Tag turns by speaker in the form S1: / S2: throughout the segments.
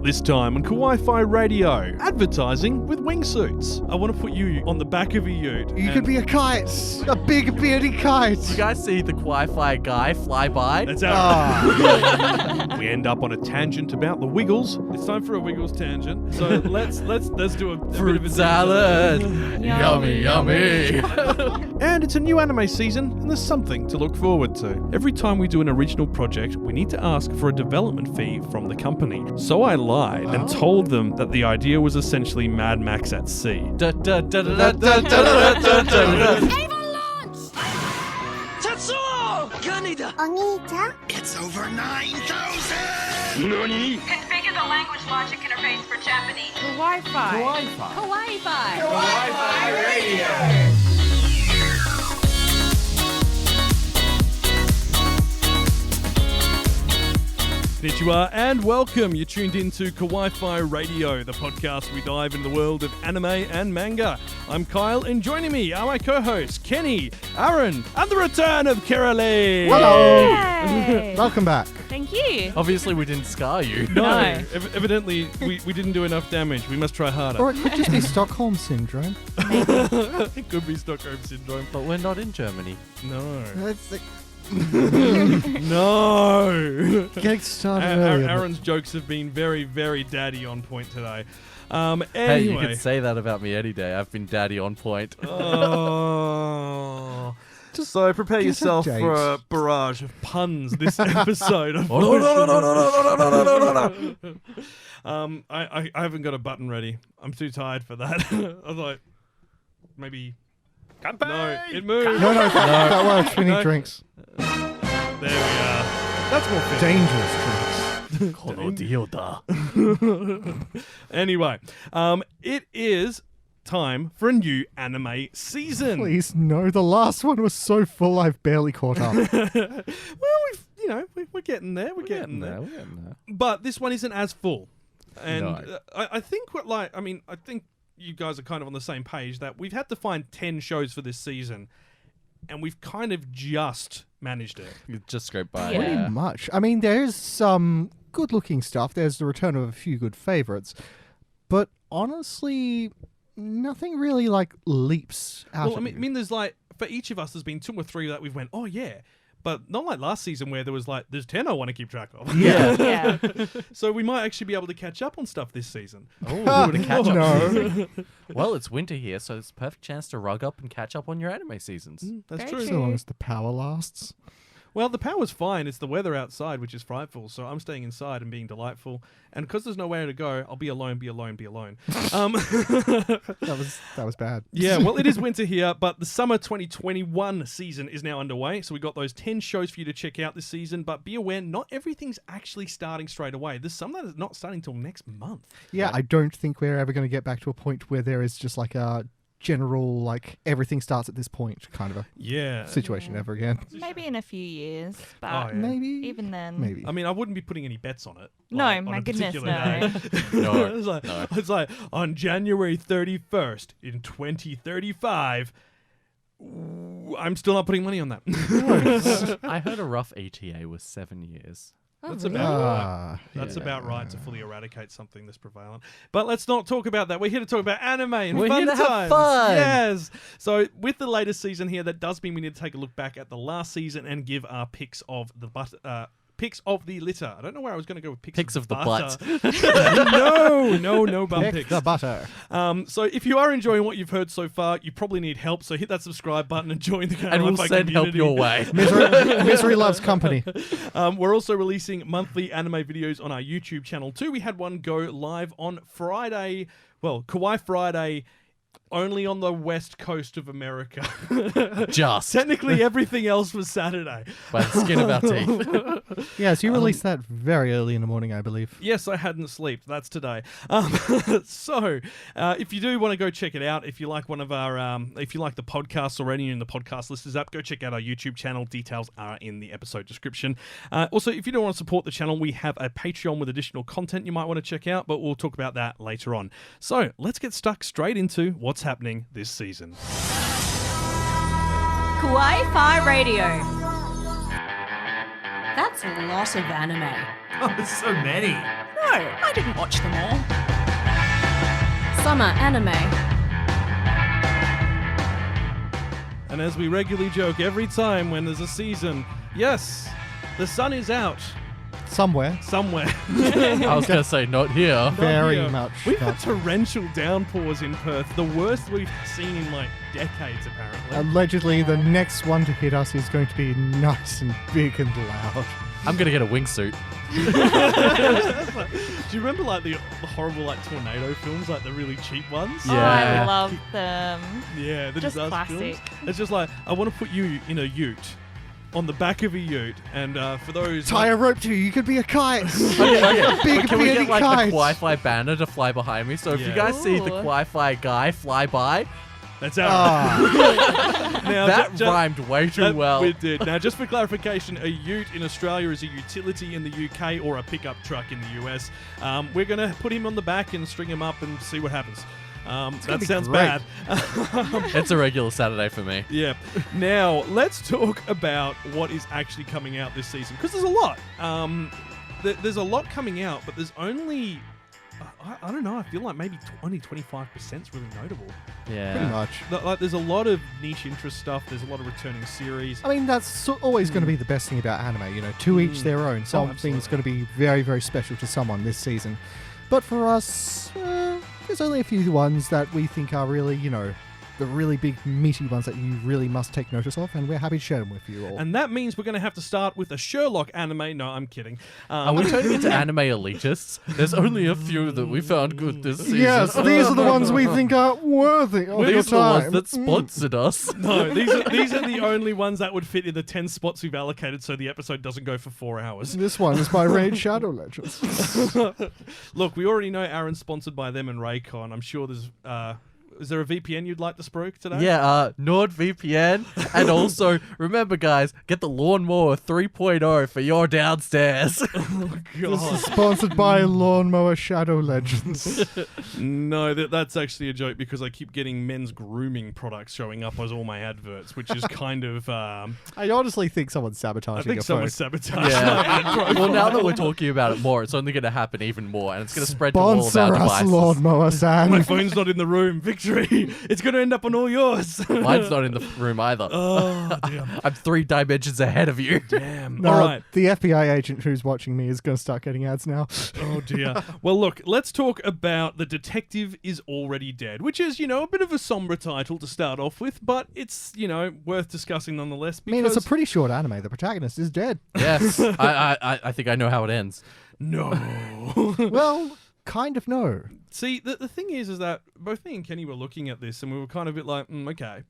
S1: This time on Kawaii-Fi Radio, advertising with wingsuits. I want to put you on the back of a ute.
S2: You could be a kite, a big beardy kite.
S3: You guys see the Kawaii-Fi guy fly by?
S1: That's our We end up on a tangent about the Wiggles. It's time for a Wiggles tangent. So let's do a bit
S3: Fruit
S1: of a
S3: salad.
S4: Yummy,
S3: yummy.
S1: And it's a new anime season, and there's something to look forward to. Every time we do an original project, we need to ask for a development fee from the company. So I lied and told them that the idea was essentially Mad Max at sea.
S4: Ava launch!
S5: Tetsuo! Ganida!
S4: Onita?
S5: It's over 9,000! Nani?
S6: Configure the language logic interface for Japanese.
S4: Kawaii-Fi.
S6: Kawaii-Fi.
S5: Kawaii-Fi Radio!
S1: Konnichiwa and welcome. You're tuned into Kawaii-Fi Radio, the podcast we dive into the world of anime and manga. I'm Kyle, and joining me are my co-hosts Kenny, Aaron, and the return of Kiralee.
S2: Hello.
S7: Yay.
S2: Welcome back.
S7: Thank you.
S3: Obviously, we didn't scar you.
S1: No,
S7: No.
S1: evidently we didn't do enough damage. We must try harder.
S2: Or it could just be Stockholm Syndrome.
S1: It could be Stockholm Syndrome.
S3: But we're not in Germany.
S1: No.
S2: That's like,
S1: No.
S2: getting started early.
S1: Aaron's jokes have been very, very daddy on point today.
S3: Hey, you
S1: Anyway.
S3: could say that about me any day. I've been daddy on point.
S1: Oh. So prepare
S2: give
S1: yourself
S2: some
S1: for a
S2: dates.
S1: barrage of puns this episode. I haven't got a button ready. I'm too tired for that. I was like, maybe. No, it moved.
S2: No, that works. We need
S1: No.
S2: drinks.
S1: There we are. That's more fitting.
S2: Dangerous drinks.
S1: Anyway, it is time for a new anime season.
S2: Please, no. The last one was so full, I've barely caught up.
S1: Well, we're getting there. We're getting there. But this one isn't as full, and
S3: No.
S1: I think I think you guys are kind of on the same page that we've had to find 10 shows for this season, and we've kind of just managed it.
S3: You just scrape by.
S7: Yeah.
S2: Pretty much. I mean, there's some good-looking stuff. There's the return of a few good favorites. But honestly, nothing really, leaps out
S1: Well,
S2: at
S1: I mean, there's for each of us, there's been 2 or 3 that we've went, oh yeah. But not like last season where there was there's 10 I want to keep track of.
S2: Yeah.
S7: Yeah.
S1: So we might actually be able to catch up on stuff this season.
S3: Oh, to catch up.
S2: No.
S3: Well, it's winter here, so it's a perfect chance to rug up and catch up on your anime seasons.
S1: That's
S7: Very
S1: true.
S2: So long as the power lasts.
S1: Well, the power's fine. It's the weather outside, which is frightful. So I'm staying inside and being delightful. And because there's nowhere to go, I'll be alone, be alone, be alone.
S2: That was bad.
S1: Yeah, well, it is winter here, but the summer 2021 season is now underway. So we got those 10 shows for you to check out this season. But be aware, not everything's actually starting straight away. There's some that is not starting until next month.
S2: Yeah, I don't think we're ever going to get back to a point where there is just a general, everything starts at this point kind of a
S1: Yeah.
S2: situation ever again.
S7: Maybe in a few years, but
S1: Oh, yeah.
S2: Maybe.
S7: even then.
S2: Maybe.
S1: I mean, I wouldn't be putting any bets on it.
S7: No,
S1: on
S7: my
S1: a
S7: goodness,
S1: particular
S7: no.
S1: day.
S3: No,
S1: It's like on January 31st in 2035. I'm still not putting money on that.
S3: I heard a rough ETA was 7 years.
S1: That's about right. That's
S2: yeah.
S1: about right to fully eradicate something that's prevalent. But let's not talk about that. We're here to talk about anime and
S3: We're
S1: fun
S3: here to have
S1: times.
S3: fun.
S1: Yes. So with the latest season here, that does mean we need to take a look back at the last season and give our picks of the picks of the litter. I don't know where I was going to go with
S3: Picks of the
S1: butter.
S3: butt.
S1: no bum
S2: Pick
S1: picks.
S2: the butter.
S1: So if you are enjoying what you've heard so far, you probably need help. So hit that subscribe button and join the
S3: And we'll
S1: Kawaii-Fi
S3: send help
S1: community.
S3: your way.
S2: Misery loves company.
S1: We're also releasing monthly anime videos on our YouTube channel too. We had one go live on Friday. Well, Kawaii Friday. Only on the west coast of America.
S3: Just
S1: Technically, everything else was Saturday.
S3: by the skin of our teeth.
S2: Yes, you released that very early in the morning, I believe.
S1: Yes, I hadn't slept. That's today. So, if you do want to go check it out, if you like one of our, if you like the podcast already in the podcast listeners app, go check out our YouTube channel. Details are in the episode description. Also, if you don't want to support the channel, we have a Patreon with additional content you might want to check out, but we'll talk about that later on. So, let's get stuck straight into what's happening this season.
S6: Kawaii-Fi Radio. That's a lot of anime.
S5: Oh, there's so many.
S6: No,
S7: I didn't watch them all.
S6: Summer anime.
S1: And as we regularly joke every time when there's a season, yes, the sun is out
S2: Somewhere.
S1: somewhere.
S3: I was going to say, not here.
S2: Very
S1: here.
S2: much.
S1: We've had
S2: not.
S1: torrential downpours in Perth, the worst we've seen in like decades, apparently.
S2: Allegedly, the next one to hit us is going to be nice and big and loud.
S3: I'm going to get a wingsuit.
S1: Do you remember like the horrible like tornado films, like the really cheap ones?
S7: Oh,
S3: Yeah.
S7: I love them.
S1: Yeah, the
S7: Just
S1: disaster
S7: classic.
S1: films. It's just like I want to put you in a ute, on the back of a ute, and for those
S2: Tie a rope to you. You could be a kite.
S3: Okay,
S2: Big
S3: but can we
S2: bearded
S3: get like
S2: kite.
S3: the Wi-Fi banner to fly behind me? So if you
S1: Yeah.
S3: guys see the
S7: Ooh.
S3: Wi-Fi guy fly by,
S1: that's out.
S2: Ah,
S1: Now,
S3: that
S1: ju-
S3: rhymed way too
S1: that
S3: well.
S1: We did. Now, just for clarification, a ute in Australia is a utility in the UK or a pickup truck in the US. We're going to put him on the back and string him up and see what happens. That
S2: gonna be
S1: sounds
S2: great.
S1: bad.
S3: It's a regular Saturday for me.
S1: Yeah. Now, let's talk about what is actually coming out this season, because there's a lot. There's a lot coming out, but there's only... I don't know. I feel like maybe 20-25% is really notable.
S3: Yeah.
S2: pretty much.
S1: Like, there's a lot of niche interest stuff. There's a lot of returning series.
S2: I mean, that's always going to be the best thing about anime. You know, to each their own. Something's
S1: absolutely.
S2: going to be very, very special to someone this season. But for us, there's only a few ones that we think are really, you know, the really big, meaty ones that you really must take notice of, and we're happy to share them with you all.
S1: And that means we're going to have to start with a Sherlock anime. No, I'm kidding.
S3: Are we turning into anime elitists? There's only a few that we found good this season.
S2: Yes, these are the ones we think are worthy of your
S3: These are the ones
S2: time.
S3: that sponsored us.
S1: No, these are the only ones that would fit in the 10 spots we've allocated so the episode doesn't go for 4 hours.
S2: This one is by Raid Shadow Legends.
S1: Look, we already know Aaron's sponsored by them and Raycon. I'm sure there's... is there a VPN you'd like to spruik today?
S3: Yeah, NordVPN. And also, remember, guys, get the Lawnmower 3.0 for your downstairs.
S2: This is sponsored by Lawnmower Shadow Legends.
S1: No, that's actually a joke because I keep getting men's grooming products showing up as all my adverts, which is kind of...
S2: I honestly think someone's
S1: I
S2: sabotaging
S1: think
S2: your
S1: someone's
S2: phone.
S1: sabotaged.
S3: Yeah. Well, now that we're talking about it more, it's only going to happen even more, and it's going to spread to all of
S2: Sponsor
S3: our
S2: us,
S3: devices.
S2: Lawnmower
S1: My
S2: Sam.
S1: phone's not in the room. Victory. It's going to end up on all yours.
S3: Mine's not in the room either.
S1: Oh, dear.
S3: I'm 3 dimensions ahead of you.
S1: Damn.
S2: No,
S1: All right.
S2: the FBI agent who's watching me is going to start getting ads now.
S1: Oh, dear. Well, look, let's talk about The Detective is Already Dead, which is, you know, a bit of a somber title to start off with, but it's, you know, worth discussing nonetheless.
S2: I mean, it's a
S1: Because
S2: pretty short anime. The protagonist is dead.
S3: Yes, I think I know how it ends.
S1: no.
S2: Well, kind of no.
S1: See, the thing is that both me and Kenny were looking at this and we were kind of a bit like, okay.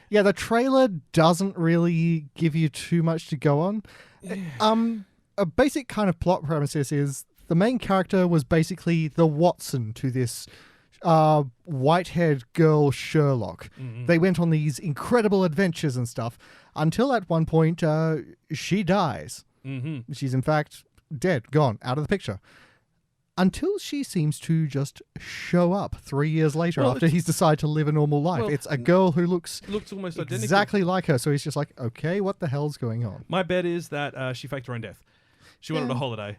S2: Yeah, the trailer doesn't really give you too much to go on. A basic kind of plot premises is the main character was basically the Watson to this white-haired girl Sherlock. They went on these incredible adventures and stuff until at one point she dies.
S1: Mm-hmm.
S2: She's in fact dead, gone, out of the picture. Until she seems to just show up 3 years later
S1: Well,
S2: after
S1: it's-
S2: he's decided to live a normal life.
S1: well,
S2: It's a girl who looks
S1: Looks almost identical.
S2: exactly like her, so he's just like, okay, what the hell's going on?
S1: My bet is that she faked her own death. She wanted a holiday.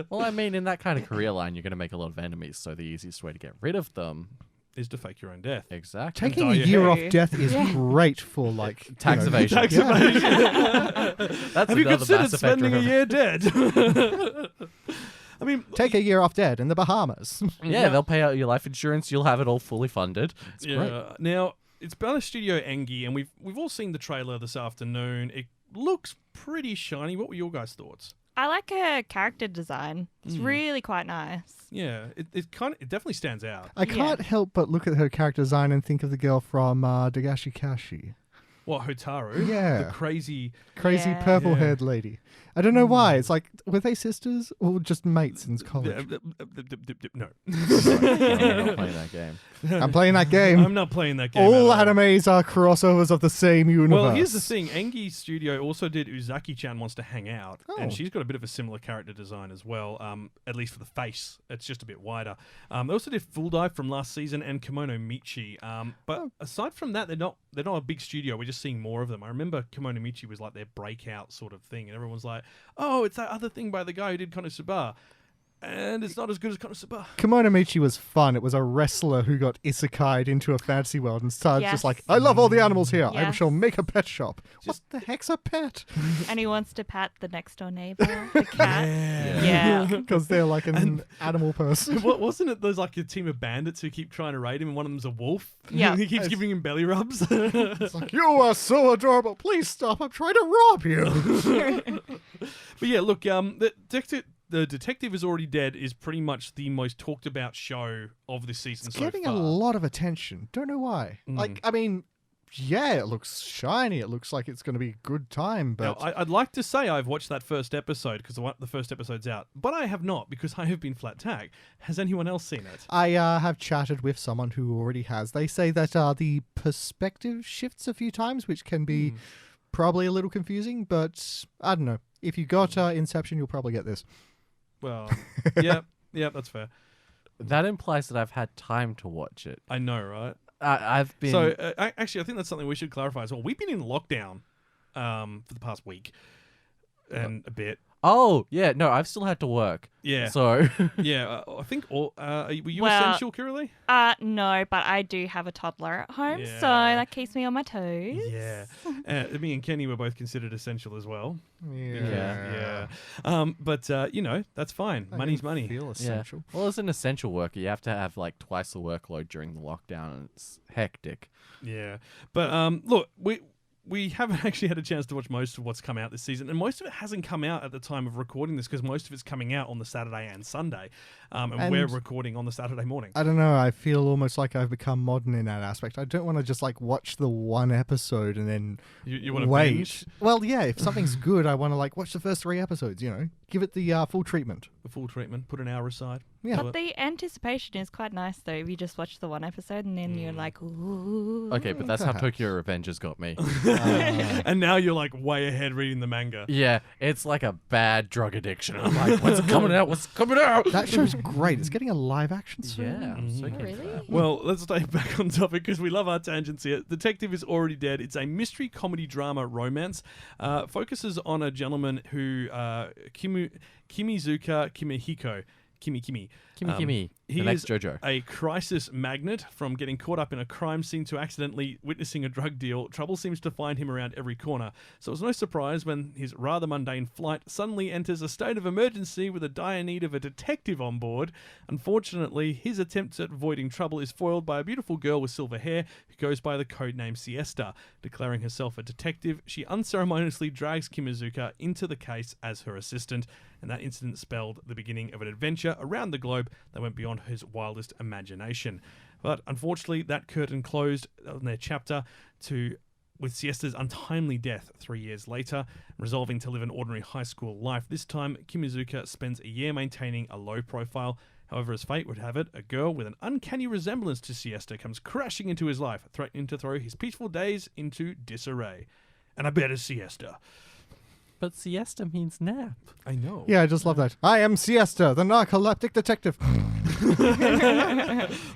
S3: Well, I mean, in that kind of career line, you're going to make a lot of enemies, so the easiest way to get rid of them...
S1: Is to fake your own death.
S3: Exactly.
S2: Taking
S1: dye
S2: a
S1: your
S2: year
S7: hair.
S2: off death is great for like
S3: Tax
S2: you know,
S3: evasion.
S1: Tax
S2: Yeah.
S1: evasion.
S3: That's
S1: Have you
S3: another
S1: considered
S3: Mass Effect
S1: spending a
S3: reference.
S1: year dead? I mean,
S2: Take a year off dead in the Bahamas.
S3: Yeah, they'll pay out your life insurance. You'll have it all fully funded. It's great.
S1: yeah. Now it's by Studio Engi, and we've all seen the trailer this afternoon. It looks pretty shiny. What were your guys' thoughts?
S7: I like her character design. It's really quite nice.
S1: Yeah, it definitely stands out.
S2: I can't help but look at her character design and think of the girl from Dagashi Kashi.
S1: What, Hotaru?
S2: Yeah.
S1: The crazy.
S2: Crazy
S7: Yeah.
S2: purple-haired lady. I don't know why. It's like, were they sisters or just mates in college?
S1: No.
S3: I'm not playing that game.
S2: I'm playing that game.
S1: I'm not playing that game.
S2: All
S1: at all.
S2: animes are crossovers of the same universe.
S1: Well, here's the thing. Engi Studio also did Uzaki-chan Wants to Hang Out, and
S2: Oh.
S1: she's got a bit of a similar character design as well, at least for the face. It's just a bit wider. They also did Full Dive from last season and Kimono Michi. But aside from that, they're not a big studio. We just just seeing more of them. I remember Kimono Michi was like their breakout sort of thing, and everyone was like, "Oh, it's that other thing by the guy who did Konosuba," and it's not as good as Konosuba.
S2: Kimono Michi was fun. It was a wrestler who got isekai'd into a fantasy world and started just
S7: Yes.
S2: like, I love all the animals here. I
S7: Yes.
S2: shall make a pet shop. What the heck's a pet?
S7: And he wants to pat the next door neighbor, the cat. Yeah.
S2: Because they're like an animal person.
S1: What wasn't it? There's like a team of bandits who keep trying to raid him, and one of them's a wolf.
S7: Yeah.
S1: he keeps giving him belly rubs.
S2: It's like, you are so adorable. Please stop. I'm trying to rob you.
S1: But yeah, look, the Detective Is Already Dead is pretty much the most talked about show of this season
S2: It's
S1: so
S2: getting
S1: far.
S2: a lot of attention. Don't know why. Like, I mean, yeah, it looks shiny. It looks like it's going to be a good time.
S1: Now,
S2: But
S1: I'd like to say I've watched that first episode because the first episode's out, but I have not because I have been flat tag. Has anyone else seen it?
S2: I have chatted with someone who already has. They say that the perspective shifts a few times, which can be probably a little confusing. But I don't know. If you got Inception, you'll probably get this.
S1: Well, yeah, that's fair.
S3: That implies that I've had time to watch it.
S1: I know, right?
S3: I've been.
S1: So, actually, I think that's something we should clarify as well. We've been in lockdown for the past week and a bit.
S3: Oh, yeah. No, I've still had to work.
S1: Yeah.
S3: So.
S1: Yeah, I think all. Were you
S7: Well,
S1: essential, Kiralee?
S7: No, but I do have a toddler at home,
S1: Yeah.
S7: so that keeps me on my toes.
S1: Yeah. Me and Kenny were both considered essential as well.
S3: Yeah.
S1: But that's fine. Money's money.
S2: Feel
S3: Yeah.
S2: essential.
S3: Well, as an essential worker, you have to have like twice the workload during the lockdown, and it's hectic.
S1: Yeah. But look, we haven't actually had a chance to watch most of what's come out this season, and most of it hasn't come out at the time of recording this because most of it's coming out on the Saturday and Sunday, and we're recording on the Saturday morning.
S2: I don't know. I feel almost like I've become modern in that aspect. I don't want to just like watch the one episode and then
S1: You want to
S2: wait.
S1: binge
S2: Well, yeah. If something's good, I want to like watch the first 3 episodes. Give it the full treatment.
S1: the full treatment, put an hour aside.
S2: Yeah.
S1: Do
S7: But
S1: it.
S7: the anticipation is quite nice, though. If you just watch the one episode and then you're like, ooh.
S3: Okay, but that's how
S2: Perhaps.
S3: Tokyo Revengers got me.
S1: And now you're like way ahead reading the manga.
S3: Yeah, it's like a bad drug addiction. I'm like, when's it coming out? What's coming out?
S2: That show's great. It's getting a live action soon.
S3: Yeah, I'm so
S7: Oh,
S3: keen for
S7: really?
S3: that.
S1: Well, let's stay back on topic because we love our tangents here. Detective Is Already Dead. It's a mystery comedy drama romance. Focuses on a gentleman who Kimizuka Kimihiko. Kimi.
S3: Kimi, the
S1: He
S3: next
S1: is
S3: JoJo.
S1: a crisis magnet. From getting caught up in a crime scene to accidentally witnessing a drug deal, trouble seems to find him around every corner. So it's no surprise when his rather mundane flight suddenly enters a state of emergency with a dire need of a detective on board. Unfortunately, his attempts at avoiding trouble is foiled by a beautiful girl with silver hair who goes by the codename Siesta. Declaring herself a detective, she unceremoniously drags Kimizuka into the case as her assistant, and that incident spelled the beginning of an adventure around the globe that went beyond his wildest imagination. But unfortunately, that curtain closed on their chapter with Siesta's untimely death 3 years later. Resolving to live an ordinary high school life, this time Kimizuka spends a year maintaining a low profile. However, as fate would have it, a girl with an uncanny resemblance to Siesta comes crashing into his life, threatening to throw his peaceful days into disarray. And I bet it's Siesta.
S3: But siesta means nap.
S1: I know.
S2: Yeah, I just love that. I am Siesta, the narcoleptic detective.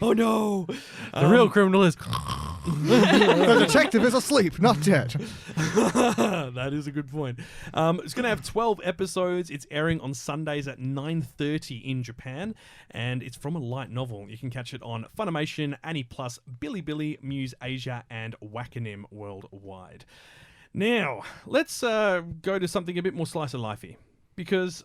S1: Oh no!
S3: The real criminal is.
S2: The detective is asleep, not dead.
S1: That is a good point. It's going to have 12 episodes. It's airing on Sundays at 9:30 in Japan, and it's from a light novel. You can catch it on Funimation, Annie Plus, Bilibili, Muse Asia, and Wakanim worldwide. Now, let's go to something a bit more slice of lifey, because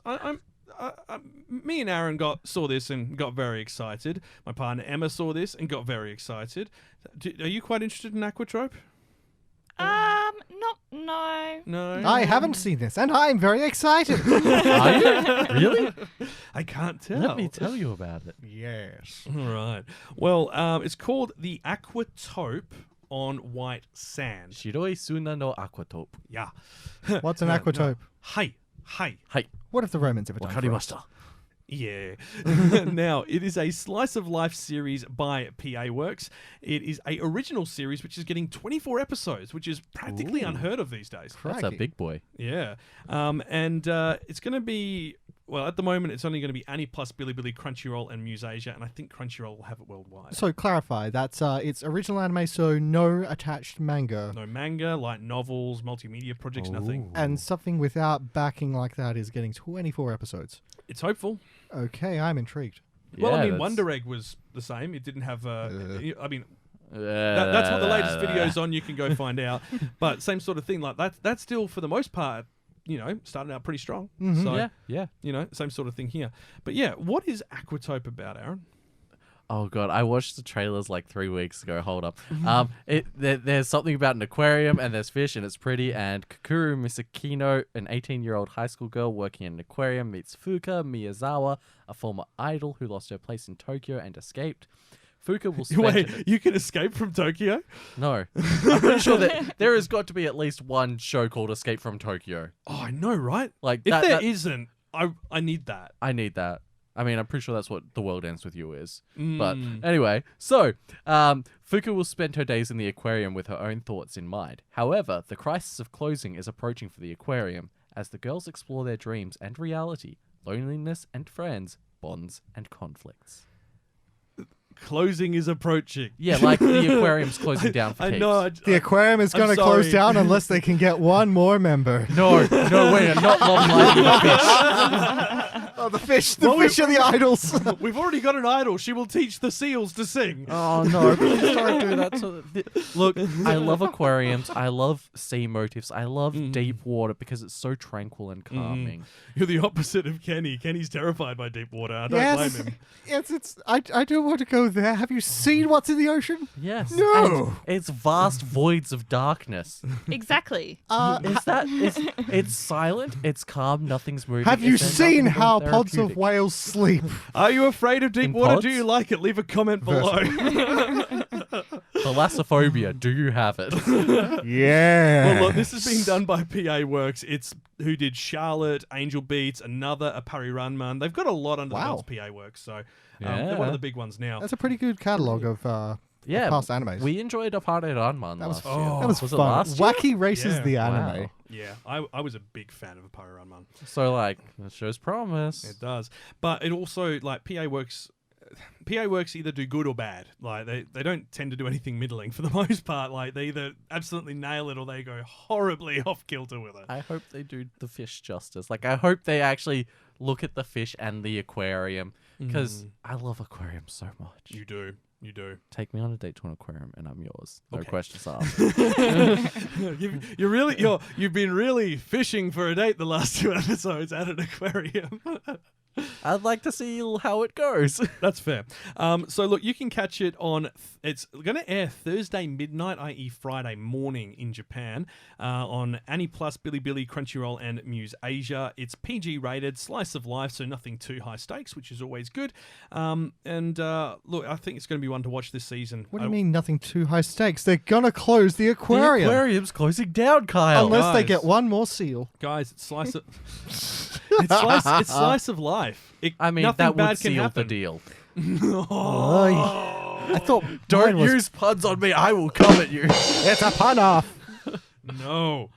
S1: me and Aaron saw this and got very excited. My partner Emma saw this and got very excited. Are you quite interested in Aquatrope?
S7: No.
S1: No.
S2: I haven't seen this, and I'm very excited.
S3: Are you? Really?
S1: I can't tell.
S3: Let me tell you about it.
S2: Yes.
S1: All right. Well, it's called the Aquatope on White Sand.
S3: Shiroi Suna no Aquatope.
S1: Yeah.
S2: What's an
S1: No,
S2: aquatope?
S1: Hi.
S3: Hi.
S2: What have the Romans ever done? for us?
S3: Wakarimashita.
S1: Yeah. Now, it is a slice of life series by PA Works. It is a original series which is getting 24 episodes, which is practically unheard of these days.
S3: That's a
S2: Crikey.
S3: big boy.
S1: Yeah. And it's going to be, well, at the moment, it's only going to be Annie Plus, Bilibili, Crunchyroll, and Muse Asia, and I think Crunchyroll will have it worldwide.
S2: So clarify, that's it's original anime, so no attached manga.
S1: No manga, light novels, multimedia projects, nothing.
S2: And something without backing like that is getting 24 episodes.
S1: It's hopeful.
S2: Okay, I'm intrigued.
S1: Well, I
S3: Yeah,
S1: mean,
S3: that's-
S1: Wonder Egg was the same. It didn't have. I mean,
S3: Uh,
S1: that's what the latest video's on. You can go find out. But same sort of thing. Like that's still for the most part, started out pretty strong. So
S3: Yeah.
S1: same sort of thing here. But yeah, what is Aquatope about, Aaron?
S3: Oh god, I watched the trailers like 3 weeks ago. Hold up. There's something about an aquarium and there's fish and it's pretty. And Kakuru Misakino, an 18-year-old high school girl working in an aquarium, meets Fuka Miyazawa, a former idol who lost her place in Tokyo and escaped. Fuka will spend
S1: Wait, you can escape from Tokyo?
S3: No, I'm pretty sure that there has got to be at least one show called Escape from Tokyo.
S1: Oh, I know, right?
S3: Like
S1: If
S3: that,
S1: there
S3: that-
S1: not I need that.
S3: I need that. I mean, I'm pretty sure that's what The World Ends With You is.
S1: Mm.
S3: But anyway, so Fuka will spend her days in the aquarium with her own thoughts in mind. However, the crisis of closing is approaching for the aquarium as the girls explore their dreams and reality, loneliness and friends, bonds and conflicts.
S1: Closing is approaching.
S3: Yeah, like the aquarium's closing down for
S1: I
S3: keeps.
S1: know.
S2: The aquarium is
S1: I'm
S2: going to close
S1: sorry.
S2: down unless they can get one more member.
S3: No, we are not love liking the fish.
S2: Oh, the fish are the idols.
S1: We've already got an idol. She will teach the seals to sing.
S3: Oh no, please don't do that. Look, I love aquariums. I love sea motifs. I love deep water because it's so tranquil and calming.
S1: You're the opposite of Kenny. Kenny's terrified by deep water. I don't
S2: yes,
S1: blame him.
S2: yes. I don't want to go there. Have you seen what's in the ocean?
S3: Yes.
S2: No.
S3: And it's vast voids of darkness.
S7: Exactly.
S3: It's silent, it's calm, nothing's moving.
S2: Have you
S3: it's
S2: seen
S3: nothing
S2: how
S3: more
S2: pods of
S3: therapeutic.
S2: whales sleep?
S1: Are you afraid of deep
S3: In
S1: water?
S3: pods?
S1: Do you like it? Leave a comment below.
S3: Thalassophobia, do you have it?
S2: Yeah.
S1: Well, look, this is being done by PA Works. It's who did Charlotte, Angel Beats, another Apari Ranman. They've got a lot under the
S2: Wow.
S1: belts, PA Works. So they're one
S3: Yeah.
S1: of the big ones now.
S2: That's a pretty good catalogue of
S3: Yeah,
S2: past animes.
S3: we enjoyed Apare Ranman
S2: That was
S3: last year.
S2: that was
S3: it
S2: fun.
S3: last year?
S2: Wacky Races
S1: Yeah.
S2: the
S3: Wow.
S2: anime.
S1: Yeah, I was a big fan of Apari Ranman.
S3: So, like, that shows promise.
S1: It does. But it also, like, PA Works either do good or bad. Like, they don't tend to do anything middling for the most part. Like, they either absolutely nail it or they go horribly off kilter with it.
S3: I hope they do the fish justice. Like, I hope they actually look at the fish and the aquarium because I love aquariums so much.
S1: You do. You do.
S3: Take me on a date to an aquarium and I'm yours. No
S1: Okay.
S3: questions asked.
S1: You've been really fishing for a date the last 2 episodes at an aquarium.
S3: I'd like to see how it goes.
S1: That's fair. So look, you can catch it on. It's going to air Thursday midnight, i.e. Friday morning in Japan, on Annie Plus, Bilibili, Crunchyroll, and Muse Asia. It's PG rated, slice of life, so nothing too high stakes, which is always good. Look, I think it's going to be one to watch this season.
S2: What do you mean nothing too high stakes? They're gonna close the
S3: The
S2: aquarium.
S3: aquarium's closing down, Kyle.
S2: Unless they
S1: Guys.
S2: get one more seal.
S1: Guys? It's slice of. it's slice of life.
S3: I mean,
S1: nothing
S3: that
S1: bad
S3: would
S1: can
S3: seal the
S1: happen.
S3: deal.
S2: I thought
S3: Don't
S2: mine was-
S3: use puns on me. I will come at you.
S2: It's a pun off.
S1: No.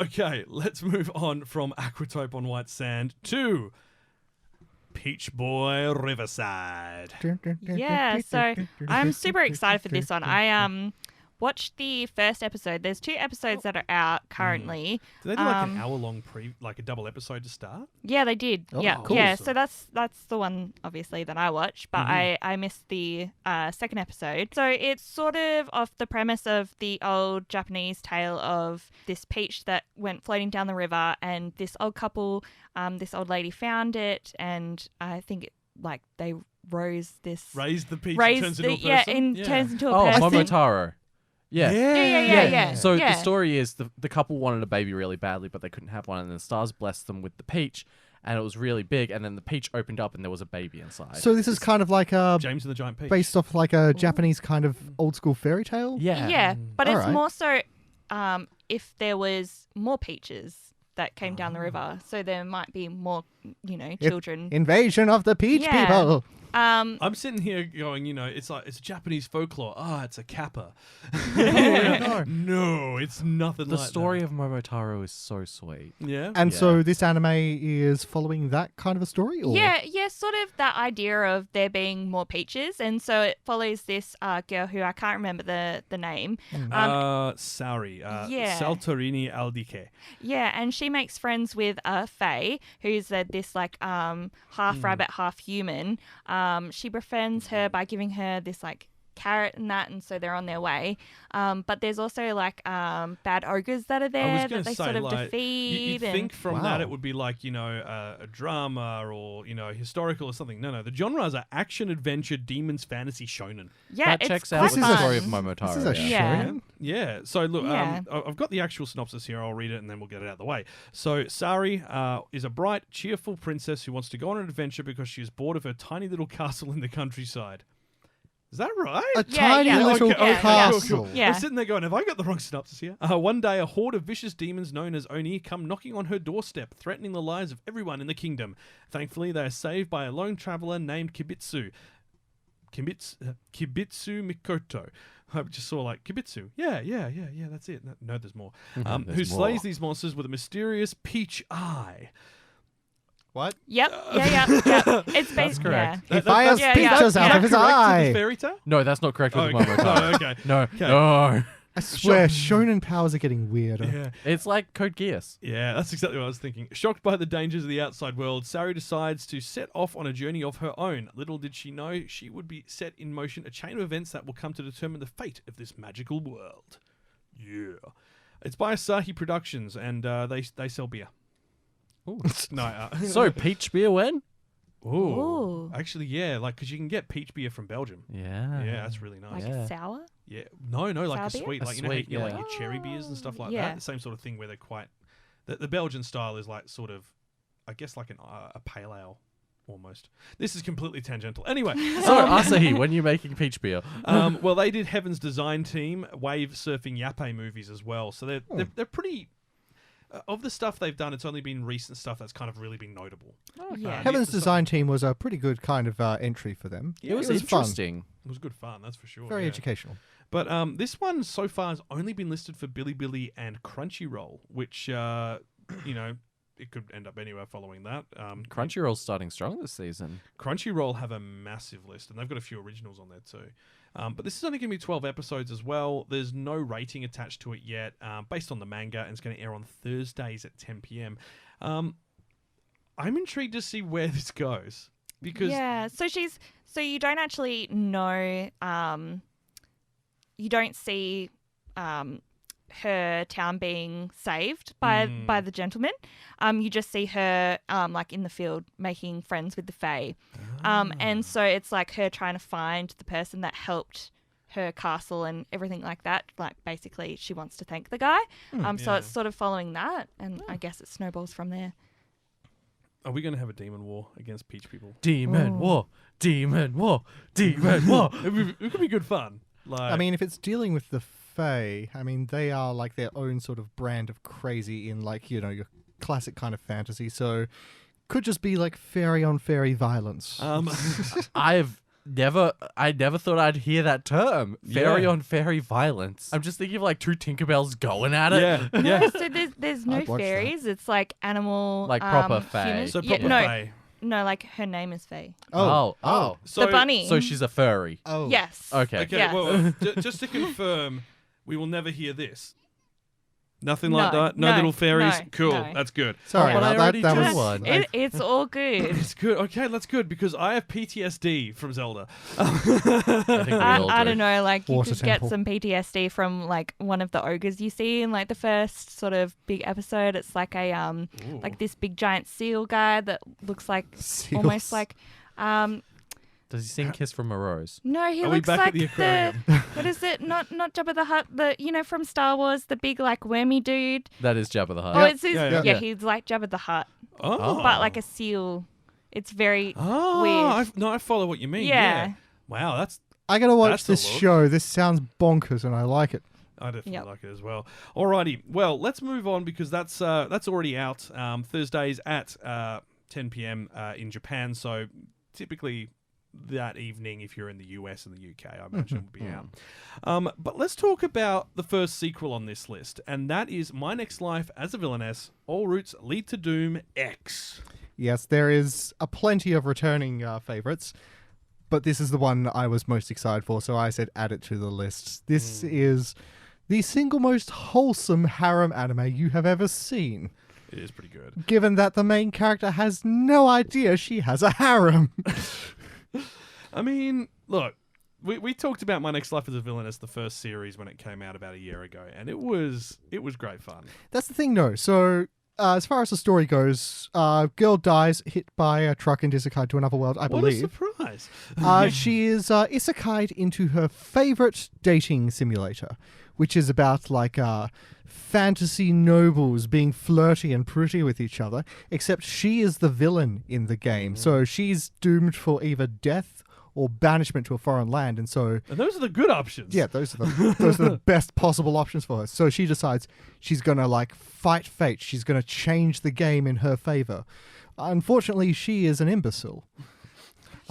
S1: Okay, let's move on from Aquatope on White Sand to Peach Boy Riverside.
S7: Yeah, so I'm super excited for this one. I watched the first episode. There's 2 episodes that are out currently.
S1: Do they do like an hour-long like a double episode to start?
S7: Yeah, they did.
S2: Oh,
S7: yeah,
S2: cool.
S7: yeah. So that's the one obviously that I watched, but I missed the second episode. So it's sort of off the premise of the old Japanese tale of this peach that went floating down the river, and this old couple, this old lady found it, and I think they
S1: Raise the peach,
S7: raised
S1: turns
S7: the,
S1: into a person.
S7: turns into a
S3: Oh,
S7: person.
S3: Momotaro. Yeah.
S7: Yeah.
S3: So
S7: yeah.
S3: the story is the couple wanted a baby really badly, but they couldn't have one, and the stars blessed them with the peach, and it was really big, and then the peach opened up, and there was a baby inside.
S2: So this is kind of like a
S1: James and the Giant Peach.
S2: based off like a Japanese kind of old school fairy tale.
S3: yeah.
S7: Yeah, but it's
S2: Alright.
S7: more so if there was more peaches that came down the river, so there might be more children.
S2: Invasion of the peach
S7: Yeah.
S2: people.
S1: I'm sitting here going, it's like it's Japanese folklore. It's a kappa. No, it's nothing
S3: The
S1: like
S3: story
S1: that.
S3: of Momotaro is so sweet.
S1: Yeah.
S2: And
S3: Yeah.
S2: so this anime is following that kind of a story? Or?
S7: Yeah, sort of that idea of there being more peaches, and so it follows this girl who I can't remember the name.
S1: Saori.
S7: yeah.
S1: Saltorini Aldike.
S7: Yeah, and she makes friends with Faye, who's this like half rabbit, half human. She befriends her by giving her this like carrot and that, and so they're on their way. But there's also like bad ogres that are
S1: I was
S7: there
S1: going
S7: that they
S1: to say,
S7: sort of
S1: like,
S7: defeat.
S1: you'd
S7: and
S1: think from
S2: Wow.
S1: that it would be like, a drama or, historical or something. No, the genres are action, adventure, demons, fantasy, shonen.
S7: yeah,
S3: That
S7: it's
S3: checks out
S7: quite
S3: with the
S2: This is a
S3: story of
S7: fun.
S3: Momotaro.
S2: This is a
S7: Yeah.
S2: shonen?
S1: Yeah. So look,
S7: Yeah.
S1: I've got the actual synopsis here. I'll read it and then we'll get it out of the way. So Sari is a bright, cheerful princess who wants to go on an adventure because she is bored of her tiny little castle in the countryside. Is that right?
S2: A
S7: Yeah,
S2: tiny
S7: yeah.
S2: little
S1: Okay,
S7: yeah,
S2: castle.
S7: Yeah.
S1: I'm sitting there going, have I got the wrong synopsis here? One day, a horde of vicious demons known as Oni come knocking on her doorstep, threatening the lives of everyone in the kingdom. Thankfully, they are saved by a lone traveler named Kibitsu. Kibitsu Mikoto. I just saw like Kibitsu. Yeah, that's it. No, there's more.
S3: There's
S1: Who
S3: more.
S1: slays these monsters with a mysterious peach eye.
S2: What?
S7: Yep. Yeah. It's
S3: That's
S7: based.
S3: correct.
S2: He fires
S7: yeah, yeah.
S2: peaches
S7: Yeah.
S2: out of his
S1: Correct to
S2: eye.
S1: the fairy tale?
S3: No, that's not correct with
S1: Okay.
S3: Momotaro.
S1: Oh, okay.
S3: No,
S1: Okay.
S3: no.
S2: I swear, shonen powers are getting weirder.
S1: Yeah.
S3: It's like Code Geass.
S1: Yeah, that's exactly what I was thinking. Shocked by the dangers of the outside world, Sari decides to set off on a journey of her own. Little did she know she would be set in motion a chain of events that will come to determine the fate of this magical world. Yeah. It's by Asahi Productions, and they sell beer.
S3: Ooh.
S1: No.
S3: So, peach beer when?
S7: Ooh.
S1: Actually, yeah, like, because you can get peach beer from Belgium.
S3: Yeah.
S1: Yeah, that's really nice.
S7: Like
S3: Yeah.
S7: sour.
S1: Yeah, no, like
S7: Sour
S1: a
S7: beer?
S1: sweet,
S3: A
S1: like
S3: sweet,
S1: you know, like
S3: yeah.
S1: your cherry beers and stuff like
S7: Yeah.
S1: that. The same sort of thing where they're quite. The Belgian style is like sort of, I guess, like a pale ale almost. This is completely tangential. Anyway,
S3: So, Asahi, when you making peach beer?
S1: well, they did Heaven's Design Team, Wave Surfing Yappei movies as well. So they're pretty. Of the stuff they've done, it's only been recent stuff that's kind of really been notable.
S7: Yeah.
S2: Heaven's
S1: the stuff-
S2: Design Team was a pretty good kind of entry for them.
S1: Yeah,
S3: It was
S2: fun.
S3: interesting.
S1: It was good fun, that's for sure.
S2: Very
S1: yeah.
S2: educational.
S1: But this one so far has only been listed for Bilibili and Crunchyroll, which it could end up anywhere following that.
S3: Crunchyroll's starting strong this season.
S1: Crunchyroll have a massive list, and they've got a few originals on there too. But this is only going to be 12 episodes as well. There's no rating attached to it yet, based on the manga, and it's going to air on Thursdays at 10 p.m. I'm intrigued to see where this goes because
S7: Yeah. So you don't actually know. You don't see her town being saved by the gentleman. You just see her like in the field making friends with the Fae. And so it's like her trying to find the person that helped her castle and everything like that. Like basically she wants to thank the guy. So
S1: Yeah.
S7: it's sort of following that, and I guess it snowballs from there.
S1: are we going to have a demon war against peach people?
S3: Demon
S7: Oh.
S3: War. Demon War. Demon War.
S1: It could be good fun. Like,
S2: I mean, if it's dealing with the Fae, I mean, they are like their own sort of brand of crazy in like, your classic kind of fantasy. So could just be like fairy on fairy violence.
S3: I never thought I'd hear that term. Fairy
S1: Yeah.
S3: on fairy violence. I'm just thinking of like two Tinkerbells going at it.
S1: yeah.
S7: So there's no
S2: I'd watch that.
S7: fairies. It's like animal,
S3: Like proper Fae.
S7: humans.
S1: So
S7: Yeah,
S1: proper
S7: no,
S1: Fae.
S7: no, like her name is Fae.
S3: Oh.
S1: So,
S7: the bunny.
S3: So she's a furry.
S2: Oh.
S7: Yes.
S3: Okay.
S1: Okay,
S7: Yes.
S1: well, just to confirm, we will never hear this. Nothing like
S7: No,
S1: that. No,
S7: no,
S1: little fairies.
S7: no,
S1: cool.
S7: no.
S1: That's good.
S2: Sorry
S3: But I
S2: about
S3: already
S2: that. That
S3: drew
S2: was
S3: one.
S7: It's all good.
S1: It's good. Okay, that's good because I have PTSD from Zelda.
S3: I think we all
S7: I
S3: do.
S7: don't know, like you
S2: Water
S7: just
S2: temple.
S7: get some PTSD from like one of the ogres you see in like the first sort of big episode. It's like a like this big giant seal guy that looks like
S2: Seals.
S7: almost like
S3: Does he sing "Kiss from a Rose"?
S7: no, he
S1: Are we
S7: looks
S1: back at
S7: like
S1: the aquarium?
S7: what is it? Not Jabba the Hutt, the from Star Wars, the big like wormy dude.
S3: That is Jabba the Hutt.
S7: Oh, it's his,
S1: Yeah,
S7: yeah,
S1: yeah.
S7: he's like Jabba the Hutt,
S1: Oh,
S7: but like a seal. It's very
S1: oh,
S7: weird.
S1: I follow what you mean.
S7: Yeah.
S1: Wow, that's
S2: I gotta watch
S1: That's the
S2: this
S1: look.
S2: show. This sounds bonkers, and I like it.
S1: I definitely
S7: Yep.
S1: like it as well. Alrighty, well, let's move on because that's already out. Thursdays at 10 p.m. In Japan. So typically that evening, if you're in the US and the UK, I imagine it would be out. But let's talk about the first sequel on this list, and that is My Next Life as a Villainess, All Routes Lead to Doom X.
S2: Yes, there is a plenty of returning favorites, but this is the one I was most excited for, so I said add it to the list. This is the single most wholesome harem anime you have ever seen,
S1: It is pretty good.
S2: given that the main character has no idea she has a harem.
S1: I mean, look, we talked about My Next Life as a Villainess, the first series, when it came out about a year ago, and it was great fun.
S2: That's the thing, though. So, as far as the story goes, girl dies hit by a truck and isekai to another world, I
S1: What a
S2: believe.
S1: surprise.
S2: She is isekai'd into her favorite dating simulator, which is about like fantasy nobles being flirty and pretty with each other, except she is the villain in the game. So she's doomed for either death or banishment to a foreign land, and so
S1: And those are the good options.
S2: yeah, those are the best possible options for her. So she decides she's gonna like fight fate. She's gonna change the game in her favor. Unfortunately, she is an imbecile.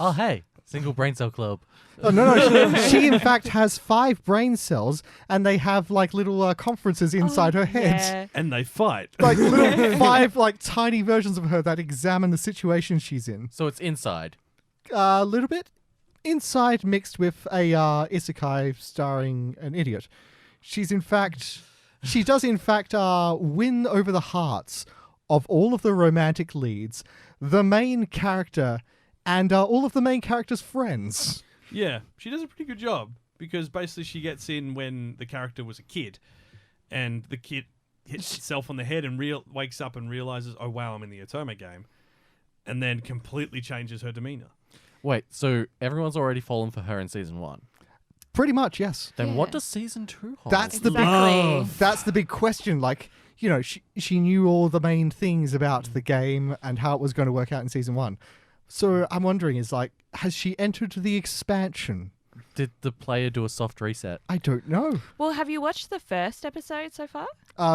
S3: Oh, hey, single brain cell club.
S2: Oh, no, she in fact has 5 brain cells, and they have like little conferences inside her head.
S7: Yeah.
S1: And they fight.
S2: Like little 5 like tiny versions of her that examine the situation she's in.
S3: So it's inside.
S2: A little bit inside, mixed with a isekai starring an idiot. She does in fact win over the hearts of all of the romantic leads, the main character, and all of the main character's friends.
S1: Yeah, she does a pretty good job, because basically she gets in when the character was a kid, and the kid hits itself on the head and wakes up and realizes, oh wow, I'm in the Otome game, and then completely changes her demeanor.
S3: Wait, so everyone's already fallen for her in season 1.
S2: Pretty much, yes.
S3: Then
S7: Yeah.
S3: what does season 2 hold?
S2: That's the
S7: Exactly.
S2: That's the big question. Like, you know, she knew all the main things about the game and how it was going to work out in season 1. So I'm wondering, is like, has she entered the expansion?
S3: Did the player do a soft reset?
S2: I don't know.
S7: Well, have you watched the first episode so far?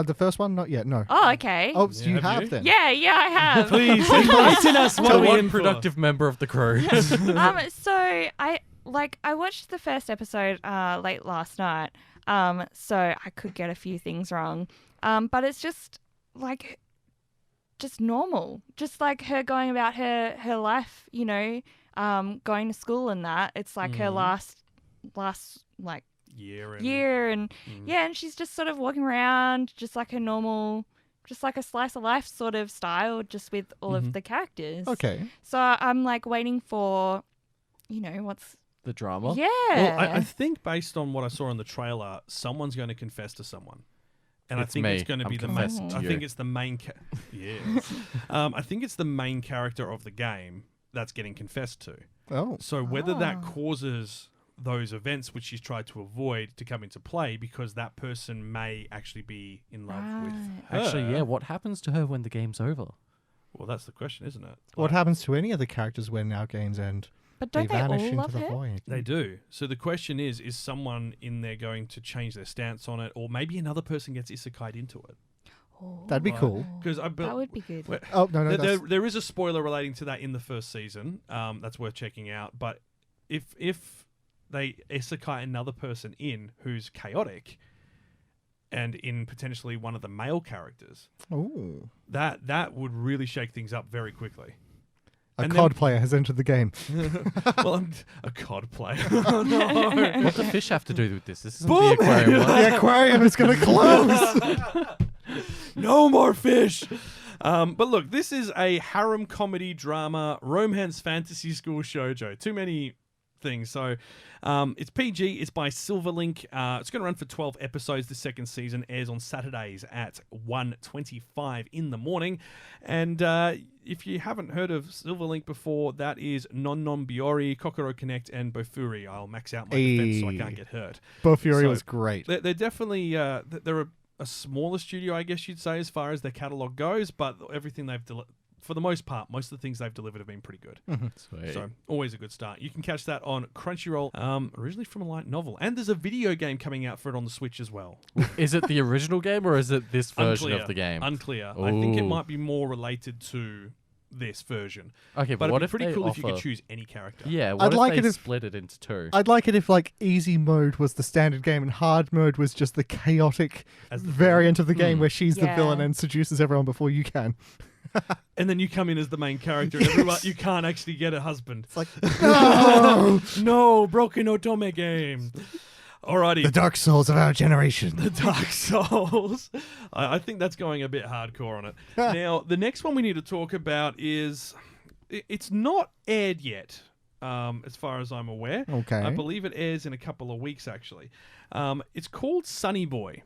S2: The first one, not yet. No.
S7: Oh, okay.
S2: Oh, so
S1: Yeah,
S2: you
S1: have
S2: have
S1: you?
S2: then.
S7: Yeah, I have.
S1: Please enlighten us. What
S3: To
S1: are we
S3: one
S1: in for?
S3: productive member of the crew.
S7: So I watched the first episode late last night. So I could get a few things wrong. But it's just normal. Just like her going about her life, you know, going to school and that. It's like her last like
S1: year
S7: and yeah, and she's just sort of walking around just like a normal, just like a slice of life sort of style, just with all of the characters.
S2: Okay.
S7: So I'm like waiting for, you know, what's
S3: The drama?
S7: yeah.
S1: Well, I think based on what I saw in the trailer, someone's going to confess to someone. And
S3: It's
S1: I think
S3: me.
S1: it's going to
S3: I'm
S1: be the
S3: confessing to
S1: I
S3: you.
S1: think it's the main I think it's the main character of the game that's getting confessed to.
S2: Oh.
S1: So whether that causes those events which she's tried to avoid to come into play, because that person may actually be in love with her.
S3: Actually, yeah, what happens to her when the game's over?
S1: Well, that's the question, isn't it?
S2: What
S1: Like,
S2: happens to any of the characters when our games end?
S7: But don't they
S2: vanish
S7: all
S2: into
S7: love
S2: the
S7: her?
S2: void.
S1: They do. So the question is someone in there going to change their stance on it, or maybe another person gets isekai'd into it?
S2: That'd be cool.
S1: Because
S7: That would be good.
S1: Well,
S2: Oh, no,
S1: there is a spoiler relating to that in the first season. That's worth checking out. But if they isekai another person in who's chaotic, and in potentially one of the male characters,
S2: Oh.
S1: that would really shake things up very quickly.
S2: A
S1: And
S2: COD
S1: then-
S2: player has entered the game.
S1: Well, I'm a COD player. Oh, no.
S3: What do fish have to do with this? This isn't
S1: Boom!
S3: the aquarium one.
S2: The aquarium is going to close.
S1: No more fish. But look, this is a harem comedy drama, romance fantasy school shoujo. Too many things. So it's PG. It's by Silverlink. It's going to run for 12 episodes. The second season airs on Saturdays at 1:25 in the morning. And if you haven't heard of Silverlink before, that is Non Non Biori, Kokoro Connect, and Bofuri. I'll max out my defense so I can't get hurt.
S2: Bofuri
S1: So-
S2: was great.
S1: They're definitely they're a smaller studio, I guess you'd say, as far as their catalog goes. But everything they've for the most part, most of the things they've delivered have been pretty good.
S3: Sweet.
S1: So always a good start. You can catch that on Crunchyroll, originally from a light novel, and there's a video game coming out for it on the Switch as well.
S3: Is it the original game or is it this version
S1: Unclear.
S3: of the game?
S1: Unclear. I think it
S3: Ooh.
S1: might be more related to this version.
S3: Okay,
S1: But
S3: but what
S1: it'd
S3: if
S1: be pretty
S3: they
S1: cool
S3: offer...
S1: if you could choose any character.
S3: Yeah, what
S2: I'd
S3: if
S2: like
S3: they
S2: it if-
S3: split it into two?
S2: I'd like it if like easy mode was the standard game and hard mode was just the chaotic
S1: As the
S2: variant of the game
S1: Hmm.
S2: where she's the
S7: Yeah.
S2: villain and seduces everyone before you can.
S1: And then you come in as the main character, and everyone, you can't actually get a husband.
S2: It's like, no!
S1: No, broken Otome game. Alrighty.
S2: The Dark Souls of our generation.
S1: The Dark Souls. I think that's going a bit hardcore on it. Now, the next one we need to talk about is it's not aired yet, as far as I'm aware.
S2: Okay.
S1: I believe it airs in a couple of weeks, actually. It's called Sunny Boy.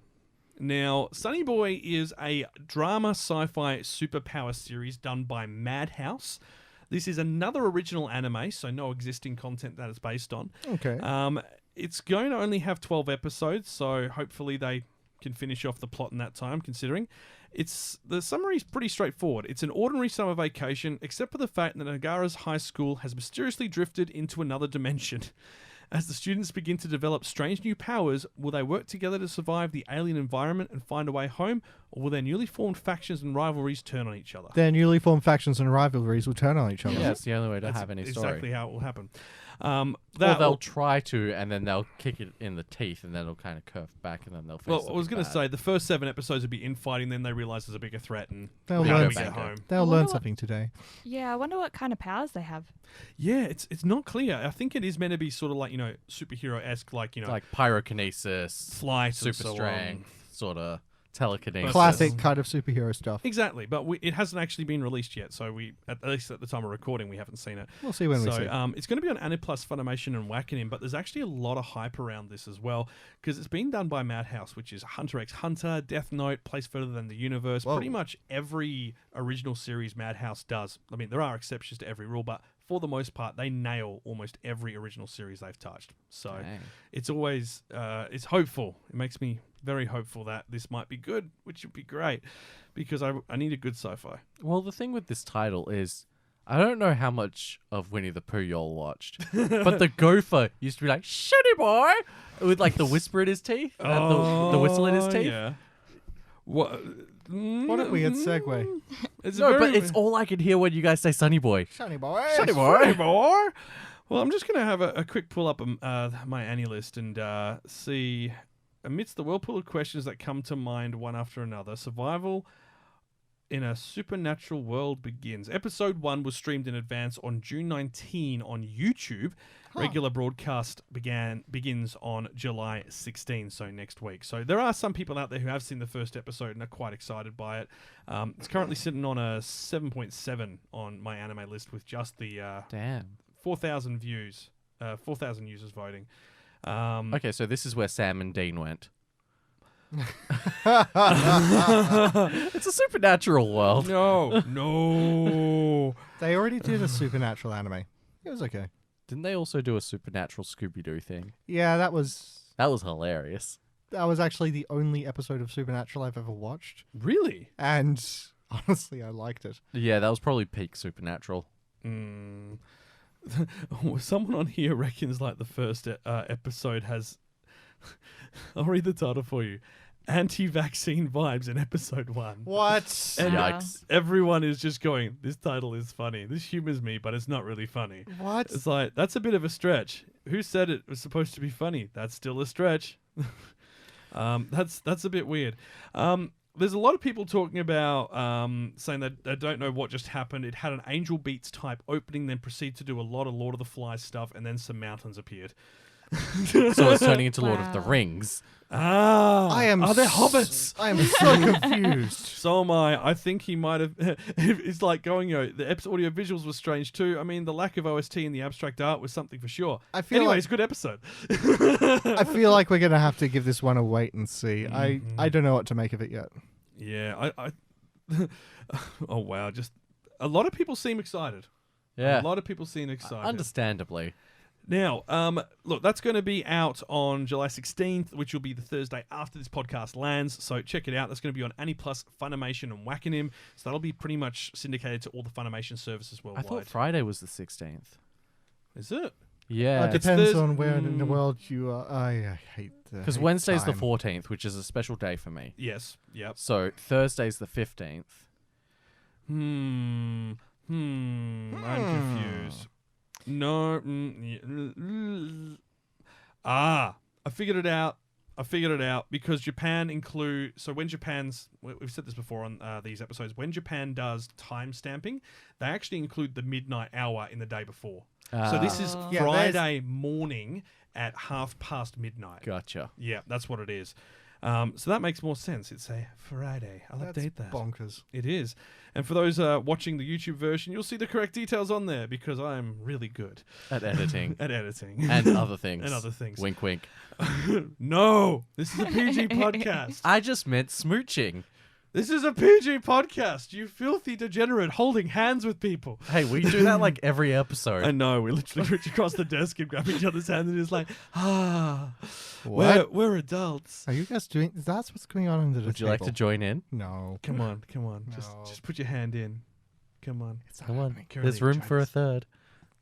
S1: Now, Sunny Boy is a drama sci-fi superpower series done by Madhouse. This is another original anime, so no existing content that it's based on.
S2: Okay.
S1: It's going to only have 12 episodes, so hopefully they can finish off the plot in that time, considering. The summary is pretty straightforward. It's an ordinary summer vacation, except for the fact that Nagara's high school has mysteriously drifted into another dimension. As the students begin to develop strange new powers, will they work together to survive the alien environment and find a way home, or will their newly formed factions and rivalries turn on each other?
S2: Their newly formed factions and rivalries will turn on each other.
S3: Yeah, it's the only way to
S1: That's
S3: have any
S1: exactly
S3: story.
S1: how it will happen.
S3: Or they'll try to, and then they'll kick it in the teeth, and then it'll kind of curve back, and then they'll face
S1: Well, I
S3: something
S1: was going to
S3: bad.
S1: say the first 7 episodes would be infighting, then they realize there's a bigger threat, and
S2: They'll
S1: how do
S2: learn
S1: we get
S3: something.
S1: home?
S2: They'll
S7: I
S2: learn
S7: wonder what-
S2: something today.
S7: Yeah, I wonder what kind of powers they have.
S1: Yeah, it's not clear. I think it is meant to be sort of like, superhero-esque, like,
S3: Like pyrokinesis,
S1: flight and
S3: super
S1: so on.
S3: strength, sort of telekinesis.
S2: Classic kind of superhero stuff.
S1: Exactly, but it hasn't actually been released yet, so at least at the time of recording, we haven't seen it.
S2: We'll see when we
S1: So
S2: see.
S1: it's going to be on Aniplus, Funimation, and Wakanim, but there's actually a lot of hype around this as well, because it's been done by Madhouse, which is Hunter x Hunter, Death Note, Place Further Than the Universe.
S2: Whoa.
S1: Pretty much every original series Madhouse does. I mean, there are exceptions to every rule, but for the most part, they nail almost every original series they've touched. So
S3: Dang.
S1: it's always it's hopeful. It makes me very hopeful that this might be good, which would be great, because I need a good sci-fi.
S3: Well, the thing with this title is, I don't know how much of Winnie the Pooh y'all watched, but the gopher used to be like, "Shitty boy," with like the whisper in his teeth, the whistle in his teeth.
S1: Yeah. What?
S2: What a weird segue.
S1: It's
S3: No,
S1: very
S3: but it's all I can hear when you guys say "Sunny boy."
S2: Shiny boy.
S3: Shitty boy.
S1: Funny, boy. Well, I'm just going to have a quick pull up my Annie list and see, amidst the whirlpool of questions that come to mind one after another, survival in a supernatural world begins. Episode 1 was streamed in advance on June 19 on YouTube. Regular broadcast begins on July 16, so next week. So there are some people out there who have seen the first episode and are quite excited by it. It's currently sitting on a 7.7 on my anime list with just the
S3: Damn.
S1: 4,000 views, 4,000 users voting.
S3: Okay, so this is where Sam and Dean went. It's a supernatural world.
S1: No.
S2: They already did a supernatural anime. It was okay.
S3: Didn't they also do a supernatural Scooby-Doo thing?
S2: Yeah, that was
S3: hilarious.
S2: actually the only episode of Supernatural I've ever watched,
S1: Really?
S2: and honestly, I liked it.
S3: Yeah, that was probably peak supernatural.
S1: Mm. Someone on here reckons like the first episode has. I'll read the title for you. Anti-vaccine vibes in episode 1.
S2: What?
S1: And
S3: Yikes.
S1: everyone is just going, this title is funny. This humors me, but it's not really funny.
S2: What?
S1: It's like, that's a bit of a stretch. Who said it was supposed to be funny? That's still a stretch. That's a bit weird. There's a lot of people talking about saying that they don't know what just happened. It had an Angel Beats type opening, then proceed to do a lot of Lord of the Flies stuff, and then some mountains appeared.
S3: So it's turning into Lord of the
S7: Wow.
S3: Rings.
S2: I am.
S1: Are they hobbits?
S2: I am so confused.
S1: So am I. I think he might have. It's like going, the audio visuals were strange too. I mean, the lack of OST and the abstract art was something for sure.
S2: I feel
S1: anyway,
S2: like-
S1: it's a good episode.
S2: I feel like we're gonna have to give this one a wait and see. I don't know what to make of it yet.
S1: Yeah, I oh wow, just a lot of people seem excited.
S3: Yeah.
S1: A lot of people seem excited.
S3: Understandably.
S1: Now, look, that's going to be out on July 16th, which will be the Thursday after this podcast lands. So check it out. That's going to be on Aniplus, Funimation, and Wakanim. So that'll be pretty much syndicated to all the Funimation services
S3: I
S1: worldwide.
S3: thought Friday was the 16th.
S1: Is it?
S3: Yeah.
S2: It depends
S1: Thurs-
S2: on where in the world you are. I hate the.
S3: Because
S2: hate
S3: Wednesday's the
S2: time.
S3: 14th, which is a special day for me.
S1: Yes. Yep.
S3: So Thursday's the 15th.
S1: I'm confused. No. I figured it out. Because Japan include. So when we've said this before on these episodes, when Japan does time stamping, they actually include the midnight hour in the day before. So this is
S2: Yeah,
S1: Friday morning at midnight.
S3: Gotcha.
S1: Yeah, that's what it is. So that makes more sense. It's a Friday. I'll
S2: That's
S1: update that.
S2: bonkers.
S1: It is. And for those watching the YouTube version, you'll see the correct details on there because I'm really good
S3: At editing.
S1: at editing.
S3: And other things.
S1: And other things.
S3: Wink, wink.
S1: No, this is a PG podcast.
S3: I just meant smooching.
S1: This is a PG podcast. You filthy degenerate holding hands with people.
S3: Hey, we do that like every episode.
S1: I know. We literally reach across the desk and grab each other's hands and it's like,
S2: What?
S1: we're adults.
S2: Are you guys doing? That's what's going on under the
S3: Would you like to
S2: table.
S3: join in?
S2: No.
S1: Come on. Just
S2: No.
S1: put your hand in. Come on.
S2: It's not
S3: Come on.
S2: happening.
S1: Curly,
S3: There's room
S1: join
S3: for a
S1: us.
S3: third.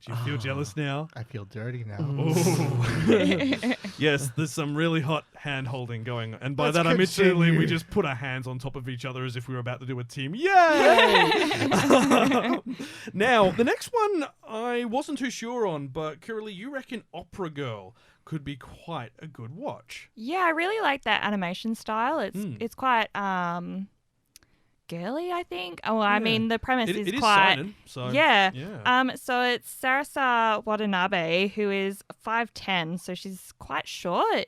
S1: Do you feel jealous now?
S2: I feel dirty now.
S1: Ooh. Yes, there's some really hot hand holding going on. And by
S2: Let's
S1: that I mean literally we
S2: continue.
S1: just put our hands on top of each other as if we were about to do a team. Yay! Now, the next one I wasn't too sure on, but Curly, you reckon Opera Girl could be quite a good watch.
S7: Yeah, I really like that animation style. It's quite girly, I think. Oh, I
S1: Yeah.
S7: mean the premise
S1: It
S7: is
S1: is
S7: quite
S1: seinen, so
S7: yeah.
S1: yeah.
S7: So it's Sarasa Watanabe, who is 5'10", so she's quite short.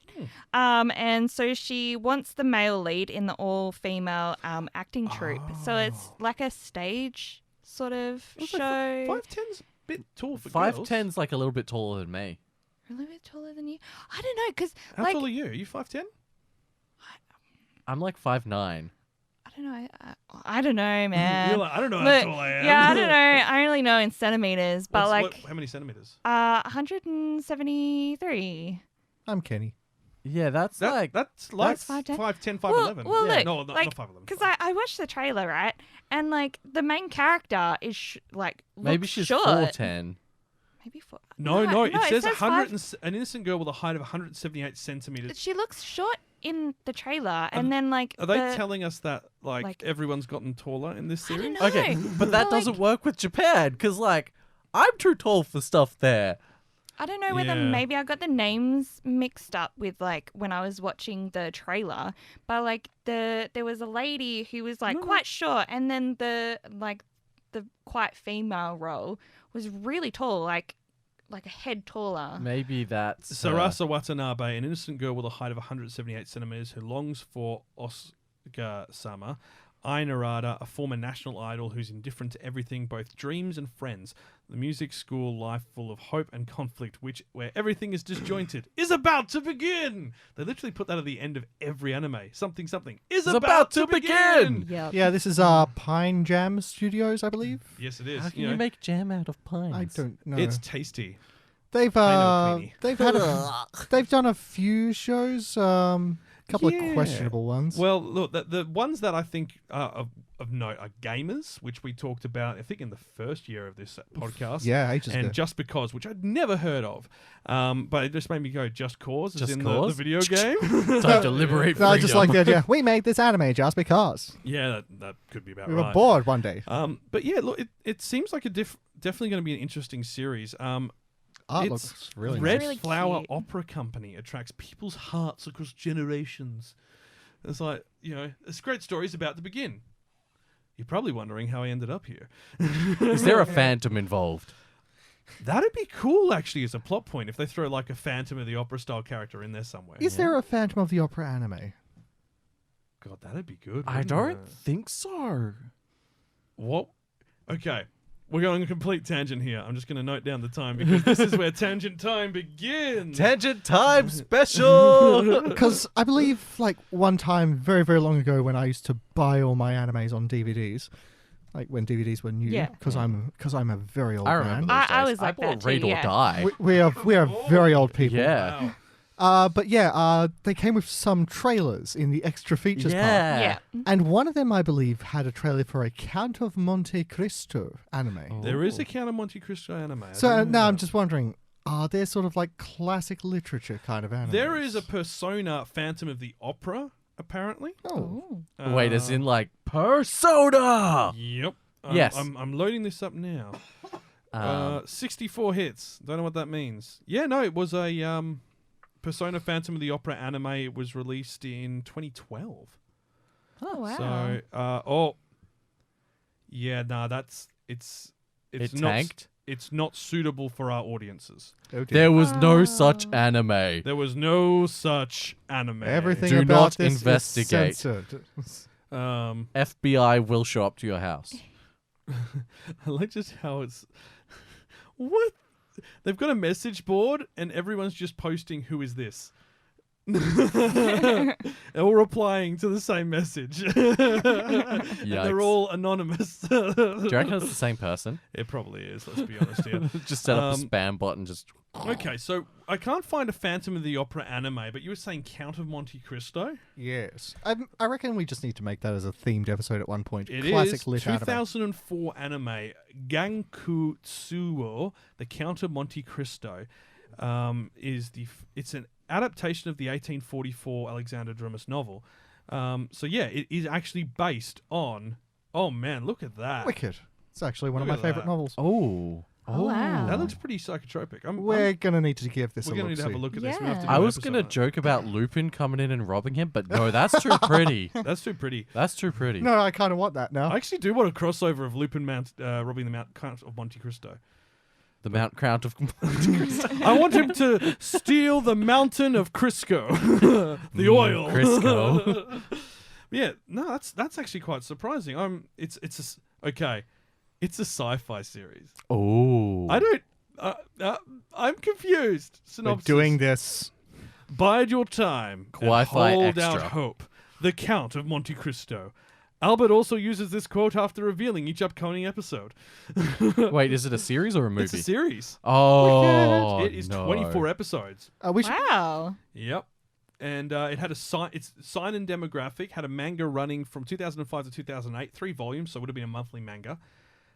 S7: And so she wants the male lead in the all-female acting troupe. So it's like a stage sort of show.
S1: 5'10's a bit tall for girls.
S3: 5'10's like a little bit taller than me.
S7: A little bit taller than you. I don't know, because
S1: How
S7: like
S1: tall are you? Are you 5'10"?
S3: I'm like 5'9".
S7: I don't know. I don't know, man.
S1: You're like, I don't know how
S7: Look,
S1: tall I am.
S7: yeah, I don't know. I only know in centimeters, but
S1: how many centimeters?
S7: 173.
S2: I'm Kenny.
S3: Yeah, that's like...
S1: That's like
S7: That's 5'10".
S1: 5'10", 5'11".
S7: Well,
S1: yeah.
S7: look,
S1: No, not
S7: like,
S1: 5'11".
S7: Because I watched the trailer, right? And like the main character is
S3: Maybe
S7: looks
S3: she's
S7: short.
S3: 4'10".
S7: Maybe 4.
S1: No, it says
S7: five-
S1: an innocent girl with a height of 178 centimeters.
S7: She looks short in the trailer, and then like
S1: Are they
S7: the,
S1: telling us that
S7: like-
S1: everyone's gotten taller in this
S7: I
S1: series?
S7: don't know.
S3: Okay, but that
S7: like,
S3: doesn't work with Japan, because, like, I'm too tall for stuff there.
S7: I don't know whether
S1: Yeah.
S7: maybe I got the names mixed up with like when I was watching the trailer, but like there was a lady who was like quite short, and then the quite female role was really tall, like a head taller.
S3: Maybe that's...
S1: Sarasa Watanabe, an innocent girl with a height of 178 centimeters who longs for Oscar-sama. Ai Narada, a former national idol who's indifferent to everything, both dreams and friends. The music school life full of hope and conflict, where everything is disjointed, is about to begin. They literally put that at the end of every anime. Something is about to begin.
S7: Yep.
S2: Yeah, this is Pine Jam Studios, I believe.
S1: Yes, it is.
S3: How can
S1: know,
S3: you make jam out of pines?
S2: I don't know.
S1: It's tasty.
S2: They've
S1: I know, Queenie.
S2: they've had they've done a few shows, couple
S1: Yeah.
S2: of questionable ones.
S1: Well, look, the ones that I think are of note are Gamers, which we talked about, I think, in the first year of this podcast.
S2: yeah, ages
S1: And
S2: ago.
S1: Just Because, which I'd never heard of. But it just made me go, Just Cause, as
S3: Just
S1: in the
S3: Cause?
S1: video game.
S3: Time to liberate
S2: No, I just like
S3: freedom.
S2: the idea. We made this anime just because
S1: Yeah, that could be about
S2: we were
S1: right.
S2: bored one day.
S1: But yeah, look, it seems like definitely going to be an interesting series.
S2: Art
S1: it's
S2: looks really
S1: Red
S2: nice.
S7: Really
S1: Flower
S7: cute.
S1: Opera Company attracts people's hearts across generations. It's like, it's great stories about to begin. You're probably wondering how I ended up here.
S3: Is there a phantom involved?
S1: That'd be cool, actually, as a plot point, if they throw like a Phantom of the Opera style character in there somewhere.
S2: Is there a Phantom of the Opera anime?
S1: God, that'd be good.
S3: I
S1: wouldn't
S3: don't
S1: it?
S3: think so.
S1: What? Okay. We're going a complete tangent here. I'm just going to note down the time because this is where tangent time begins.
S3: Tangent time special!
S2: Because I believe, like, one time, very, very long ago, when I used to buy all my animes on DVDs, like when DVDs were new,
S7: Yeah.
S2: because I'm a very old
S3: I remember
S2: man.
S3: those
S7: I
S3: days.
S7: was like
S3: I bought
S7: that too,
S3: Raid or
S7: yeah.
S3: Die.
S2: We are very old people.
S3: Yeah.
S1: Wow.
S2: But yeah, they came with some trailers in the extra features part.
S7: Yeah.
S2: And one of them, I believe, had a trailer for a Count of Monte Cristo anime.
S1: There is a Count of Monte Cristo anime. I
S2: So
S1: didn't know
S2: now I'm
S1: that.
S2: just wondering, are there sort of like classic literature kind of anime?
S1: There is a Persona Phantom of the Opera, apparently.
S2: Oh.
S7: Ooh.
S3: Wait, as in like Persona?
S1: Yep.
S3: Yes.
S1: I'm loading this up now. 64 hits. Don't know what that means. Yeah, no, it was a Persona Phantom of the Opera anime. It was released in 2012.
S7: Oh wow.
S1: So, yeah, nah, it's
S3: It
S1: not
S3: tanked?
S1: it's not suitable for our audiences.
S2: Oh, dear.
S3: There was no such anime.
S1: There was no such anime.
S2: Everything
S3: Do
S2: about
S3: not
S2: this
S3: investigate.
S2: is censored.
S3: FBI will show up to your house.
S1: I like just how it's what they've got a message board and everyone's just posting who is this. All replying to the same message. And they're
S3: Yikes.
S1: all anonymous.
S3: Do you reckon it's the same person?
S1: It probably is, let's be honest here.
S3: Just set up a spam bot and just...
S1: Okay, so I can't find a Phantom of the Opera anime, but you were saying Count of Monte Cristo?
S2: Yes. I reckon we just need to make that as a themed episode at one point.
S1: It
S2: Classic
S1: is
S2: lit anime.
S1: 2004 anime Ganku Tsuo, The Count of Monte Cristo, it's an adaptation of the 1844 Alexander Dumas novel. So yeah, it is actually based on. Oh man, look at that!
S2: Wicked. It's actually one
S1: Look
S2: of
S1: at
S2: my favorite
S1: that.
S2: novels.
S3: Oh.
S7: Oh, wow.
S1: That looks pretty psychotropic.
S2: We're going to need to give this
S1: we're
S2: a
S1: gonna
S2: look.
S1: need to have a look at this. We have to
S7: Yeah.
S1: do
S3: I
S1: an
S3: was
S1: episode
S3: going to
S1: on it.
S3: joke about Lupin coming in and robbing him, but no, that's too pretty.
S1: That's too pretty.
S3: That's too pretty.
S2: No, I kind of want that now.
S1: I actually do want a crossover of Lupin robbing the Mount Count of Monte Cristo.
S3: The Mount Crown of...
S1: I want him to steal the mountain of Crisco, the oil.
S3: Crisco.
S1: Yeah, no, that's actually quite surprising. It's okay. It's a sci-fi series.
S3: Oh.
S1: I don't. I'm confused.
S2: We're
S1: Synopsis.
S2: doing this.
S1: Bide your time. And
S3: Wi-Fi
S1: hold
S3: extra.
S1: out hope. The Count of Monte Cristo. Albert also uses this quote after revealing each upcoming episode.
S3: Wait, is it a series or a movie?
S1: It's a series.
S3: Oh,
S1: It is
S3: no.
S1: 24 episodes.
S2: We should,
S7: Wow.
S1: Yep. And it had its sign and demographic, had a manga running from 2005 to 2008, 3 volumes, so it would have been a monthly manga.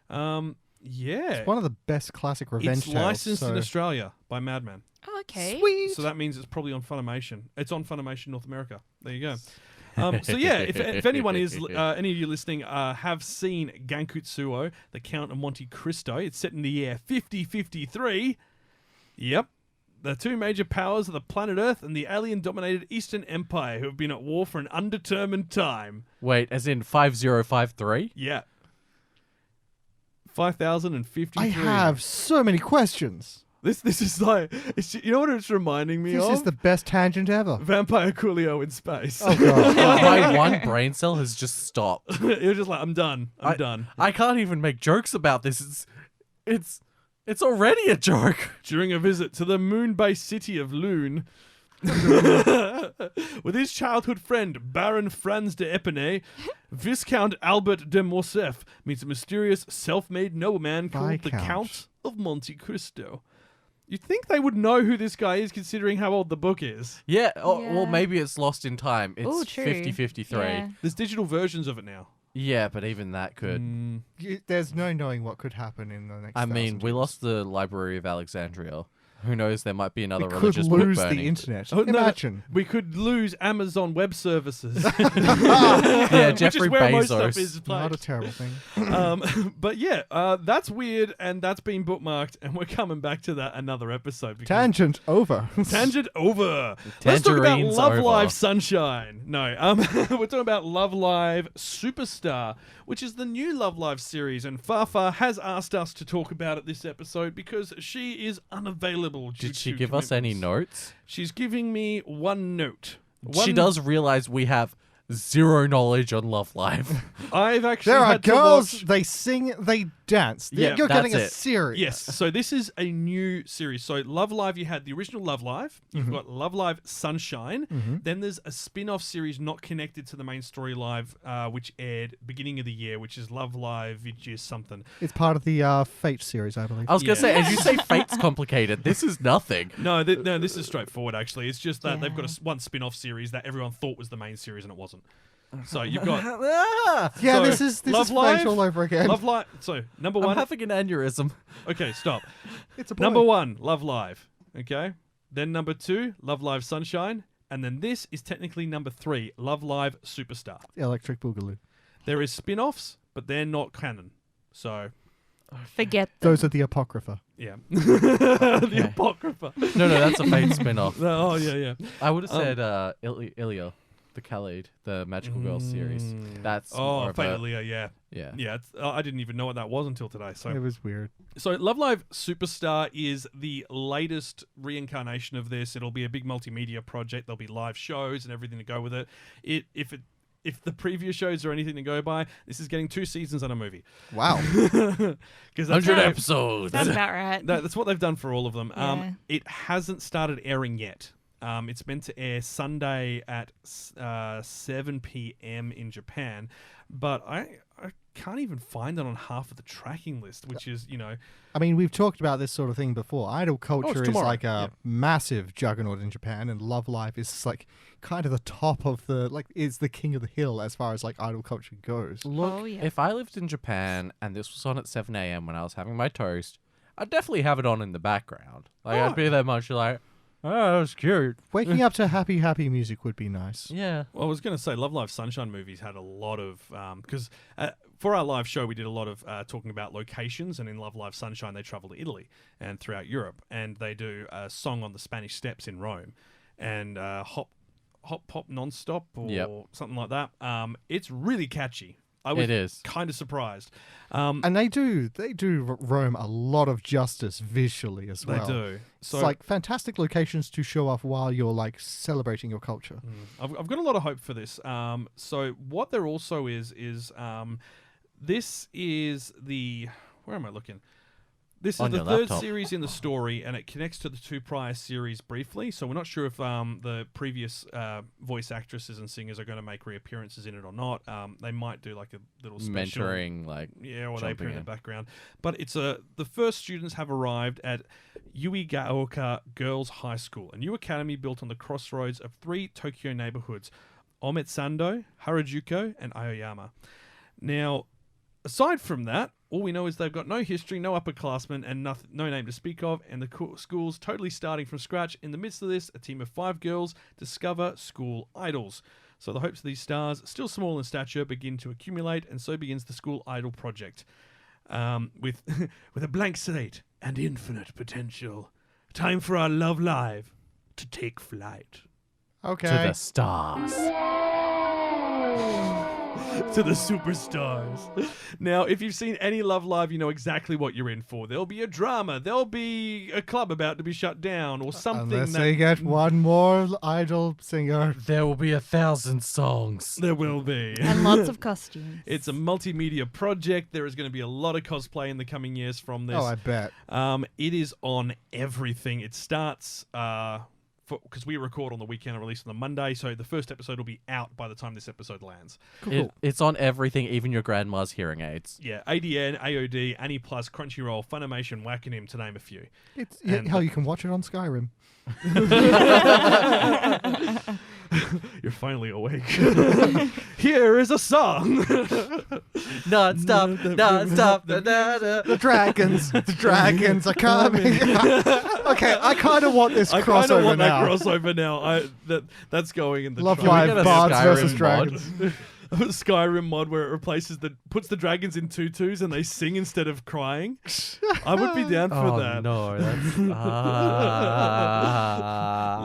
S1: Yeah.
S2: It's one of the best classic revenge
S1: It's
S2: tales.
S1: licensed in
S2: so-
S1: Australia by Madman.
S7: Oh, okay.
S2: Sweet.
S1: So that means it's probably on Funimation. It's on Funimation North America. There you go. So yeah, if anyone is any of you listening have seen Gankutsuo, The Count of Monte Cristo, it's set in the year 5053. Yep. The two major powers are the planet Earth and the alien-dominated Eastern Empire, who have been at war for an undetermined time.
S3: Wait, as in 5053?
S1: Yeah. 5053.
S2: I have so many questions.
S1: This is like, you know what it's reminding me
S2: This
S1: of?
S2: is the best tangent ever.
S1: Vampire Coolio in space.
S2: Oh god.
S3: My one brain cell has just stopped.
S1: It was just like, I'm done. I'm done.
S3: I can't even make jokes about this. It's already a joke.
S1: During a visit to the moon-based city of Loon, with his childhood friend Baron Franz de Epinay, Viscount Albert de Morcerf meets a mysterious self-made nobleman called the
S2: Viscount.
S1: Count of Monte Cristo. You'd think they would know who this guy is, considering how old the book is.
S3: Yeah, well,
S7: Yeah.
S3: maybe it's lost in time. It's
S7: Ooh, true.
S3: 5053.
S7: Yeah.
S1: There's digital versions of it now.
S3: Yeah, but even that could.
S2: There's no knowing what could happen in the next.
S3: I mean,
S2: 1,000
S3: we
S2: years.
S3: lost the Library of Alexandria. Who knows? There might be another
S2: We could
S3: religious book
S2: lose
S3: burning.
S2: the internet.
S1: Oh, no,
S2: Imagine.
S1: we could lose Amazon Web Services.
S3: Yeah, Jeffrey
S1: Which is where most stuff
S3: Bezos.
S1: is played.
S2: Not a terrible thing.
S1: But yeah, that's weird, and that's been bookmarked, and we're coming back to that another episode. because-
S2: Tangent over.
S1: Tangent over. Let's talk about
S3: Tangerine's
S1: Love
S3: over.
S1: Live Sunshine. No, we're talking about Love Live Superstar, which is the new Love Live series, and Fafa has asked us to talk about it this episode because she is unavailable. Due
S3: Did she
S1: to
S3: give us any
S1: commitments.
S3: notes?
S1: She's giving me one note.
S3: She does realize we have zero knowledge on Love Live.
S1: I've actually
S2: There are
S1: had to
S2: girls.
S1: watch-
S2: They sing. They dance.
S1: Yeah,
S2: You're getting a
S3: that's it.
S2: series.
S1: Yes, so this is a new series. So Love Live, you had the original Love Live. You've got Love Live Sunshine. Then there's a spin-off series not connected to the main story live, which aired beginning of the year, which is Love Live Vidya something.
S2: It's part of the Fate series, I believe.
S3: I was gonna
S1: Yeah.
S3: say, as you say, fate's complicated. This is nothing.
S1: No, no, this is straightforward. Actually, it's just that they've got one spin-off series that everyone thought was the main series, and it wasn't. So you've got
S2: Yeah,
S1: so,
S2: this is
S1: Love
S2: Fate
S1: Live,
S2: all over again.
S1: Love Live. So number
S3: I'm
S1: one.
S3: having an aneurysm.
S1: Okay, stop.
S2: It's a boy.
S1: Number one, Love Live. Okay. Then number two, Love Live Sunshine. And then this is technically number three, Love Live Superstar.
S2: Electric Boogaloo.
S1: There is spin-offs, but they're not canon. So,
S7: Forget them.
S2: Those are the Apocrypha.
S1: yeah. The Apocrypha.
S3: No, that's a Fate spin-off.
S1: Oh, yeah.
S3: I would have said Ilia, the Khalid, the Magical Girls series. That's more
S1: Oh,
S3: of
S1: Fate
S3: a,
S1: of Leah, yeah.
S3: yeah.
S1: Yeah, I didn't even know what that was until today. So
S2: It was weird.
S1: So Love Live Superstar is the latest reincarnation of this. It'll be a big multimedia project. There'll be live shows and everything to go with it. If the previous shows are anything to go by, this is getting 2 seasons and a movie.
S2: Wow.
S1: Because
S3: 100 episodes.
S7: Sounds about right.
S1: that's what they've done for all of them.
S7: Yeah.
S1: It hasn't started airing yet. It's meant to air Sunday at 7 p.m. in Japan, but I can't even find it on half of the tracking list, which is,
S2: I mean, we've talked about this sort of thing before. Idol culture is
S1: tomorrow.
S2: like a
S1: Yeah.
S2: massive juggernaut in Japan, and Love Live is like kind of the top of is the king of the hill as far as like idol culture goes.
S3: Look,
S7: Oh, yeah.
S3: if I lived in Japan and this was on at 7 a.m. when I was having my toast, I'd definitely have it on in the background. Like, I'd be there much like, oh, that was cute.
S2: Waking up to happy, happy music would be nice.
S3: Yeah.
S1: Well, I was going to say Love Live Sunshine movies had a lot of because for our live show we did a lot of talking about locations, and in Love Live Sunshine they travel to Italy and throughout Europe, and they do a song on the Spanish Steps in Rome, and Hop Pop Nonstop or
S3: Yep.
S1: something like that. It's really catchy. I was
S3: It is.
S1: kind of surprised.
S2: And they do Rome a lot of justice visually as
S1: They
S2: well.
S1: do. So
S2: It's like fantastic locations to show off while you're like celebrating your culture.
S1: I've got a lot of hope for this. So what there also is this is the where am I looking? This is
S3: On
S1: the
S3: your
S1: third
S3: laptop.
S1: series in the story, and it connects to the 2 prior series briefly. So we're not sure if the previous voice actresses and singers are going to make reappearances in it or not. They might do like a little special
S3: Mentoring, like,
S1: yeah, or they appear in the
S3: in.
S1: background. But it's the first students have arrived at Yuigaoka Girls High School, a new academy built on the crossroads of 3 Tokyo neighborhoods: Ometsando, Harajuku, and Aoyama. Now, aside from that, all we know is they've got no history, no upperclassmen, and no name to speak of, and the school's totally starting from scratch. In the midst of this, a team of 5 girls discover school idols. So the hopes of these stars, still small in stature, begin to accumulate, and so begins the school idol project. With a blank slate and infinite potential. Time for our Love Live to take flight.
S2: Okay.
S3: To the stars.
S1: To the superstars. Now, if you've seen any Love Live, you know exactly what you're in for. There'll be a drama. There'll be a club about to be shut down, or something.
S2: Unless
S1: that
S2: they get one more idol singer.
S3: There will be 1,000 songs.
S1: There will be.
S7: And lots of costumes.
S1: It's a multimedia project. There is going to be a lot of cosplay in the coming years from this.
S2: Oh, I bet.
S1: It is on everything. It starts because we record on the weekend and release on the Monday, so the first episode will be out by the time this episode lands.
S3: It's on everything, even your grandma's hearing aids.
S1: Yeah, ADN, AOD, Annie Plus, Crunchyroll, Funimation, Wackanim, to name a few.
S2: It's
S1: And-
S2: hell, you can watch it on Skyrim.
S1: You're finally awake. Here is a song.
S3: Non-stop, non-stop, da-da-da.
S2: The dragons are coming. Okay, I kind of want this
S1: I kind of
S2: crossover
S1: want
S2: now.
S1: that crossover now. That's going in the
S2: Love
S1: trailer.
S2: Live,
S3: get a
S2: Bards
S3: Skyrim
S2: versus
S3: mod?
S2: Dragons.
S1: A Skyrim mod where it replaces puts the dragons in tutus and they sing instead of crying. I would be down for
S3: Oh,
S1: that.
S3: no. That's...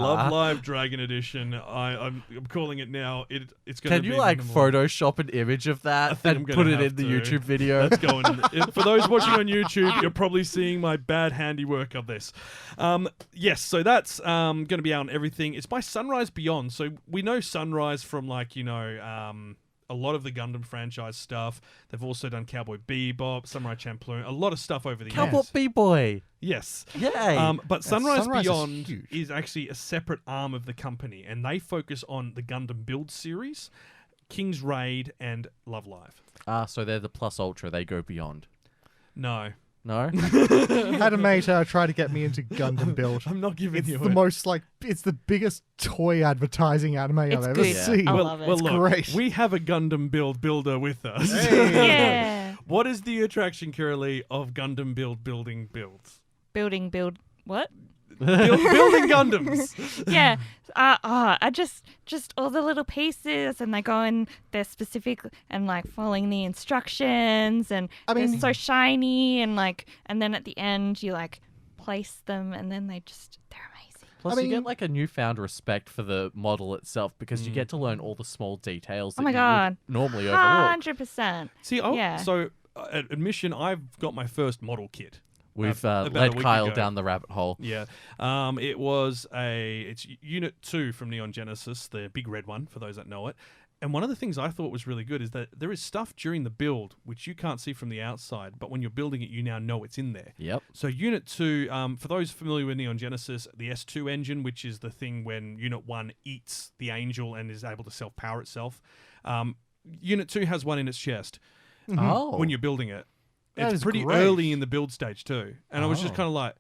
S1: Love Live Dragon Edition. I'm calling it now. It's going to
S3: Can
S1: be
S3: you, like,
S1: minimal.
S3: Photoshop an image of that
S1: think I'm
S3: and
S1: gonna
S3: put it
S1: have
S3: in the
S1: to.
S3: YouTube video?
S1: That's going. For those watching on YouTube, you're probably seeing my bad handiwork of this. Yes, so that's going to be out on everything. It's by Sunrise Beyond. So we know Sunrise from a lot of the Gundam franchise stuff. They've also done Cowboy Bebop, Samurai Champloo, a lot of stuff over the
S3: Cowboy
S1: years.
S3: B-Boy.
S1: Yes.
S3: Yay.
S1: But Sunrise
S2: Sunrise is
S1: Beyond
S2: huge.
S1: is actually a separate arm of the company, and they focus on the Gundam Build series, King's Raid, and Love Live.
S3: So they're the Plus Ultra. They go beyond.
S1: No.
S3: No?
S2: Had a mate try to get me into Gundam Build.
S1: I'm not giving
S2: It's
S1: you
S2: the
S1: it.
S2: most it's the biggest toy advertising anime
S7: It's
S2: I've ever
S7: good.
S2: seen.
S7: I
S1: Well,
S7: love it.
S1: well, look,
S2: great.
S1: we have a Gundam builder with us.
S7: Yeah.
S1: What is the attraction, Curly, of Gundam building builds?
S7: Build. What?
S1: building Gundams.
S7: Yeah. I just all the little pieces, and they go in, they're specific and like following the instructions, and
S2: I mean-
S7: they're so shiny, and like, and then at the end you like place them, and then they're amazing.
S3: Plus,
S2: I
S3: you
S2: mean-
S3: get like a newfound respect for the model itself because you get to learn all the small details that
S7: Oh my
S3: you
S7: God.
S3: would normally overlook.
S7: 100%.
S1: See,
S7: Yeah.
S1: so admission, I've got my first model kit.
S3: We've
S1: About a
S3: led
S1: week
S3: Kyle
S1: ago.
S3: down the rabbit hole.
S1: Yeah. It's Unit 2 from Neon Genesis, the big red one, for those that know it. And one of the things I thought was really good is that there is stuff during the build which you can't see from the outside, but when you're building it, you now know it's in there.
S3: Yep.
S1: So Unit 2, for those familiar with Neon Genesis, the S2 engine, which is the thing when Unit 1 eats the Angel and is able to self-power itself, Unit 2 has one in its chest
S3: Oh.
S1: when you're building it.
S2: That
S1: It's
S2: is
S1: pretty
S2: great.
S1: early in the build stage too. And I was just
S3: Oh.
S1: kind of like,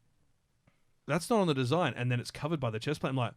S1: that's not on the design. And then it's covered by the chest plate. I'm like,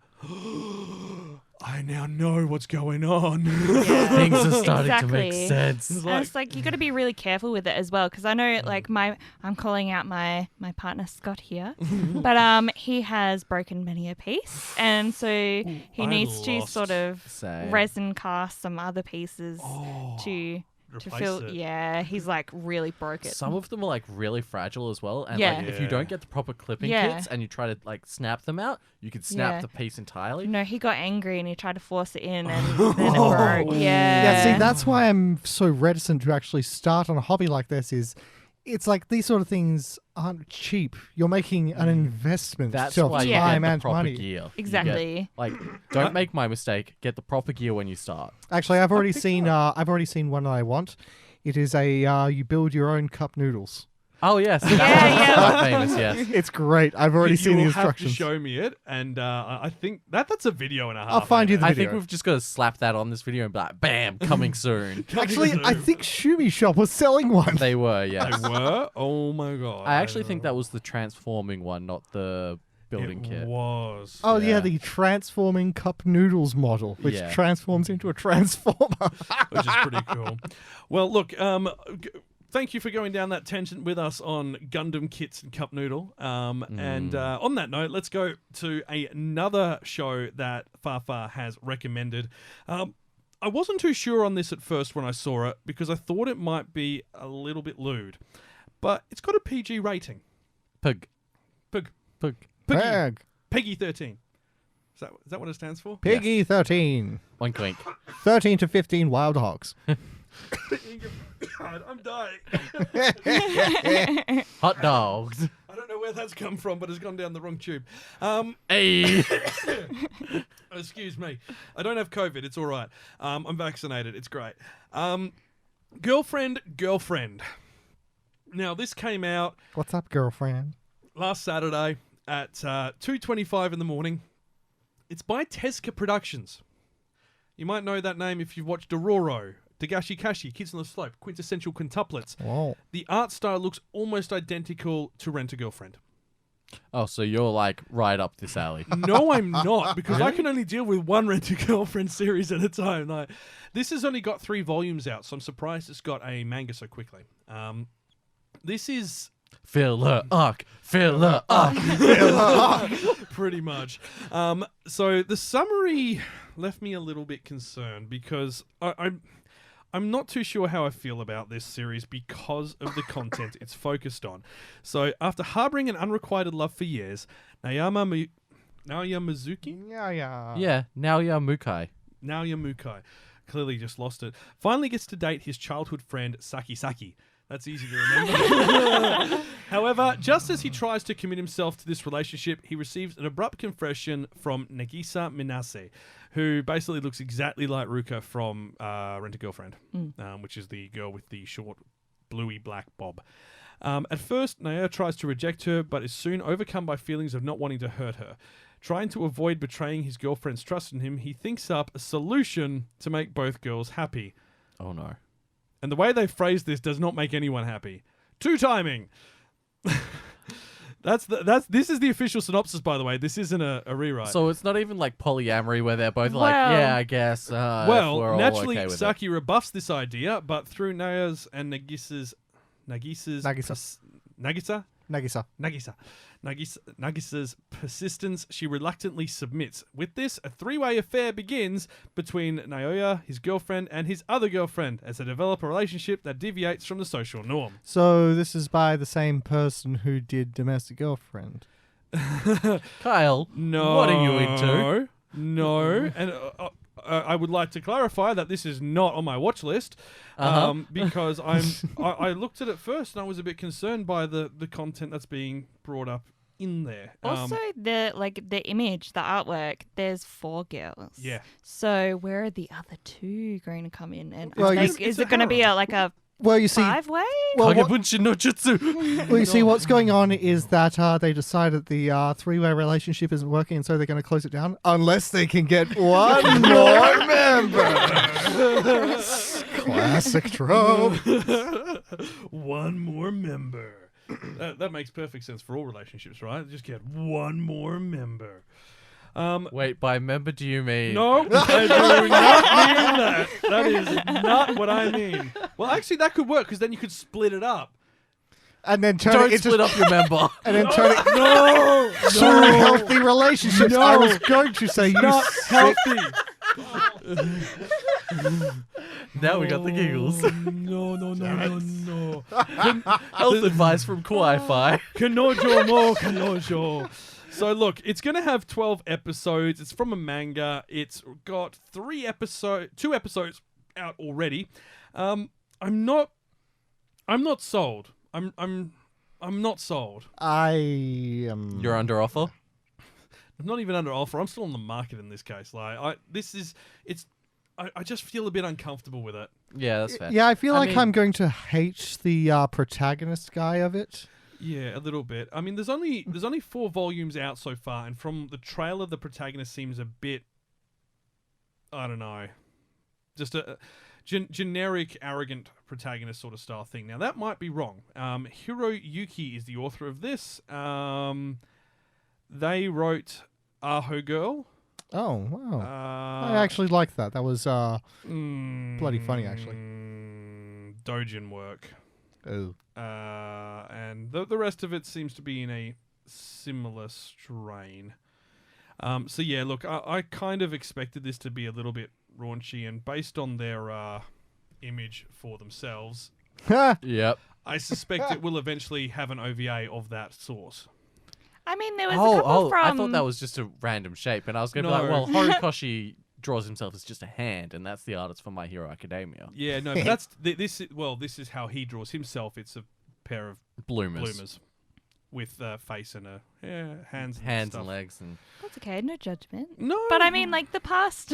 S1: I now know what's going on.
S3: Things are starting to make
S7: Exactly.
S3: sense.
S1: It's
S7: And
S1: like,
S7: it's like you got to be really careful with it as well, because I know like I'm calling out my partner Scott here, but he has broken many a piece, and so he
S1: I
S7: needs to
S1: lost.
S7: sort of
S3: Same.
S7: resin cast some other pieces
S1: Oh,
S7: to
S1: replace
S7: fill.
S1: it.
S7: Yeah, he's like really broke it.
S3: Some of them are like really fragile as well, and
S7: Yeah.
S3: like if you
S1: Yeah.
S3: don't get the proper clipping
S7: Yeah.
S3: kits and you try to like snap them out, you could snap
S7: Yeah.
S3: the piece entirely.
S7: No, he got angry and he tried to force it in, and then it broke. Yeah.
S2: Yeah, see, that's why I'm so reticent to actually start on a hobby like this. Is it's like these sort of things aren't cheap. You're making an investment
S3: That's
S2: of
S3: why you
S7: Yeah.
S3: get
S2: time
S3: the
S2: and
S3: proper
S2: money.
S3: gear. You get-
S7: Exactly.
S3: like, don't make my mistake. Get the proper gear when you start.
S2: Actually, I've already seen. I've already seen one that I want. It is a you build your own cup noodles.
S3: Oh yes, that
S7: Yeah,
S3: was quite famous. Yes.
S2: It's great. I've already seen the
S1: You'll have to
S2: instructions.
S1: show me it, and I think that's a video and a half.
S2: I'll find you the
S3: I
S2: video.
S3: think we've just got to slap that on this video and be like, bam, coming soon.
S2: Actually, I think Shumi Shop was selling one.
S3: They were, yes.
S1: They were. Oh my god!
S3: I actually think that was the transforming one, not the building
S1: it
S3: kit.
S1: was.
S2: Oh yeah,
S3: Yeah.
S2: the transforming cup noodles model, which
S3: Yeah.
S2: transforms into a transformer.
S1: Which is pretty cool. Well, look, thank you for going down that tangent with us on Gundam kits and cup noodle. And on that note, let's go to another show that Farfar has recommended. I wasn't too sure on this at first when I saw it because I thought it might be a little bit lewd, but it's got a PG rating.
S3: Pug.
S1: Pig.
S3: Pug.
S1: Piggy. Peggy 13. Is that what it stands for?
S2: Piggy 13.
S3: Wink, wink.
S2: 13 to 15 wild hogs.
S1: God, I'm dying.
S3: Hot dogs.
S1: I don't know where that's come from, but it's gone down the wrong tube.
S3: Hey.
S1: Excuse me. I don't have COVID. It's all right. I'm vaccinated. It's great. Girlfriend. Now, this came out
S2: What's up, girlfriend?
S1: last Saturday at 2:25 in the morning. It's by Tezuka Productions. You might know that name if you've watched Dororo, Dagashi Kashi, Kids on the Slope, Quintessential Quintuplets.
S2: Whoa.
S1: The art style looks almost identical to Rent-A-Girlfriend.
S3: Oh, so you're like right up this alley.
S1: No, I'm not, because I can only deal with one Rent-A-Girlfriend series at a time. Like, this has only got 3 volumes out, so I'm surprised it's got a manga so quickly. This is
S3: Filler arc. Filler arc.
S1: pretty much. So the summary left me a little bit concerned because I'm not too sure how I feel about this series because of the content it's focused on. So after harboring an unrequited love for years, Naoya Mizuki?
S3: Yeah, now you're Mukai.
S1: Naoya Mukai, clearly just lost it, finally gets to date his childhood friend Saki Saki. That's easy to remember. However, just as he tries to commit himself to this relationship, he receives an abrupt confession from Nagisa Minase, who basically looks exactly like Ruka from Rent-A-Girlfriend, which is the girl with the short, bluey black bob. At first, Naoya tries to reject her, but is soon overcome by feelings of not wanting to hurt her. Trying to avoid betraying his girlfriend's trust in him, he thinks up a solution to make both girls happy.
S3: Oh no.
S1: And the way they phrase this does not make anyone happy. Two-timing. This is the official synopsis, by the way. This isn't a rewrite.
S3: So it's not even like polyamory where they're both like,
S7: Well-
S3: yeah, I guess. If we're
S1: well,
S3: all
S1: naturally,
S3: okay with it.
S1: Saki rebuffs this idea, but through Naoya's and Nagisa's
S2: Nagisa.
S1: Nagisa's persistence, she reluctantly submits. With this, a three-way affair begins between Naoya, his girlfriend, and his other girlfriend as they develop a relationship that deviates from the social norm.
S2: So this is by the same person who did Domestic Girlfriend.
S3: Kyle,
S1: No.
S3: what are you into?
S1: No. And I would like to clarify that this is not on my watch list because I looked at it first and I was a bit concerned by the content that's being brought up in there.
S7: Also, the image, the artwork. There's 4 girls.
S1: Yeah.
S7: So where are the other 2 going to come in? And
S2: Well,
S7: is it going to be a
S2: Well, you see,
S7: 5-way?
S2: well, what,
S3: Kagebunshi no Jutsu.
S2: well, you see, what's going on is that they decided the three-way relationship isn't working, and so they're going to close it down unless they can get one more member. Classic trope.
S1: One more member. That makes perfect sense for all relationships, right? Just get one more member.
S3: Wait, by member do you mean?
S1: No, I do not mean that. That is not what I mean. Well, actually, that could work because then you could split it up.
S2: And then turn
S3: Don't
S2: it into
S3: split up your member.
S2: and then turn it
S1: No,
S2: to healthy relationships. I was going to say you
S1: not healthy.
S3: Now we got the giggles.
S1: No.
S3: Health advice from Kawaii-Fi.
S1: Kanojo mo kanojo. So look, it's going to have 12 episodes. It's from a manga. It's got 2 episodes out already. I'm not sold. I'm not sold.
S2: I am.
S3: You're under offer?
S1: I'm not even under offer. I'm still on the market in this case. I just feel a bit uncomfortable with it.
S3: Yeah, that's fair.
S2: Yeah, I feel like
S3: mean-
S2: I'm going to hate the protagonist guy of it.
S1: Yeah, a little bit. I mean, there's only 4 volumes out so far, and from the trailer, the protagonist seems a bit, I don't know, just a generic, arrogant protagonist sort of style thing. Now, that might be wrong. Hiroyuki is the author of this. They wrote Aho Girl.
S2: Oh, wow. I
S1: I
S2: actually liked that. That was bloody funny, actually.
S1: Dojin work.
S2: Oh.
S1: And the rest of it seems to be in a similar strain. So yeah, look, I kind of expected this to be a little bit raunchy, and based on their image for themselves,
S3: Yep.
S1: I suspect it will eventually have an OVA of that sort.
S7: I mean, there was a couple from...
S3: I thought that was just a random shape, and I was going to be like,
S1: No.
S3: well, Horikoshi draws himself as just a hand, and that's the artist for My Hero Academia.
S1: Yeah, no, but that's this is how he draws himself. It's a pair of bloomers with a face and hands
S3: Hands
S1: stuff.
S3: and legs and
S7: That's okay, no judgment.
S1: No,
S7: But I mean, like the past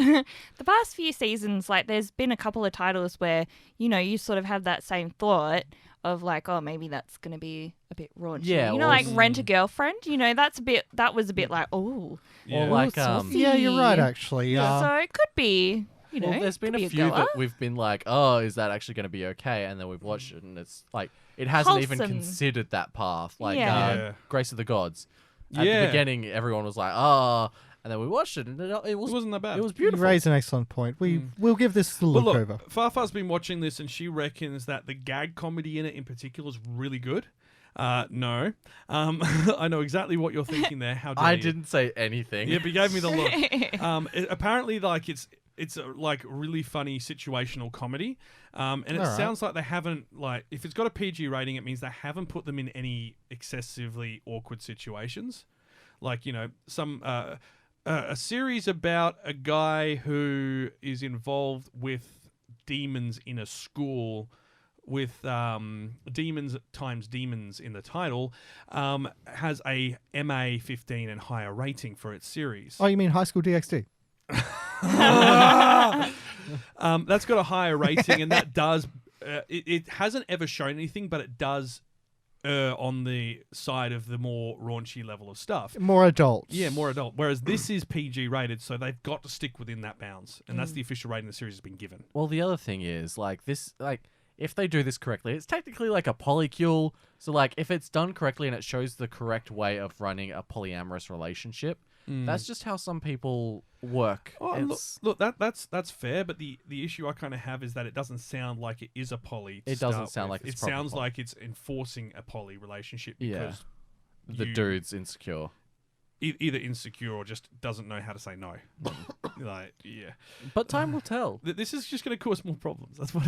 S7: few seasons, like there's been a couple of titles where you sort of have that same thought of like, oh, maybe that's gonna be a bit raunchy.
S3: Yeah,
S7: like
S3: or-
S7: Rent a Girlfriend. That was a bit like, oh,
S1: Yeah.
S3: or like
S7: saucy.
S2: Yeah, you're right, actually.
S7: so it could be.
S3: well, there's been
S7: could
S3: a
S7: be
S3: few
S7: goer.
S3: that we've been like, oh, is that actually going to be okay? And then we've watched it, and it's like it hasn't even
S7: Wholesome.
S3: considered that path. Like
S7: Yeah.
S1: Yeah.
S3: Grace of the Gods. At
S1: Yeah.
S3: the beginning, everyone was like, oh, and then we watched it, and it was
S1: It wasn't that bad.
S3: it was
S2: You
S3: beautiful.
S2: raise an excellent point. We'll give this a
S1: Well,
S2: look
S1: look,
S2: over.
S1: Farfar's been watching this, and she reckons that the gag comedy in it, in particular, is really good. No, I know exactly what you're thinking there. How dare
S3: I
S1: you?
S3: didn't say anything.
S1: Yeah, but you gave me the look. Apparently, like it's a like really funny situational comedy, and it
S2: Alright.
S1: sounds like they haven't like if it's got a PG rating, it means they haven't put them in any excessively awkward situations, like some. A series about a guy who is involved with demons in a school with demons times demons in the title, has a MA 15 and higher rating for its series.
S2: Oh, you mean High School DxD?
S1: That's got a higher rating, and that does... it hasn't ever shown anything, but it does on the side of the more raunchy level of stuff.
S2: More adults.
S1: Yeah, more adult. Whereas this is PG rated, so they've got to stick within that bounds, and that's the official rating the series has been given.
S3: Well, the other thing is like this, like if they do this correctly, it's technically like a polycule. So like if it's done correctly and it shows the correct way of running a polyamorous relationship, that's just how some people work.
S1: Oh,
S3: It's-
S1: look, that's fair, but the issue I kind of have is that it doesn't sound like it is a poly. to
S3: It doesn't
S1: start
S3: sound
S1: with.
S3: like it's
S1: It
S3: proper
S1: sounds
S3: poly.
S1: like it's enforcing a poly relationship
S3: Yeah.
S1: because
S3: the
S1: you-
S3: dude's insecure.
S1: either insecure or just doesn't know how to say no. Like, yeah,
S3: But time will tell.
S1: this is just going to cause more problems. That's what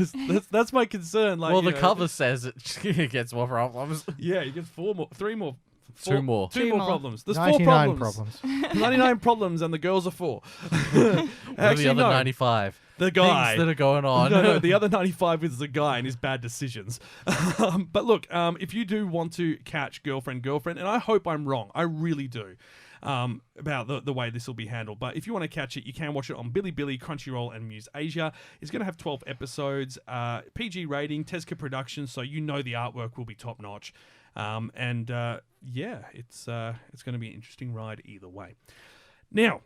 S1: that's my concern. Like,
S3: Well,
S1: you
S3: the
S1: know,
S3: cover says it gets more problems.
S1: Yeah, you get three more.
S3: Two more.
S1: Two more
S7: Two more.
S1: problems. There's
S2: 99
S1: 4 problems.
S2: problems.
S1: 99 problems, and the girls are 4.
S3: What are
S1: Actually,
S3: the other
S1: no.
S3: 95?
S1: The guy.
S3: Things that are going on.
S1: No, the other 95 is the guy and his bad decisions. But look, if you do want to catch Girlfriend, and I hope I'm wrong, I really do, about the way this will be handled. But if you want to catch it, you can watch it on Bilibili, Crunchyroll, and Muse Asia. It's going to have 12 episodes, PG rating, Tezuka Productions, so you know the artwork will be top notch. Yeah, it's going to be an interesting ride either way. Now,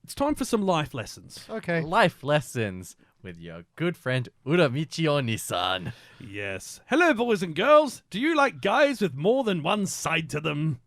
S1: it's time for some life lessons.
S2: Okay.
S3: Life lessons with your good friend Uramichi Oni-san.
S1: Yes. Hello, boys and girls. Do you like guys with more than one side to them?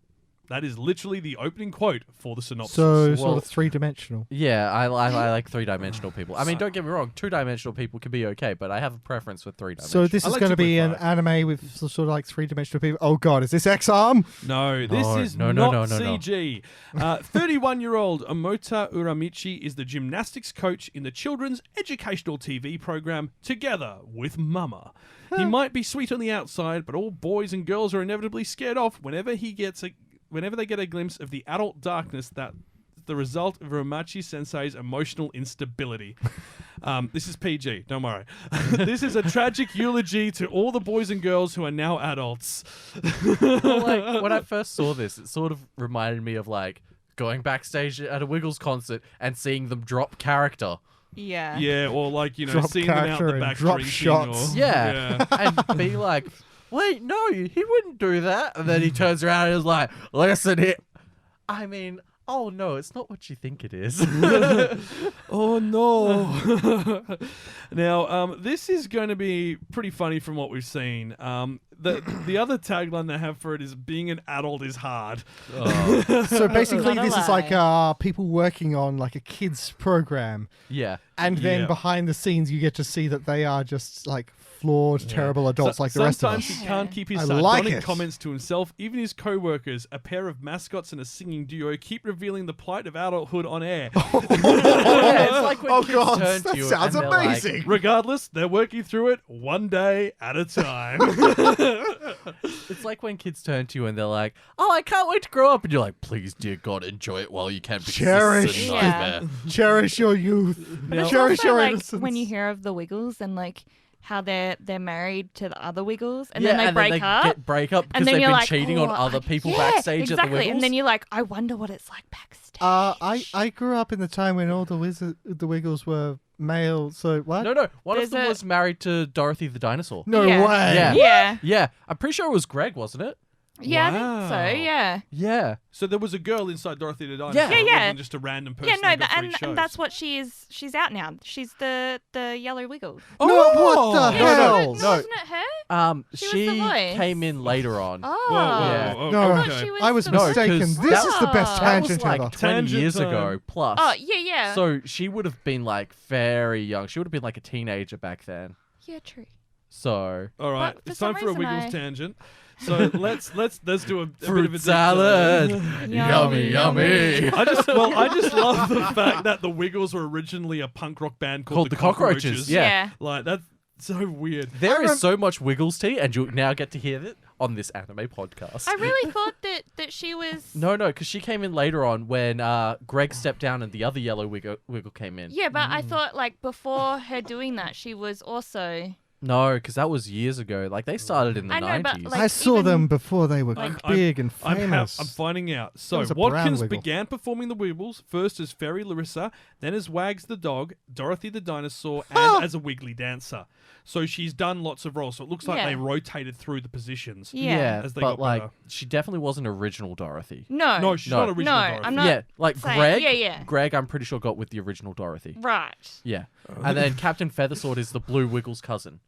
S1: That is literally the opening quote for the synopsis.
S2: So
S3: Well-
S2: sort of 3-dimensional.
S3: Yeah, I like 3-dimensional people. I mean, don't get me wrong, 2-dimensional people can be okay, but I have a preference for 3-dimensional.
S2: So this
S1: I
S2: is
S1: like
S2: going to be an
S1: 2.5.
S2: anime with sort of like 3-dimensional people. Oh god, is this X-Arm?
S1: No, this is
S3: no,
S1: not
S3: no.
S1: CG. 31-year-old Omota Uramichi is the gymnastics coach in the children's educational TV program Together with Mama. He might be sweet on the outside, but all boys and girls are inevitably scared off whenever they get a glimpse of the adult darkness that the result of Uramichi Sensei's emotional instability. This is PG, don't worry. This is a tragic eulogy to all the boys and girls who are now adults.
S3: like, when I first saw this, it sort of reminded me of like going backstage at a Wiggles concert and seeing them drop character.
S7: Yeah.
S1: Yeah, or like, you know,
S2: Drop
S1: seeing them out
S2: character
S1: the
S2: and
S1: back
S2: drop
S1: drinking.
S2: shots.
S1: Or,
S3: Yeah. And be like, wait, no, he wouldn't do that. And then he turns around and is like, listen here. I mean, oh no, it's not what you think it is.
S1: Oh no. Now, this is going to be pretty funny from what we've seen. The other tagline they have for it is being an adult is hard.
S2: So basically,
S7: Not a
S2: this is like people working on like a kids program,
S3: Yeah.
S2: and then
S1: Yeah.
S2: behind the scenes, you get to see that they are just like flawed, terrible adults like the rest of
S1: Sometimes
S2: us.
S1: he can't keep his
S2: I
S1: sardonic
S2: like it.
S1: comments to himself. Even his co-workers, a pair of mascots and a singing duo, keep revealing the plight of adulthood on air.
S3: Yeah, it's like when
S2: Oh,
S3: kids
S2: God,
S3: turn to
S2: that
S3: you
S2: sounds
S3: and they're like-
S2: amazing.
S1: Regardless, they're working through it one day at a time.
S3: It's like when kids turn to you and they're like, "Oh, I can't wait to grow up," and you're like, "Please, dear God, enjoy it while you can." Because
S2: Cherish.
S3: this is a
S7: Yeah.
S3: nightmare."
S2: Cherish your youth.
S7: But it's
S2: Cherish
S7: also
S2: your
S7: like
S2: innocence.
S7: when you hear of the Wiggles and like how they're married to the other Wiggles and
S3: Yeah,
S7: then they
S3: and
S7: break
S3: then they
S7: up.
S3: break up because
S7: And then
S3: they've
S7: you're
S3: been
S7: like,
S3: cheating on
S7: oh,
S3: other people
S7: yeah,
S3: backstage
S7: exactly.
S3: at the Wiggles.
S7: And then you're like, I wonder what it's like backstage.
S2: I grew up in the time when all the Wiggles were male. So what?
S3: No, one
S7: There's
S3: of them
S7: a-
S3: was married to Dorothy the dinosaur.
S2: No
S7: Yeah.
S2: way.
S3: Yeah.
S7: Yeah.
S3: Yeah, I'm pretty sure it was Greg, wasn't it?
S7: Yeah, I
S1: Wow.
S7: think so. Yeah.
S3: Yeah.
S1: So there was a girl inside Dorothy the Dinosaur.
S3: Yeah.
S1: It
S7: Yeah.
S1: wasn't just a random person.
S7: Yeah, no,
S1: they got for each
S7: and
S1: shows.
S7: that's what she is. She's out now. She's the yellow Wiggle.
S2: No, what the
S3: No,
S2: hell?
S3: no.
S7: Wasn't it her?
S3: She
S7: She was the voice.
S3: came in later on.
S7: Oh.
S1: Whoa, whoa,
S3: Yeah.
S1: whoa,
S2: No.
S7: I
S1: okay.
S7: thought she was
S2: I was
S7: the
S3: No,
S2: mistaken.
S3: 'cause
S2: This is the best
S7: that
S3: That was
S2: tangent
S3: like
S2: ever.
S3: 20
S1: Tangent
S3: years
S1: time.
S3: ago plus.
S7: Oh, yeah.
S3: So she would have been like very young. She would have been like a teenager back then.
S7: Yeah, true.
S3: So
S1: All right,
S7: But for
S1: it's time
S7: some
S1: for a
S7: reason
S1: Wiggles
S7: I-
S1: tangent. So let's do a bit of a
S3: fruit
S1: deep
S3: salad,
S1: dive.
S3: yummy, yummy.
S1: I just love the fact that the Wiggles were originally a punk rock band called
S3: The Cockroaches. Yeah.
S1: Like that's so weird.
S3: There is so much Wiggles tea, and you now get to hear it on this anime podcast.
S7: I really thought that she was.
S3: No, because she came in later on when Greg stepped down and the other yellow Wiggle came in.
S7: Yeah, but I thought like before her doing that, she was also.
S3: No, because that was years ago. Like they started in the
S7: I know, but,
S3: 90s.
S7: like,
S2: I saw
S7: even-
S2: them before they were
S1: I'm-
S2: big and famous.
S1: I'm finding out. So
S2: was a brown
S1: Watkins
S2: Wiggle.
S1: began performing the Wiggles first as Fairy Larissa, then as Wags the dog, Dorothy the dinosaur, and as a Wiggly dancer. So she's done lots of roles. So it looks like
S7: Yeah.
S1: they rotated through the positions.
S7: Yeah.
S1: As they
S3: but
S1: got
S3: like
S1: better.
S3: she definitely wasn't original Dorothy.
S7: No.
S1: No, she's
S3: No.
S1: not original
S7: No,
S1: Dorothy.
S7: I'm not-
S3: Yeah, like
S7: saying-
S3: Greg.
S7: yeah.
S3: Greg, I'm pretty sure got with the original Dorothy.
S7: Right.
S3: Yeah, and then Captain Feathersword is the Blue Wiggles cousin.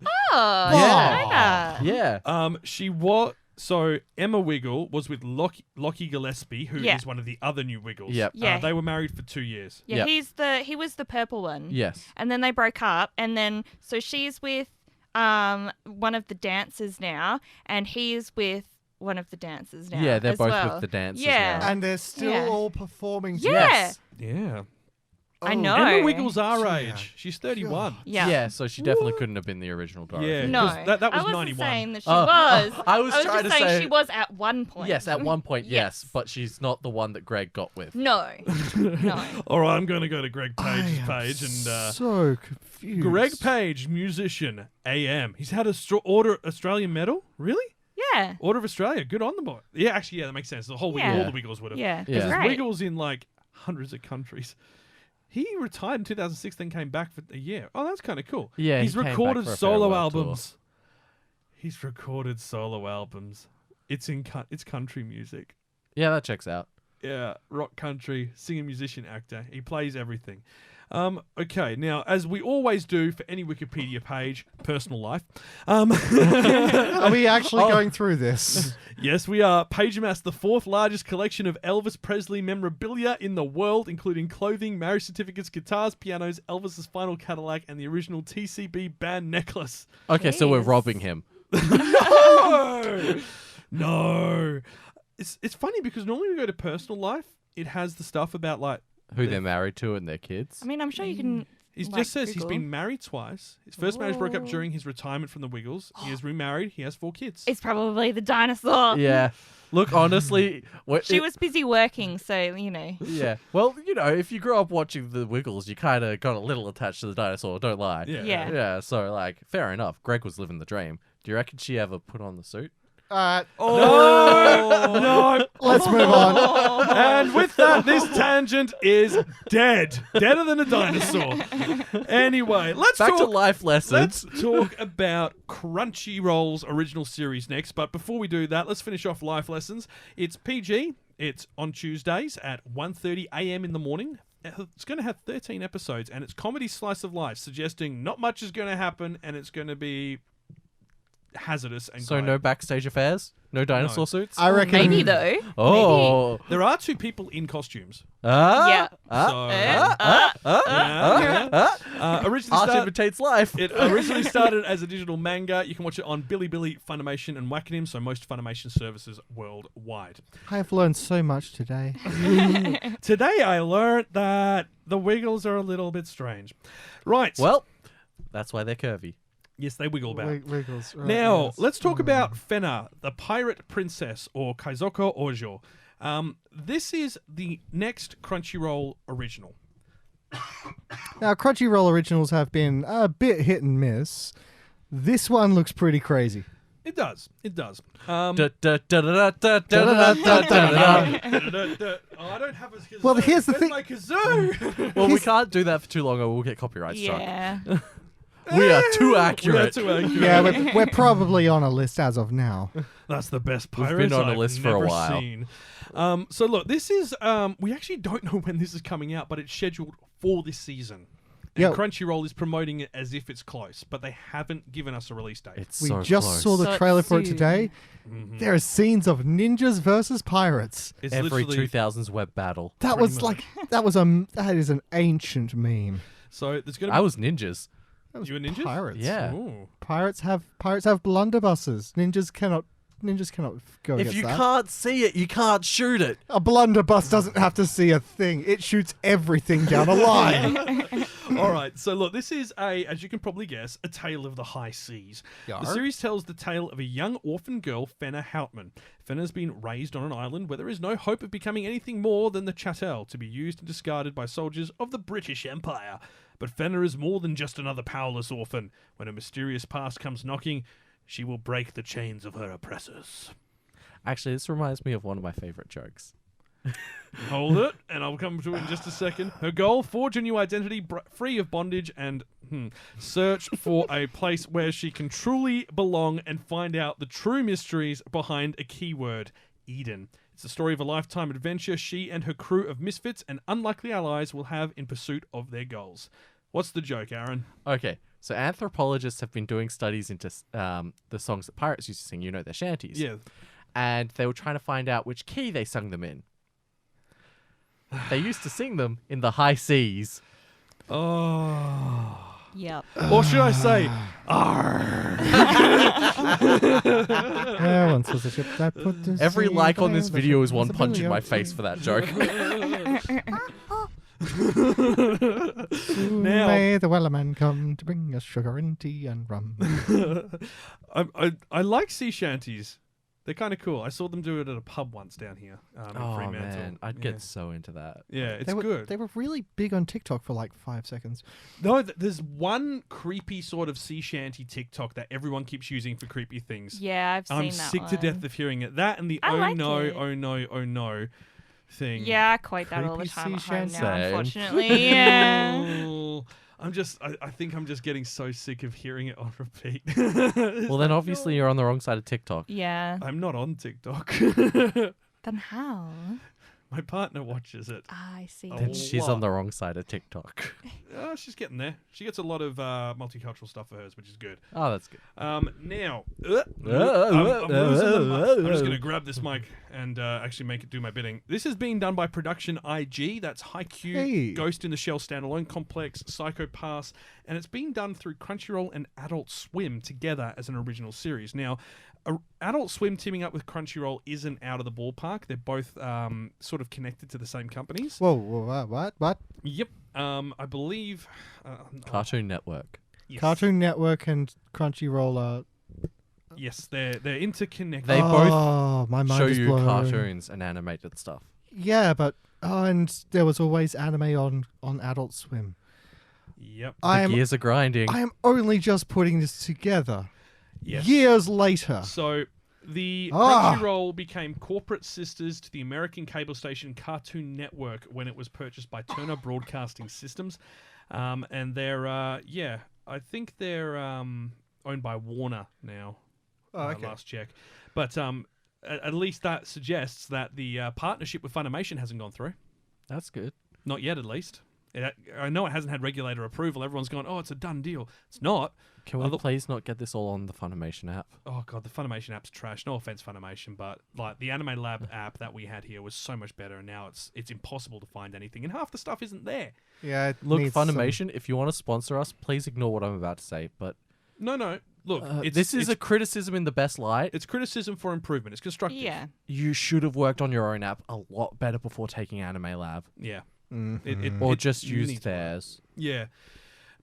S7: Oh,
S3: Yeah.
S7: yeah.
S3: Yeah.
S1: She was so Emma Wiggle was with Lockie Gillespie, who is
S7: Yeah.
S1: one of the other new Wiggles.
S3: Yep.
S7: Yeah.
S1: They were married for 2 years.
S7: Yeah,
S3: Yep.
S7: he was the purple one.
S3: Yes.
S7: And then they broke up, and then so she's with one of the dancers now, and he's with one of the dancers now.
S3: Yeah, they're
S7: as
S3: both
S7: well.
S3: with the dancers
S7: Yeah.
S3: now.
S2: And they're still
S7: Yeah.
S2: all performing.
S7: Yeah.
S3: Yes.
S1: Yeah.
S7: I
S2: Oh.
S7: know.
S1: Emma Wiggle's our
S2: Yeah.
S1: age. She's 31.
S7: Yeah.
S3: So she definitely couldn't have been the original Dorothy.
S1: Yeah.
S7: No,
S1: 'cause that was
S7: I wasn't
S1: 91.
S7: saying that she
S3: Oh,
S7: was.
S3: I was trying
S7: just
S3: to
S7: saying
S3: say-
S7: she was at one point.
S3: Yes, at one point, yes,
S7: Yes.
S3: but she's not the one that Greg got with.
S7: No. No.
S1: All right, I'm going to go to Greg
S2: I
S1: Page's
S2: am
S1: page and
S2: so confused.
S1: Greg Page, musician, AM. He's had a Australian medal. Really?
S7: Yeah.
S1: Order of Australia. Good on the boy. Yeah, actually, yeah, that makes sense. The whole
S7: Yeah.
S1: all the Wiggles would have.
S7: Yeah.
S3: Yeah.
S1: Because there's
S7: Great.
S1: Wiggles in like hundreds of countries. He retired in 2006, then came back for a year. Oh, that's kind of cool.
S3: Yeah,
S1: he's
S3: he came back
S1: recorded
S3: for a
S1: solo
S3: farewell tour.
S1: albums. He's recorded solo albums. It's it's country music.
S3: Yeah, that checks out.
S1: Yeah, rock, country, singer, musician, actor. He plays everything. Okay, now, as we always do for any Wikipedia page, personal life.
S2: Are we actually
S1: Oh.
S2: going through this?
S1: Yes, we are. Page amassed the fourth largest collection of Elvis Presley memorabilia in the world, including clothing, marriage certificates, guitars, pianos, Elvis's final Cadillac, and the original TCB band necklace.
S3: Okay, so we're
S7: Jeez.
S3: robbing him.
S1: No! No. It's funny because normally we go to personal life, it has the stuff about like
S3: Who they're married to and their kids.
S7: I mean, I'm sure you can.
S1: It
S7: like,
S1: just says he's
S7: Google.
S1: been married twice. His first marriage broke up
S7: Oh.
S1: during his retirement from the Wiggles. He is remarried. He has 4 kids.
S7: It's probably the dinosaur.
S3: Yeah. Look, honestly,
S7: She was busy working, so you know.
S3: Yeah. Well, you know, if you grew up watching the Wiggles, you kind of got a little attached to the dinosaur. Don't lie.
S1: Yeah.
S7: Yeah.
S3: Yeah. So, like, fair enough. Greg was living the dream. Do you reckon she ever put on the suit?
S1: No! No!
S2: Let's move on.
S1: And with that, this tangent is dead. Deader than a dinosaur. Anyway, let's
S3: Back
S1: talk.
S3: to life lessons.
S1: Let's talk about Crunchyroll's original series next. But before we do that, let's finish off life lessons. It's PG. It's on Tuesdays at 1:30 a.m. in the morning. It's going to have 13 episodes, and it's comedy slice of life, suggesting not much is going to happen, and it's going to be hazardous and
S3: So
S1: grime.
S3: no backstage affairs? No dinosaur suits?
S2: I reckon.
S7: Maybe though.
S3: Oh.
S1: There are 2 people in costumes.
S7: Yeah.
S1: So, originally
S3: Art
S1: started,
S3: imitates life.
S1: it originally started as a digital manga. You can watch it on Bilibili, Funimation, and Wakanim, so most Funimation services worldwide.
S2: I have learned so much today.
S1: Today I learned that the Wiggles are a little bit strange. Right.
S3: Well, that's why they're curvy.
S1: yes, they wiggle about.
S2: Wiggles. Right,
S1: Now,
S2: yes.
S1: let's talk about Fena, the pirate princess, or Kaizoko Ojo. This is the next Crunchyroll original.
S2: Now, Crunchyroll originals have been a bit hit and miss. This one looks pretty crazy.
S1: It does. It does.
S3: Da-da-da-da-da-da-da-da-da.
S1: Oh, I don't have a kazoo.
S2: Well, here's the
S1: Where's
S2: thing-
S1: my kazoo?
S3: Well, we can't do that for too long or we'll get copyright struck.
S7: Yeah.
S3: We are too
S1: We are
S3: accurate.
S1: too accurate.
S2: Yeah, we're probably on a list as of now.
S1: That's the best
S3: We've
S1: pirates
S3: been on a
S1: I've
S3: list for a
S1: never
S3: while.
S1: Seen. So look, this is we actually don't know when this is coming out, but it's scheduled for this season. And
S2: Yep.
S1: Crunchyroll is promoting it as if it's close, but they haven't given us a release date.
S3: It's
S2: We
S3: so
S2: just
S3: close.
S2: saw the
S7: So
S2: trailer for it
S7: soon.
S2: today. There are scenes of ninjas versus pirates.
S1: It's
S3: Every
S1: literally
S3: 2000s web battle.
S2: That
S1: Pretty
S2: was
S1: much.
S2: that is an ancient meme.
S1: so there's gonna
S3: I
S1: be
S3: was ninjas.
S2: That was
S1: You were ninjas?
S2: pirates.
S3: Yeah.
S1: Ooh.
S2: Pirates have blunderbusses. Ninjas cannot go
S3: If
S2: against
S3: you
S2: that.
S3: can't see it, you can't shoot it.
S2: A blunderbuss doesn't have to see a thing. It shoots everything down a line.
S1: All right, so look, this is as you can probably guess, a tale of the high seas. The
S2: Yar.
S1: series tells the tale of a young orphan girl, Fena Houtman. Fena's been raised on an island where there is no hope of becoming anything more than the chattel to be used and discarded by soldiers of the British Empire. But Fena is more than just another powerless orphan. When a mysterious past comes knocking, she will break the chains of her oppressors.
S3: Actually, this reminds me of one of my favorite jokes.
S1: Hold it, and I'll come to it in just a second. Her goal: forge a new identity, free of bondage, and search for a place where she can truly belong and find out the true mysteries behind a keyword, Eden. It's the story of a lifetime adventure she and her crew of misfits and unlikely allies will have in pursuit of their goals. What's the joke, Aaron?
S3: Okay, So anthropologists have been doing studies into the songs that pirates used to sing. You know, their shanties.
S1: Yeah.
S3: And they were trying to find out which key they sung them in. They used to sing them in the high C's.
S1: Oh.
S7: Yep.
S1: Or should I say, Arr.
S2: There once was a ship that put to
S3: Every
S2: sea,
S3: like
S2: but
S3: on this
S2: the
S3: video
S2: ship
S3: is one
S2: was a
S3: punch in
S2: billion
S3: my
S2: sea.
S3: face for that joke.
S2: Soon
S1: Now-
S2: may the wellerman come to bring us sugar and tea and rum.
S1: I like sea shanties. They're kind of cool. I saw them do it at a pub once down here in
S3: Oh
S1: Fremantle.
S3: man, I'd
S1: Yeah.
S3: get so into that.
S1: Yeah, it's
S2: they were,
S1: good.
S2: They were really big on TikTok for like 5 seconds.
S1: No, there's one creepy sort of sea shanty TikTok that everyone keeps using for creepy things.
S7: Yeah, I've seen
S1: I'm
S7: that
S1: sick
S7: one.
S1: to death of hearing it. That and the
S7: I
S1: oh
S7: like
S1: no,
S7: it.
S1: oh no, oh no thing.
S7: Yeah, I quote that all the
S2: Creepy
S7: time at
S2: sea
S7: home
S2: shanty.
S7: now,
S3: Same.
S7: unfortunately. Yeah.
S1: Oh, I think I'm just getting so sick of hearing it on repeat.
S3: Well, then obviously you're on the wrong side of TikTok.
S7: Yeah.
S1: I'm not on TikTok.
S7: Then how?
S1: My partner watches it.
S7: I see.
S1: Oh.
S3: Then she's on the wrong side of TikTok.
S1: She's getting there. She gets a lot of multicultural stuff for hers, which is good.
S3: Oh, that's good.
S1: Now, I'm losing the mic. I'm just going to grab this mic and actually make it do my bidding. This is being done by Production IG. That's Haikyuu,
S2: Hey.
S1: Ghost in the Shell Standalone Complex, Psycho Pass, and it's being done through Crunchyroll and Adult Swim together as an original series. Now, Adult Swim teaming up with Crunchyroll isn't out of the ballpark. They're both sort of connected to the same companies.
S2: Whoa, what?
S1: Yep. I believe...
S3: Cartoon Network.
S1: yes.
S2: Cartoon Network and Crunchyroll are...
S1: Yes, they're interconnected.
S3: They both
S2: Oh, my mind
S3: Show
S2: is
S3: you
S2: blown.
S3: cartoons and animated stuff.
S2: Yeah, but... Oh, and there was always anime on Adult Swim.
S1: Yep.
S2: I
S3: The
S2: am
S3: gears are grinding.
S2: I am only just putting this together.
S1: Yes.
S2: Years later.
S1: So the
S2: Ah.
S1: Crunchyroll became corporate sisters to the American cable station Cartoon Network when it was purchased by Turner Broadcasting Systems, and they're I think they're owned by Warner now.
S2: Oh, okay.
S1: Last check, but at least that suggests that the partnership with Funimation hasn't gone through.
S3: That's good.
S1: Not yet, at least. I know it hasn't had regulator approval. Everyone's gone, oh, it's a done deal. It's not.
S3: Can we please not get this all on the Funimation app?
S1: Oh god, the Funimation app's trash. No offense, Funimation, but like the Anime Lab app that we had here was so much better, and now it's impossible to find anything, and half the stuff isn't there.
S2: Yeah, it
S3: Look,
S2: needs some-
S3: Funimation, if you want to sponsor us, please ignore what I'm about to say. But
S1: No, look,
S3: this is a criticism in the best light.
S1: it's criticism for improvement. It's constructive.
S7: Yeah.
S3: You should have worked on your own app a lot better before taking Anime Lab,
S1: Yeah.
S2: Mhm.
S3: or
S1: it
S3: just use
S1: needs work.
S3: theirs.
S1: Yeah.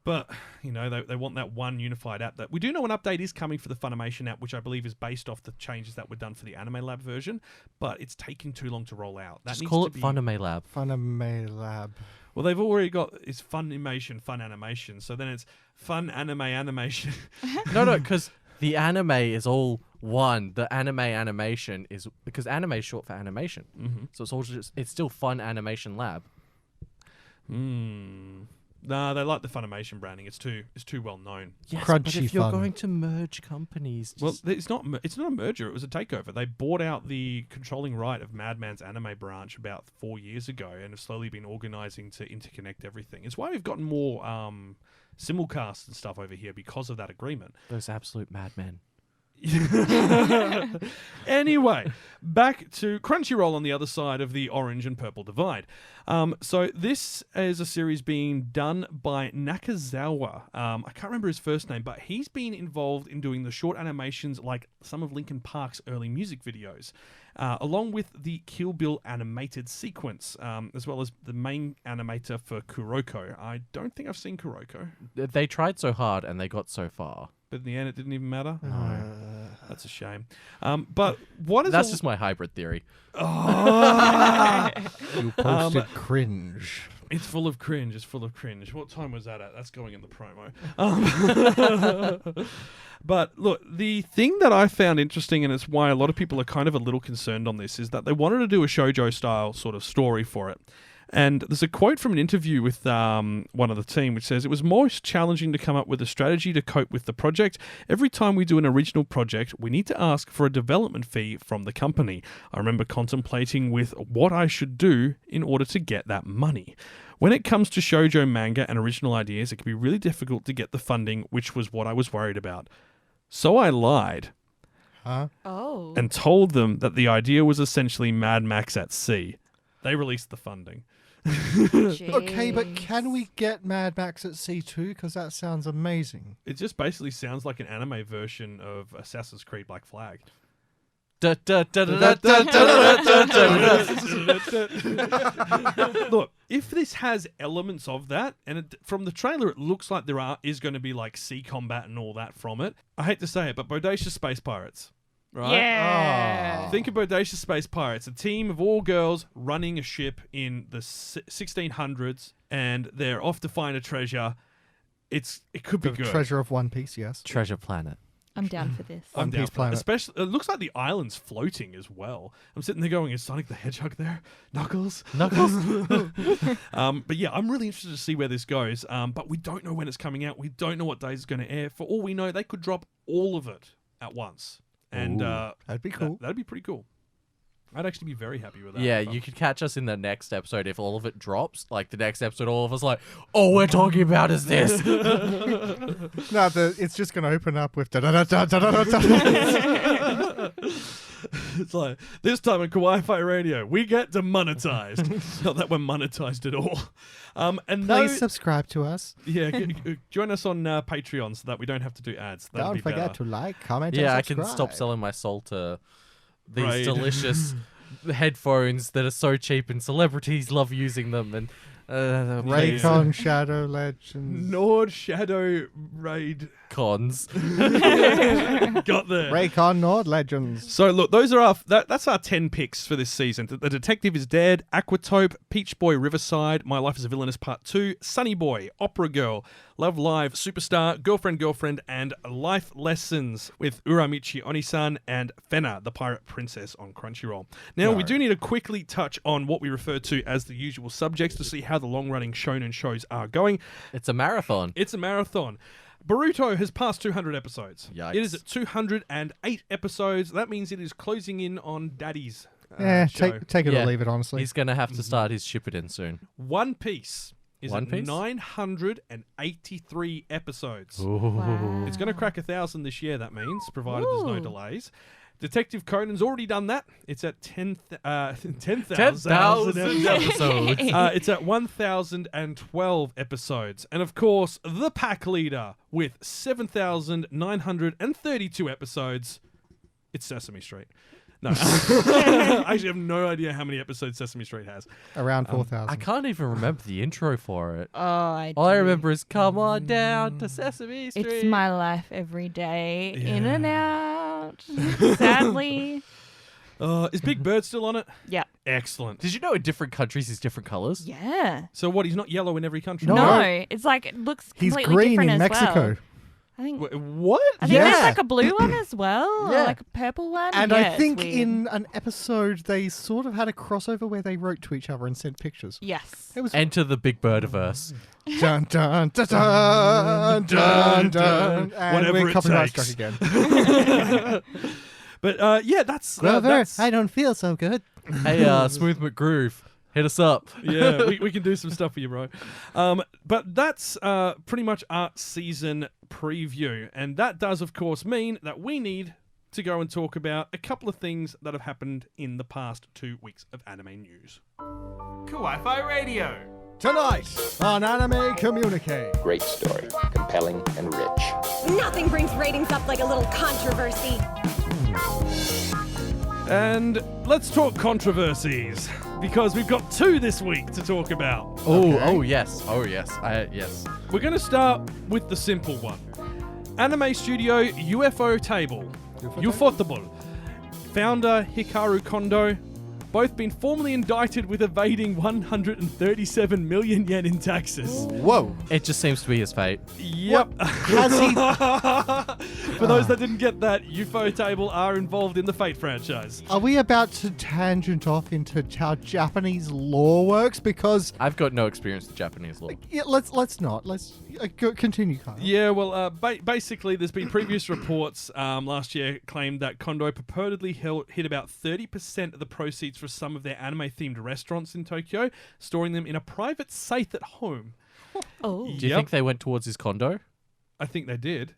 S1: But, you know, they want that one unified app. That we do know an update is coming for the Funimation app, which I believe is based off the changes that were done for the Anime Lab version, but it's taking too long to roll out. That
S3: Just
S1: needs
S3: call
S1: to
S3: it
S1: be...
S3: Funime Lab.
S2: Funimation Lab.
S1: Well, they've already got it's Funimation, Fun Animation, so then it's Fun Anime Animation.
S3: No, because the anime is all one. The anime animation is because anime is short for animation, so it's all it's still Fun Animation Lab.
S1: Nah, they like the Funimation branding. It's too well known.
S3: Yes,
S2: Crunchy
S3: but if you're
S2: Fun.
S3: going to merge companies,
S1: Well,
S3: just-
S1: it's not a merger. It was a takeover. They bought out the controlling right of Madman's anime branch about 4 years ago, and have slowly been organizing to interconnect everything. It's why we've gotten more simulcasts and stuff over here because of that agreement.
S3: those absolute madmen.
S1: Anyway, back to Crunchyroll on the other side of the orange and purple divide. So this is a series being done by Nakazawa. I can't remember his first name, but he's been involved in doing the short animations like some of Linkin Park's early music videos, along with the Kill Bill animated sequence, as well as the main animator for Kuroko. I don't think I've seen Kuroko,
S3: They tried so hard and they got so far.
S1: but in the end it didn't even matter. That's a shame. But what is
S3: That's
S1: all-
S3: just my hybrid theory.
S2: You posted cringe.
S1: It's full of cringe. It's full of cringe. What time was that at? That's going in the promo. But look, the thing that I found interesting, and it's why a lot of people are kind of a little concerned on this, is that they wanted to do a shoujo style sort of story for it. And there's a quote from an interview with one of the team which says, "It was most challenging to come up with a strategy to cope with the project. Every time we do an original project, we need to ask for a development fee from the company. I remember contemplating with what I should do in order to get that money. When it comes to shoujo manga and original ideas, it can be really difficult to get the funding, which was what I was worried about. So I lied
S2: Huh?
S7: Oh.
S1: and told them that the idea was essentially Mad Max at sea. They released the funding."
S2: Okay, but
S7: Jeez.
S2: can we get Mad Max at Sea 2? Because that sounds amazing.
S1: It just basically sounds like an anime version of Assassin's Creed Black Flag.
S3: Da, da, da, da, da, da, da, da, da, da.
S1: Look, if this has elements of that, and from the trailer it looks like there is going to be like sea combat and all that from it, I hate to say it, but Bodacious Space Pirates, right?
S7: Yeah.
S1: Think of Bodacious Space Pirates, a team of all girls running a ship in the 1600s, and they're off to find a treasure. It could be
S2: The
S1: good.
S2: Treasure of One Piece, yes.
S3: Treasure Planet.
S7: I'm down for this.
S1: I'm
S2: One
S1: down
S2: Piece
S1: for that.
S2: Planet.
S1: Especially, it looks like the island's floating as well. I'm sitting there going, "Is Sonic the Hedgehog there? Knuckles?"
S3: Knuckles?
S1: But yeah, I'm really interested to see where this goes. But we don't know when it's coming out. We don't know what days it's going to air. For all we know, they could drop all of it at once, and
S2: That'd be cool.
S1: that'd be pretty cool. I'd actually be very happy with that.
S3: Yeah, you could catch us in the next episode if all of it drops. Like the next episode, all of us like, all we're talking about is this.
S2: No, it's just going to open up with da-da-da-da-da-da-da.
S1: It's like, this time on Kawaii-Fi Radio, we get demonetized. Not that we're monetized at all. And
S2: Please subscribe to us.
S1: yeah, join us on Patreon so that we don't have to do ads. That'll
S2: Don't
S1: be
S2: forget
S1: better.
S2: to like, comment,
S3: Yeah,
S2: and
S3: I can
S2: subscribe.
S3: stop selling my soul to these
S1: Right.
S3: delicious headphones that are so cheap and celebrities love using them. And
S2: Raycon Shadow Legends.
S1: Nord Shadow Raid
S3: cons.
S1: got there.
S2: Raycon Nord Legends.
S1: So look, those are that's our 10 picks for this season. The Detective is Dead, Aquatope, Peach Boy Riverside, My Life as a Villainess Part 2, Sunny Boy, Opera Girl, Love Live, Superstar, Girlfriend, and Life Lessons with Uramichi Onisan and Fena, the Pirate Princess on Crunchyroll. Now, we do need to quickly touch on what we refer to as the usual subjects to see how the long-running shonen shows are going.
S3: It's a marathon.
S1: It's a marathon. Boruto has passed 200 episodes.
S3: Yikes.
S1: It is at 208 episodes. That means it is closing in on Daddy's
S2: Yeah,
S1: show.
S2: take it
S3: Yeah.
S2: or leave it, honestly.
S3: He's going to have to start his Shippuden soon.
S1: One Piece is
S3: One
S1: at
S3: Piece?
S1: 983 episodes.
S7: Wow.
S1: It's going to crack 1,000 this year, that means, provided there's no
S7: Ooh.
S1: delays. Detective Conan's already done that. It's at 10,000
S3: 10,000 episodes.
S1: It's at 1,012 episodes. And of course, the pack leader with 7,932 episodes, it's Sesame Street. No. I actually have no idea how many episodes Sesame Street has.
S2: Around 4,000.
S3: I can't even remember the intro for it.
S7: Oh, I
S3: All I
S7: do.
S3: remember is "Come on down to Sesame Street."
S7: It's my life every day, in
S1: Yeah.
S7: and out. Sadly.
S1: Is Big Bird still on it?
S7: Yeah.
S1: Excellent.
S3: Did you know in different countries he's different colors?
S7: Yeah.
S1: So what, he's not yellow in every country?
S2: No.
S7: No, it's like it looks
S2: He's
S7: completely
S2: green
S7: different
S2: in
S7: as
S2: Mexico.
S7: well. I think
S1: What?
S7: I think there's
S2: Yeah.
S7: like a blue one as well, or
S2: Yeah.
S7: like a purple one.
S2: And
S7: Yeah,
S2: I
S7: it's
S2: think
S7: weird.
S2: in an episode they sort of had a crossover where they wrote to each other and sent pictures.
S7: Yes.
S2: It was
S3: Enter the Big Birdiverse.
S2: dun dun dun dun dun dun. And
S1: Whatever
S2: we're
S1: it
S2: copyright
S1: takes.
S2: struck again.
S1: But yeah, that's
S2: Grover, I don't feel so good.
S3: Hey, Smooth McGroove, hit us up.
S1: yeah, we can do some stuff for you, bro. But that's pretty much our season preview. And that does, of course, mean that we need to go and talk about a couple of things that have happened in the past 2 weeks of anime news.
S5: Kawaii-Fi Radio.
S2: Tonight on Anime Communique.
S8: Great story, compelling and rich.
S4: Nothing brings ratings up like a little controversy.
S1: And let's talk controversies, because we've got 2 this week to talk about.
S3: Oh yes. Yes.
S1: We're going to start with the simple one. Anime studio UFO Table. Ufotable. Founder Hikaru Kondo both been formally indicted with evading 137 million yen in taxes.
S2: Whoa.
S3: It just seems to be his fate.
S1: Yep.
S2: Has he?
S1: For those that didn't get that, Ufotable are involved in the Fate franchise.
S2: Are we about to tangent off into how Japanese law works? Because
S3: I've got no experience with Japanese law.
S2: yeah, let's not. Let's continue, Kyle.
S1: Yeah, well, basically, there's been previous reports last year claimed that Kondo purportedly hid about 30% of the proceeds for some of their anime-themed restaurants in Tokyo, storing them in a private safe at home.
S7: Oh.
S3: Do you think they went towards his condo?
S1: I think they did.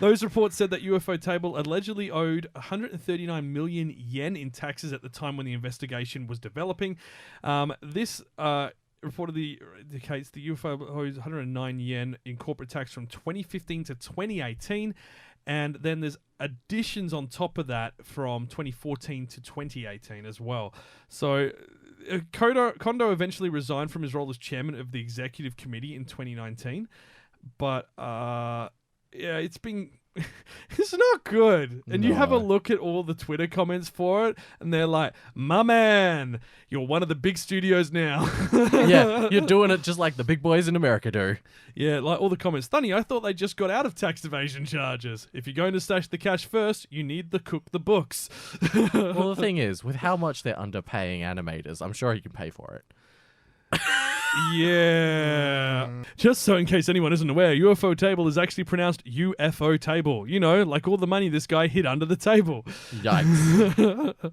S1: Those reports said that Ufotable allegedly owed 139 million yen in taxes at the time when the investigation was developing. This reportedly indicates the UFO owes 109 yen in corporate tax from 2015 to 2018. And then there's additions on top of that from 2014 to 2018 as well. So Kondo eventually resigned from his role as chairman of the executive committee in 2019. But yeah, it's been it's not good. And you have a look at all the Twitter comments for it, and they're like, "My man, you're one of the big studios now."
S3: Yeah, you're doing it just like the big boys in America do.
S1: Yeah, like all the comments. Funny, I thought they just got out of tax evasion charges. If you're going to stash the cash first, you need to cook the books.
S3: Well, the thing is, with how much they're underpaying animators, I'm sure he can pay for it.
S1: Yeah. Just so in case anyone isn't aware, Ufotable is actually pronounced UFO table. You know, like all the money this guy hid under the table.
S3: Yikes.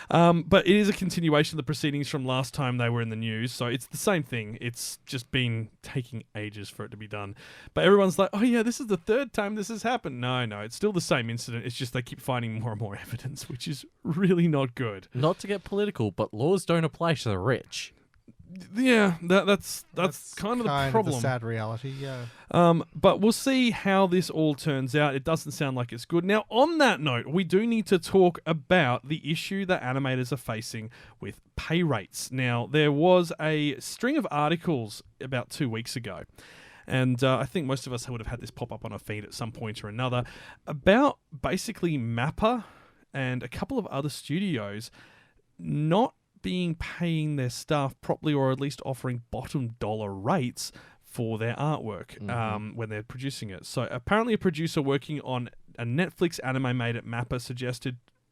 S1: But it is a continuation of the proceedings from last time they were in the news, so it's the same thing. It's just been taking ages for it to be done. But everyone's like, oh yeah, this is the third time this has happened. No, it's still the same incident. It's just they keep finding more and more evidence, which is really not good.
S3: Not to get political, but laws don't apply to the rich.
S1: Yeah, that's kind of the problem.
S2: The sad reality, yeah.
S1: But we'll see how this all turns out. It doesn't sound like it's good. Now, on that note, we do need to talk about the issue that animators are facing with pay rates. Now, there was a string of articles about 2 weeks ago, and I think most of us would have had this pop up on our feed at some point or another, about basically Mappa and a couple of other studios not paying their staff properly, or at least offering bottom dollar rates for their artwork when they're producing it. So apparently a producer working on a Netflix anime made at Mappa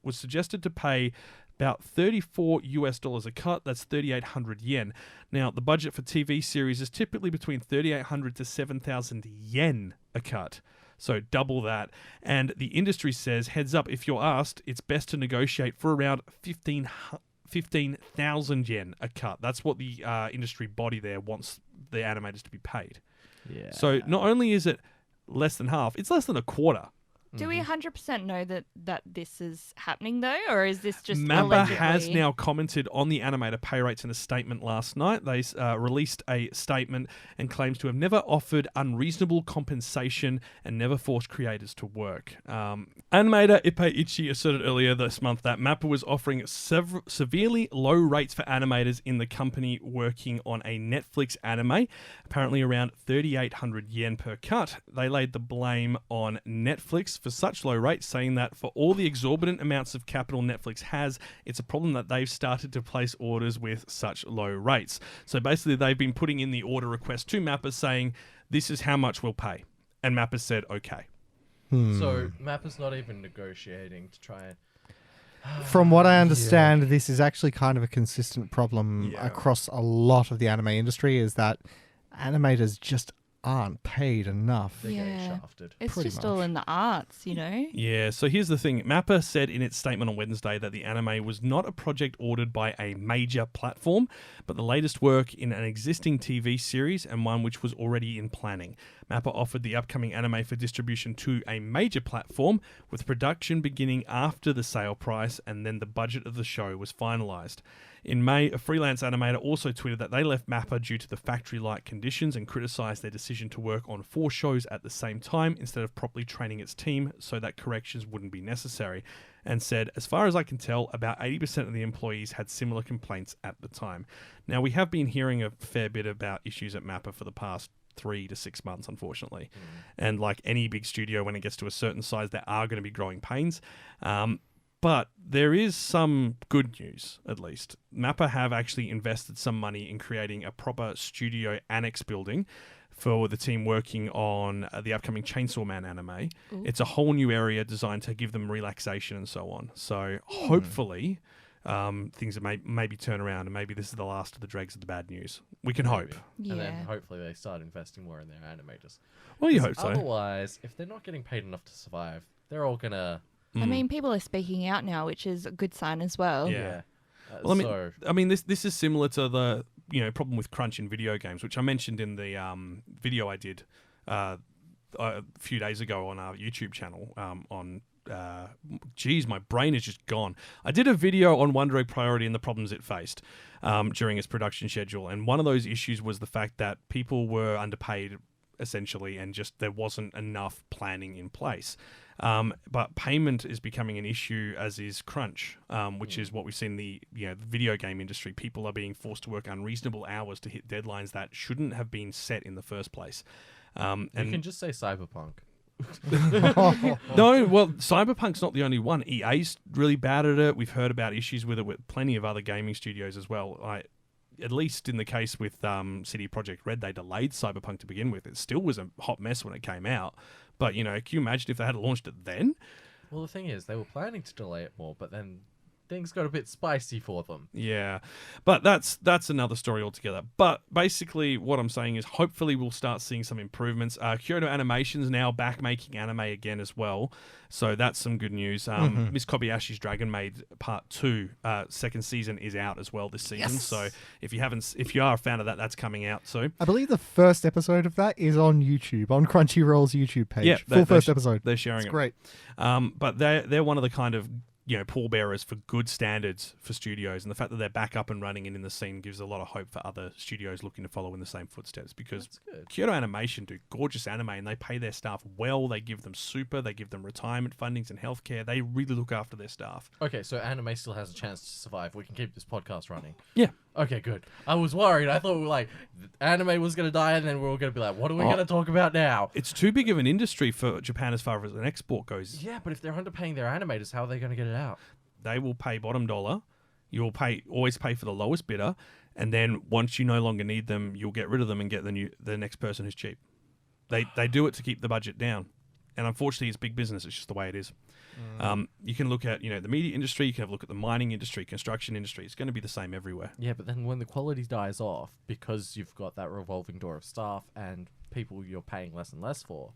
S1: was suggested to pay about $34 a cut. That's 3,800 yen. Now, the budget for TV series is typically between 3,800 to 7,000 yen a cut. So double that. And the industry says, heads up, if you're asked, it's best to negotiate for around 15,000 yen a cut. That's what the industry body there wants the animators to be paid.
S3: Yeah.
S1: So not only is it less than half, it's less than a quarter.
S7: Do we 100% know that this is happening, though? Or is this just
S1: Mappa
S7: allegedly?
S1: has now commented on the animator pay rates in a statement last night. They released a statement and claims to have never offered unreasonable compensation and never forced creators to work. Animator Ippei Ichi asserted earlier this month that Mappa was offering severely low rates for animators in the company working on a Netflix anime, apparently around 3,800 yen per cut. They laid the blame on Netflix for such low rates, saying that for all the exorbitant amounts of capital Netflix has, it's a problem that they've started to place orders with such low rates. So basically, they've been putting in the order request to Mappa saying, this is how much we'll pay. And Mappa said, okay.
S3: So Mappa's not even negotiating to try and...
S2: From what I understand, this is actually kind of a consistent problem across a lot of the anime industry, is that animators just aren't paid enough.
S3: They're getting shafted.
S7: It's
S2: Pretty
S7: just all in the arts, you know?
S1: Yeah, so here's the thing. Mappa said in its statement on Wednesday that the anime was not a project ordered by a major platform, but the latest work in an existing TV series and one which was already in planning. Mappa offered the upcoming anime for distribution to a major platform, with production beginning after the sale price, and then the budget of the show was finalized. In May, a freelance animator also tweeted that they left Mappa due to the factory-like conditions and criticized their decision to work on 4 shows at the same time instead of properly training its team so that corrections wouldn't be necessary, and said, as far as I can tell, about 80% of the employees had similar complaints at the time. Now, we have been hearing a fair bit about issues at Mappa for the past 3 to 6 months, unfortunately. And like any big studio, when it gets to a certain size, there are going to be growing pains. But there is some good news, at least. MAPPA have actually invested some money in creating a proper studio annex building for the team working on the upcoming Chainsaw Man anime.
S7: Ooh.
S1: It's a whole new area designed to give them relaxation and so on. So hopefully things may maybe turn around, and maybe this is the last of the dregs of the bad news. We can hope.
S7: Yeah.
S3: And then hopefully they start investing more in their animators.
S1: Well, you
S3: 'Cause
S1: hope so.
S3: Otherwise, if they're not getting paid enough to survive, they're all gonna.
S7: I mean, people are speaking out now, which is a good sign as well.
S1: Yeah.
S3: Uh,
S1: Well,
S3: so
S1: I mean, this is similar to the problem with crunch in video games, which I mentioned in the video I did a few days ago on our YouTube channel. Geez, my brain is just gone. I did a video on Wonder Egg Priority and the problems it faced during its production schedule, and one of those issues was the fact that people were underpaid essentially, and just there wasn't enough planning in place. But payment is becoming an issue, as is crunch, which is what we've seen in the the video game industry. People are being forced to work unreasonable hours to hit deadlines that shouldn't have been set in the first place.
S3: you can just say Cyberpunk.
S1: No, well, Cyberpunk's not the only one. EA's really bad at it. We've heard about issues with it with plenty of other gaming studios as well. At least in the case with CD Projekt Red, they delayed Cyberpunk to begin with. It still was a hot mess when it came out. But, can you imagine if they had launched it then?
S3: Well, the thing is, they were planning to delay it more, but then things got a bit spicy for them.
S1: Yeah, but that's another story altogether. But basically, what I'm saying is, hopefully, we'll start seeing some improvements. Kyoto Animation's now back making anime again as well, so that's some good news. Miss Kobayashi's Dragon Maid Part 2 second season is out as well this season.
S2: Yes.
S1: So if you are a fan of that, that's coming out soon.
S2: I believe the first episode of that is on YouTube, on Crunchyroll's YouTube page.
S1: Yeah,
S2: Full first episode.
S1: They're sharing
S2: It's
S1: it.
S2: great.
S1: But they're one of the kind of pallbearers for good standards for studios, and the fact that they're back up and running and in the scene gives a lot of hope for other studios looking to follow in the same footsteps, because
S3: That's good.
S1: Kyoto Animation do gorgeous anime, and they pay their staff well. They give them super, they give them retirement fundings and healthcare. They really look after their staff.
S3: Okay, so anime still has a chance to survive. We can keep this podcast running.
S1: Yeah.
S3: Okay, good. I was worried. I thought anime was going to die, and then we're all going to be like, what are we going to talk about now?
S1: It's too big of an industry for Japan as far as an export goes.
S3: Yeah, but if they're underpaying their animators, how are they going to get it out?
S1: They will pay bottom dollar. You will always pay for the lowest bidder, and then once you no longer need them, you'll get rid of them and get the next person who's cheap. They do it to keep the budget down, and unfortunately, it's big business. It's just the way it is. You can look at the media industry. You can have a look at the mining industry, construction industry. It's going to be the same everywhere.
S3: Yeah, but then when the quality dies off, because you've got that revolving door of staff and people you're paying less and less for,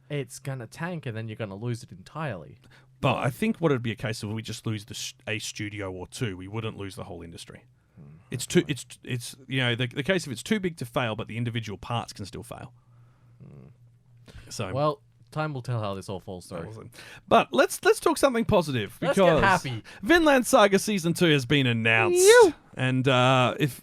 S3: it's going to tank, and then you're going to lose it entirely.
S1: But I think what it'd be a case of, we just lose a studio or two. We wouldn't lose the whole industry. It's too. It's the case of it's too big to fail, but the individual parts can still fail. So
S3: Well, time will tell how this all falls through.
S1: But let's talk something positive,
S3: Let's
S1: because
S3: get happy.
S1: Vinland Saga Season 2 has been announced. And if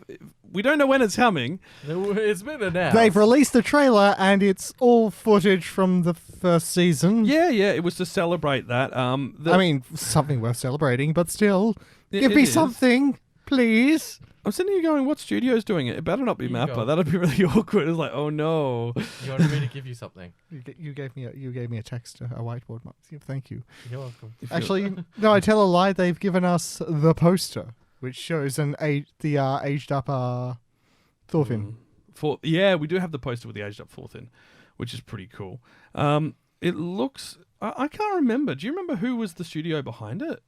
S1: we don't know when it's coming.
S3: It's been announced.
S2: They've released the trailer, and it's all footage from the first season.
S1: Yeah, it was to celebrate that.
S2: I mean, something worth celebrating, but still, give
S1: it
S2: me
S1: is.
S2: something, please.
S1: I'm sitting here going, what studio's doing it? It better not be
S3: You
S1: Mappa.
S3: go.
S1: That'd be really awkward. It's like, oh no.
S3: You wanted me to give you something.
S2: You gave me a text, a whiteboard. Thank you.
S3: You're welcome.
S2: Actually, no, I tell a lie. They've given us the poster, which shows the aged up Thorfinn.
S1: We do have the poster with the aged up Thorfinn, which is pretty cool. It looks. I can't remember. Do you remember who was the studio behind it?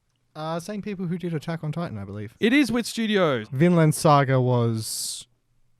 S2: Same people who did Attack on Titan, I believe.
S1: It is Wit Studios.
S2: Vinland Saga was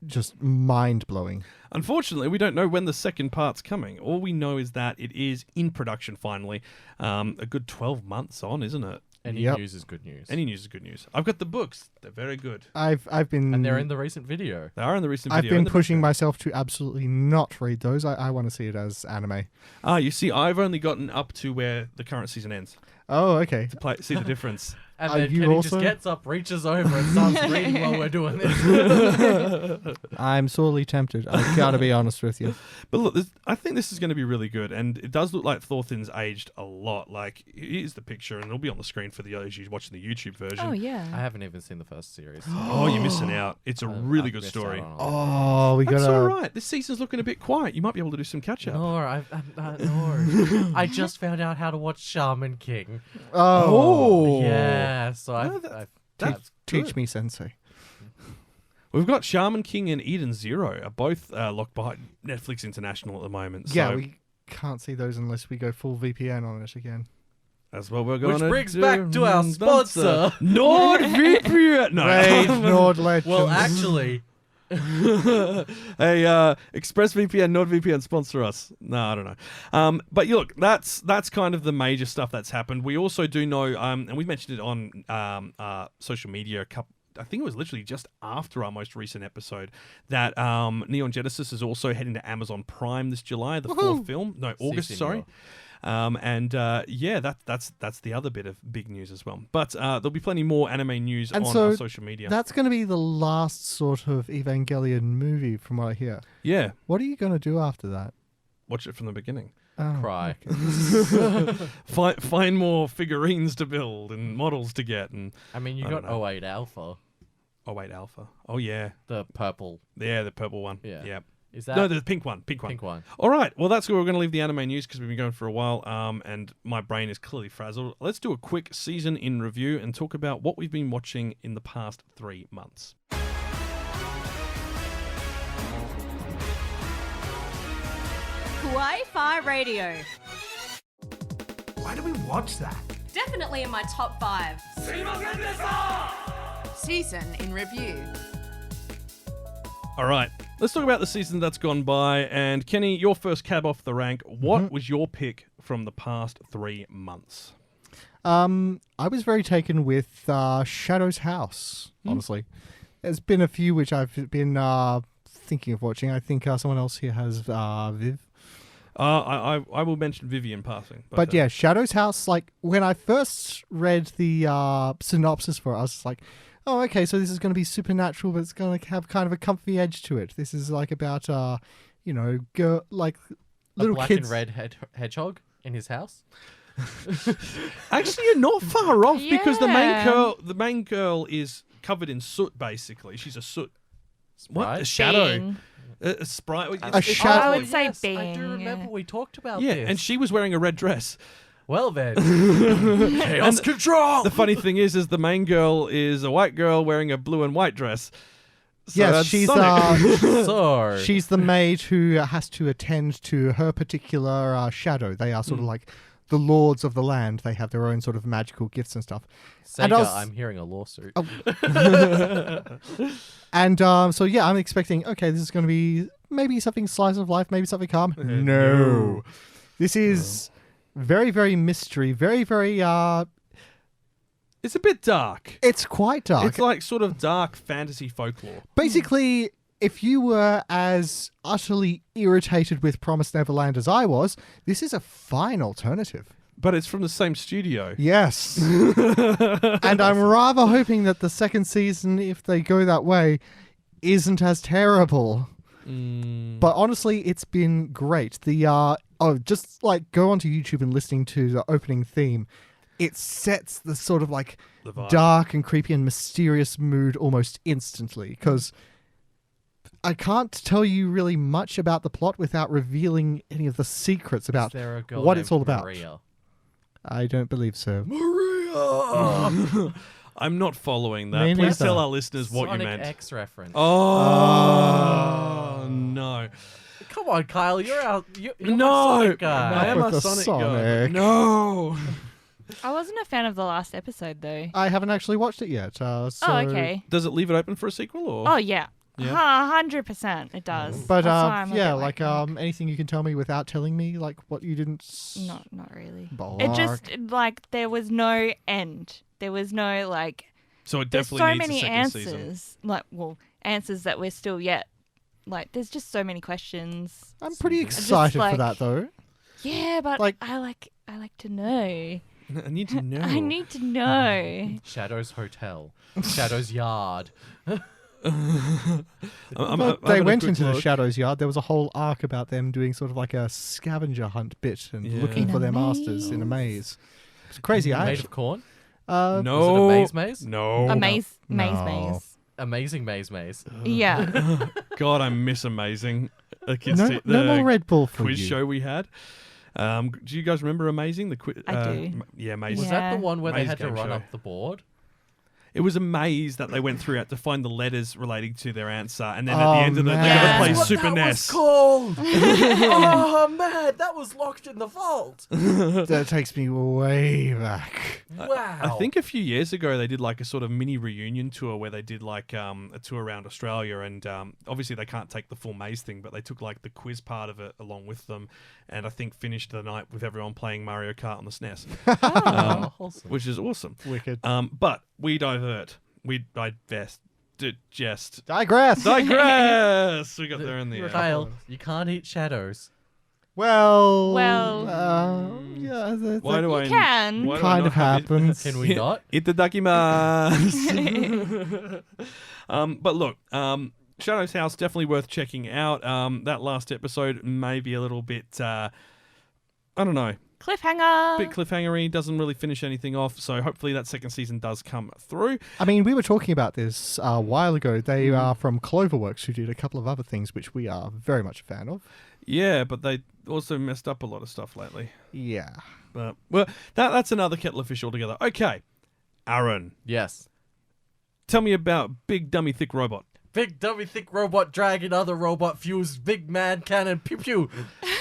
S2: just mind-blowing.
S1: Unfortunately, we don't know when the second part's coming. All we know is that it is in production finally. A good 12 months on, isn't it?
S3: Any
S2: Yep.
S3: news is good news.
S1: Any news is good news. I've got the books. They're very good.
S2: I've been
S3: And they're in the recent video.
S1: They are in the recent
S2: I've
S1: video.
S2: been pushing myself to absolutely not read those. I want to see it as anime.
S1: You see, I've only gotten up to where the current season ends
S2: Oh, okay.
S1: to see the difference.
S3: And
S2: Are
S3: then
S2: you
S3: Kenny
S2: also-
S3: just gets up, reaches over, and starts reading while we're doing this.
S2: I'm sorely tempted. I gotta be honest with you.
S1: But look, I think this is going to be really good, and it does look like Thorfinn's aged a lot. Like, here's the picture, and it'll be on the screen for those you watching the YouTube version.
S7: Oh yeah.
S3: I haven't even seen the first series.
S1: Oh, you're missing out. It's a really
S3: I've
S1: good
S3: missed
S1: story.
S3: out on a lot.
S2: Oh, we
S1: That's
S2: gotta.
S1: all right. This season's looking a bit quiet. You might be able to do some catch up.
S3: No, no. I just found out how to watch Shaman King.
S2: Oh,
S3: Yeah, so
S2: teach me, Sensei.
S1: We've got Shaman King and Eden Zero are both locked behind Netflix International at the moment.
S2: Yeah,
S1: so
S2: we can't see those unless we go full VPN on it again.
S1: that's what we're going to do.
S3: brings back to our sponsor.
S1: NordVPN. No.
S2: Raid Nord Legends.
S3: well, actually,
S1: Hey, ExpressVPN, NordVPN, sponsor us. No, I don't know. But look, that's kind of the major stuff that's happened. We also do know, and we mentioned it on social media I think it was literally just after our most recent episode, that Neon Genesis is also heading to Amazon Prime this July, the fourth film. No, August, sorry. That's the other bit of big news as well. But there'll be plenty more anime news
S2: And
S1: on
S2: so
S1: our social media.
S2: That's going to be the last sort of Evangelion movie, from what I hear.
S1: Yeah,
S2: What are you going to do after that?
S1: watch it from the beginning.
S2: Oh,
S3: cry.
S1: Find more figurines to build and models to get, and
S3: I mean, you
S1: I
S3: got
S1: don't know.
S3: 08 Alpha,
S1: oh wait, Alpha. Oh yeah,
S3: the purple.
S1: the purple one.
S3: Yeah. Is
S1: No,
S3: that
S1: the pink one. Pink one.
S3: pink one?
S1: All right. Well, that's where we're going to leave the anime news because we've been going for a while, and my brain is clearly frazzled. Let's do a quick season in review and talk about what we've been watching in the past 3 months.
S6: Wi-Fi Radio.
S5: Why do we watch that?
S6: Definitely in my top 5.
S9: Season in review.
S1: All right. Let's talk about the season that's gone by. And Kenny, your first cab off the rank. What was your pick from the past 3 months?
S2: I was very taken with Shadow's House, honestly. There's been a few which I've been thinking of watching. I think someone else here has Viv.
S1: I will mention Vivian passing.
S2: But yeah, Shadow's House, like, when I first read the synopsis for it, I was just like, oh, okay, so this is going to be supernatural, but it's going to have kind of a comfy edge to it. This is like about, girl, like, little
S3: a black
S2: kids.
S3: and red hedgehog in his house.
S1: Actually, you're not far off because
S7: Yeah.
S1: the main girl is covered in soot. Basically, she's a soot. What?
S3: Sprite?
S1: A shadow.
S7: Being.
S1: A sprite.
S2: A shadow.
S7: I would say
S3: yes, I do
S7: being,
S3: remember
S7: yeah.
S3: we talked about
S1: Yeah,
S3: this.
S1: and she was wearing a red dress.
S3: Well then, chaos control.
S1: The funny thing is the main girl is a white girl wearing a blue and white dress. So
S2: Yes,
S1: that's
S2: she's
S1: Sonic.
S3: So
S2: she's the maid who has to attend to her particular shadow. They are sort of like the lords of the land. They have their own sort of magical gifts and stuff. And
S3: Sega, I'm hearing a lawsuit.
S2: And so yeah, I'm expecting, okay, this is going to be maybe something slice of life, maybe something calm. No. This is very, very mystery, very, very
S1: It's a bit dark.
S2: it's quite dark.
S1: It's like sort of dark fantasy folklore.
S2: Basically, if you were as utterly irritated with Promised Neverland as I was, this is a fine alternative.
S1: But it's from the same studio.
S2: Yes. And I'm rather hoping that the second season, if they go that way, isn't as terrible. But honestly, it's been great. The just like go onto YouTube and listening to the opening theme. It sets the sort of like
S1: The vibe.
S2: dark and creepy and mysterious mood almost instantly, because I can't tell you really much about the plot without revealing any of the secrets about
S3: Is there a girl
S2: what
S3: named
S2: it's all about.
S3: Maria?
S2: I don't believe so.
S1: I'm not following that.
S2: Me
S1: Please
S2: neither.
S1: tell our listeners what
S3: Sonic
S1: you meant.
S3: X reference.
S1: Oh, no.
S3: Come on, Kyle. You're
S1: No.
S3: a Sonic guy.
S1: I am
S2: With
S1: a
S2: the
S1: Sonic,
S2: Sonic.
S1: guy. No.
S7: I wasn't a fan of the last episode though.
S2: I haven't actually watched it yet. So
S7: Oh, okay.
S1: Does it leave it open for a sequel or?
S7: Oh yeah.
S1: Yeah.
S7: 100% it does.
S2: But
S7: That's why I'm a
S2: yeah,
S7: bit
S2: like anything you can tell me without telling me, like what you didn't.
S7: not really.
S2: Bark.
S7: It just like there was no end. There was no like.
S1: So it
S7: There's
S1: definitely
S7: so
S1: needs
S7: many
S1: a second
S7: answers.
S1: season.
S7: Like answers that we're still yet. Like there's just so many questions.
S2: I'm pretty
S7: just
S2: excited for
S7: like-
S2: that though.
S7: Yeah, but
S2: Like-
S7: I like to know.
S1: I need to know.
S7: I need to know.
S3: Shadow's Hotel. Shadow's Yard.
S2: They went into the Shadows Yard. There was a whole arc about them doing sort of like a scavenger hunt bit and
S1: Yeah.
S2: looking
S7: In
S2: for
S7: a
S2: their masters in a maze. It's crazy.
S3: Made of corn?
S2: Uh,
S1: No.
S3: Was it a maze?
S1: No.
S7: A maze,
S2: No.
S3: Amazing maze.
S7: Yeah.
S1: God, I miss Amazing. The kids
S2: no more Red Bull for
S1: quiz
S2: you.
S1: show we had. Do you guys remember Amazing?
S7: I do.
S1: Yeah, Amazing.
S3: Was
S7: Yeah.
S3: that the one where they
S1: Maze
S3: had to
S1: game
S3: run
S1: show.
S3: up the board?
S1: It was a maze that they went through had to find the letters relating to their answer, and then at
S2: Oh,
S1: the end of it, they
S2: man.
S1: got to play
S2: That's
S1: Super NES.
S3: called! Oh man, that was locked in the vault.
S2: That takes me way back.
S3: Wow.
S1: I think a few years ago they did like a sort of mini reunion tour where they did like a tour around Australia, and obviously they can't take the full maze thing, but they took like the quiz part of it along with them, and I think finished the night with everyone playing Mario Kart on the SNES,
S3: wholesome.
S1: which is awesome.
S2: Wicked.
S1: But we divert. We digest.
S2: Digress.
S1: Digress. We got there in the end.
S3: Kyle, you can't eat shadows.
S2: Well.
S7: Well.
S2: Yeah. That's
S1: Why do I?
S7: can.
S1: why do I
S2: kind
S1: not
S2: of
S1: have it?
S2: happens.
S3: Can we not?
S1: Itadakimasu. But look, Shadow's House definitely worth checking out. That last episode may be a little bit, I don't know,
S7: Cliffhanger.
S1: bit cliffhangery. Doesn't really finish anything off. So hopefully that second season does come through.
S2: I mean, we were talking about this a while ago. They are from Cloverworks, who did a couple of other things which we are very much a fan of.
S1: Yeah, but they also messed up a lot of stuff lately.
S2: Yeah.
S1: But well, that's another kettle of fish altogether. Okay, Aaron,
S3: Yes.
S1: tell me about Big Dummy Thick Robot.
S3: Big dummy thick robot dragging other robot fused big man cannon pew pew.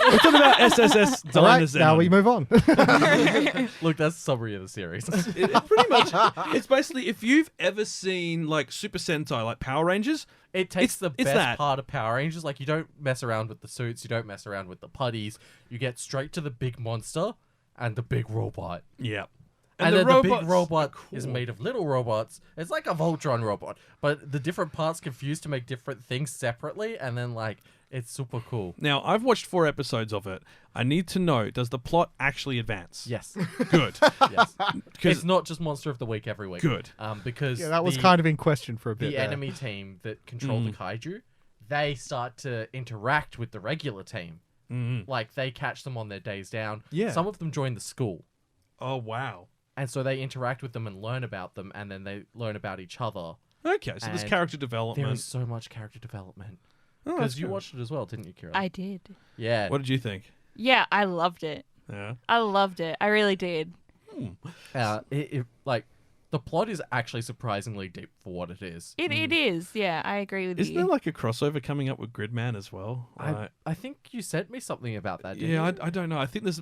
S1: We're talking about SSS
S2: All right,
S1: Dynazen.
S2: now we move on.
S3: Look, that's the summary of the series.
S1: It pretty much, it's basically if you've ever seen like Super Sentai, like Power Rangers.
S3: It takes the
S1: it's
S3: best
S1: that.
S3: part of Power Rangers. Like, you don't mess around with the suits, you don't mess around with the putties. You get straight to the big monster and the big robot.
S1: Yeah.
S3: And then the big
S1: robots
S3: robot
S1: are
S3: is
S1: cool.
S3: made of little robots. It's like a Voltron robot, but the different parts confused to make different things separately, and then, like, it's super cool.
S1: Now, I've watched 4 episodes of it. I need to know, does the plot actually advance?
S3: Yes.
S1: Good.
S3: Yes.
S1: 'Cause-
S3: It's not just Monster of the Week every week.
S1: Good.
S3: Because
S2: Yeah, that was
S3: the-
S2: kind of in question for a bit
S3: the
S2: there.
S3: enemy team that control the kaiju, they start to interact with the regular team. Like, they catch them on their days down.
S1: Yeah.
S3: Some of them join the school.
S1: Oh, wow.
S3: And so they interact with them and learn about them, and then they learn about each other.
S1: Okay, so there's
S3: And
S1: character
S3: There
S1: development.
S3: is so much character development.
S1: Oh, that's
S3: Because you
S1: good.
S3: watched it as well, didn't you, Kira?
S7: I did.
S3: Yeah.
S1: What did you think?
S7: Yeah, I loved it.
S1: Yeah.
S7: I loved it. I really did.
S3: Like, the plot is actually surprisingly deep for what it is.
S7: It is. Yeah, I agree with
S1: Isn't
S7: you.
S1: there like a crossover coming up with Gridman as well?
S3: I think you sent me something about that, didn't
S1: Yeah,
S3: you?
S1: I don't know. I think there's.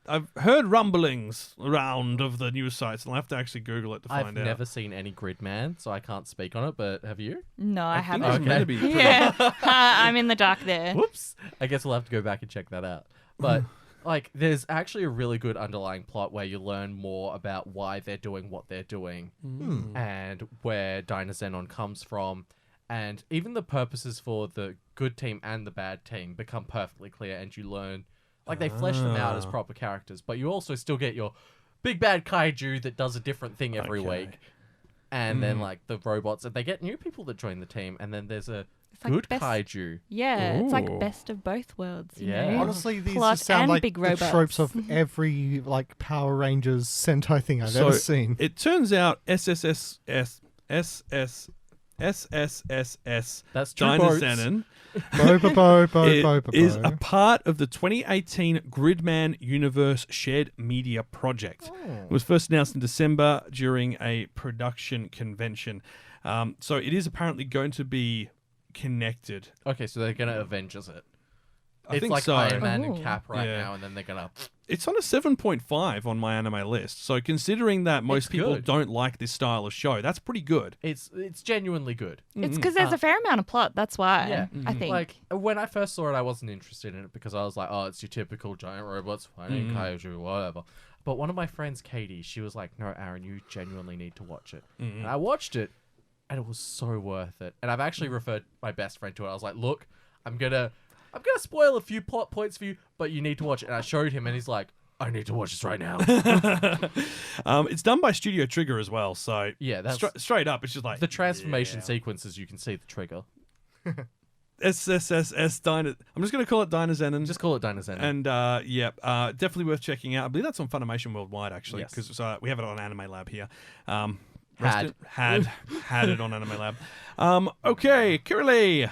S1: I've heard rumblings around of the news sites, and I'll have to actually Google it to
S3: I've
S1: find out.
S3: never seen any Gridman, so I can't speak on it, but have you?
S7: No, I
S1: think
S7: haven't.
S1: it's
S3: Okay.
S1: meant to be pretty-
S7: Yeah, I'm in the dark there.
S3: Whoops. I guess we'll have to go back and check that out. But like, there's actually a really good underlying plot where you learn more about why they're doing what they're doing and where Dynazenon comes from. And even the purposes for the good team and the bad team become perfectly clear, and you learn, like, they flesh them out as proper characters, but you also still get your big bad kaiju that does a different thing every
S1: Okay.
S3: week. And then, like, the robots, and they get new people that join the team, and then there's a
S7: like
S3: good
S7: best-
S3: kaiju.
S7: Yeah, it's like
S1: Ooh.
S7: best of both worlds. You
S3: Yeah.
S7: know?
S2: Honestly, these
S7: Plot
S2: just sound
S7: and
S2: like
S7: big
S2: the
S7: robots.
S2: tropes of every like Power Rangers Sentai thing I've ever seen.
S1: It turns out SSS
S3: That's two boats.
S1: Dynazenon is a part of the 2018 Gridman Universe Shared Media Project. It was first announced in December during a production convention. So it is apparently going to be connected.
S3: Okay, so they're gonna Avengers it.
S1: I
S3: It's
S1: think
S3: like
S1: so.
S3: Iron Man and
S7: Ooh.
S3: Cap right
S1: Yeah.
S3: now, and then they're gonna.
S1: It's on a 7.5 on my anime list. So considering that most
S3: It's
S1: people
S3: good.
S1: don't like this style of show, that's pretty good.
S3: It's genuinely good.
S7: It's because there's a fair amount of plot. That's why.
S3: Yeah.
S7: I think.
S3: Like, when I first saw it, I wasn't interested in it because I was like, oh, it's your typical giant robots fighting kaiju, whatever. But one of my friends, Katie, she was like, no, Aaron, you genuinely need to watch it. And I watched it, and it was so worth it. And I've actually referred my best friend to it. I was like, look, I'm gonna spoil a few plot points for you, but you need to watch it. And I showed him, and he's like, I need to watch this right now.
S1: It's done by Studio Trigger as well, so
S3: Yeah, that's
S1: straight up. It's just like
S3: the transformation
S1: yeah.
S3: sequences. You can see the trigger.
S1: SSSS Dyna. I'm just going to call it Dynazenon.
S3: Just call it Dynazenon.
S1: And definitely worth checking out. I believe that's on Funimation Worldwide actually,
S3: Yes.
S1: because we have it on Anime Lab here.
S3: Had
S1: Had it on Anime Lab. Okay, Kirili,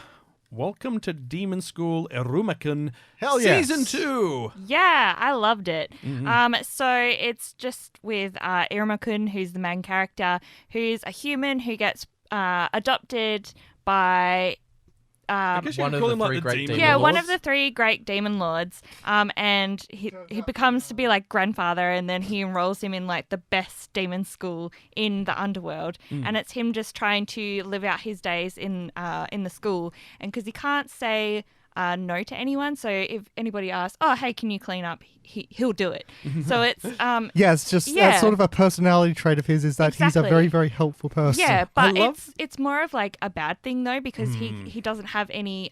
S1: welcome to Demon School Erumakun
S2: Hell yes.
S1: Season 2.
S7: Yeah, I loved it. So it's just with Iruma-kun, who's the main character, who's a human who gets adopted by
S1: I guess you
S3: one
S1: could
S3: of
S1: call
S3: the
S1: him like
S3: three
S1: the
S3: great
S1: demon
S3: demon
S7: yeah, one
S1: lords.
S7: of the 3 great demon lords, and he becomes to be like grandfather, and then he enrolls him in like the best demon school in the underworld, and it's him just trying to live out his days in the school, and because he can't say no to anyone, so if anybody asks, "Oh, hey, can you clean up?" He'll do it. So it's
S2: Yeah, it's just
S7: Yeah.
S2: that's sort of a personality trait of his is that he's a
S7: Exactly.
S2: very, very helpful person.
S7: yeah, but
S1: love-
S7: it's more of like a bad thing though, because he doesn't have any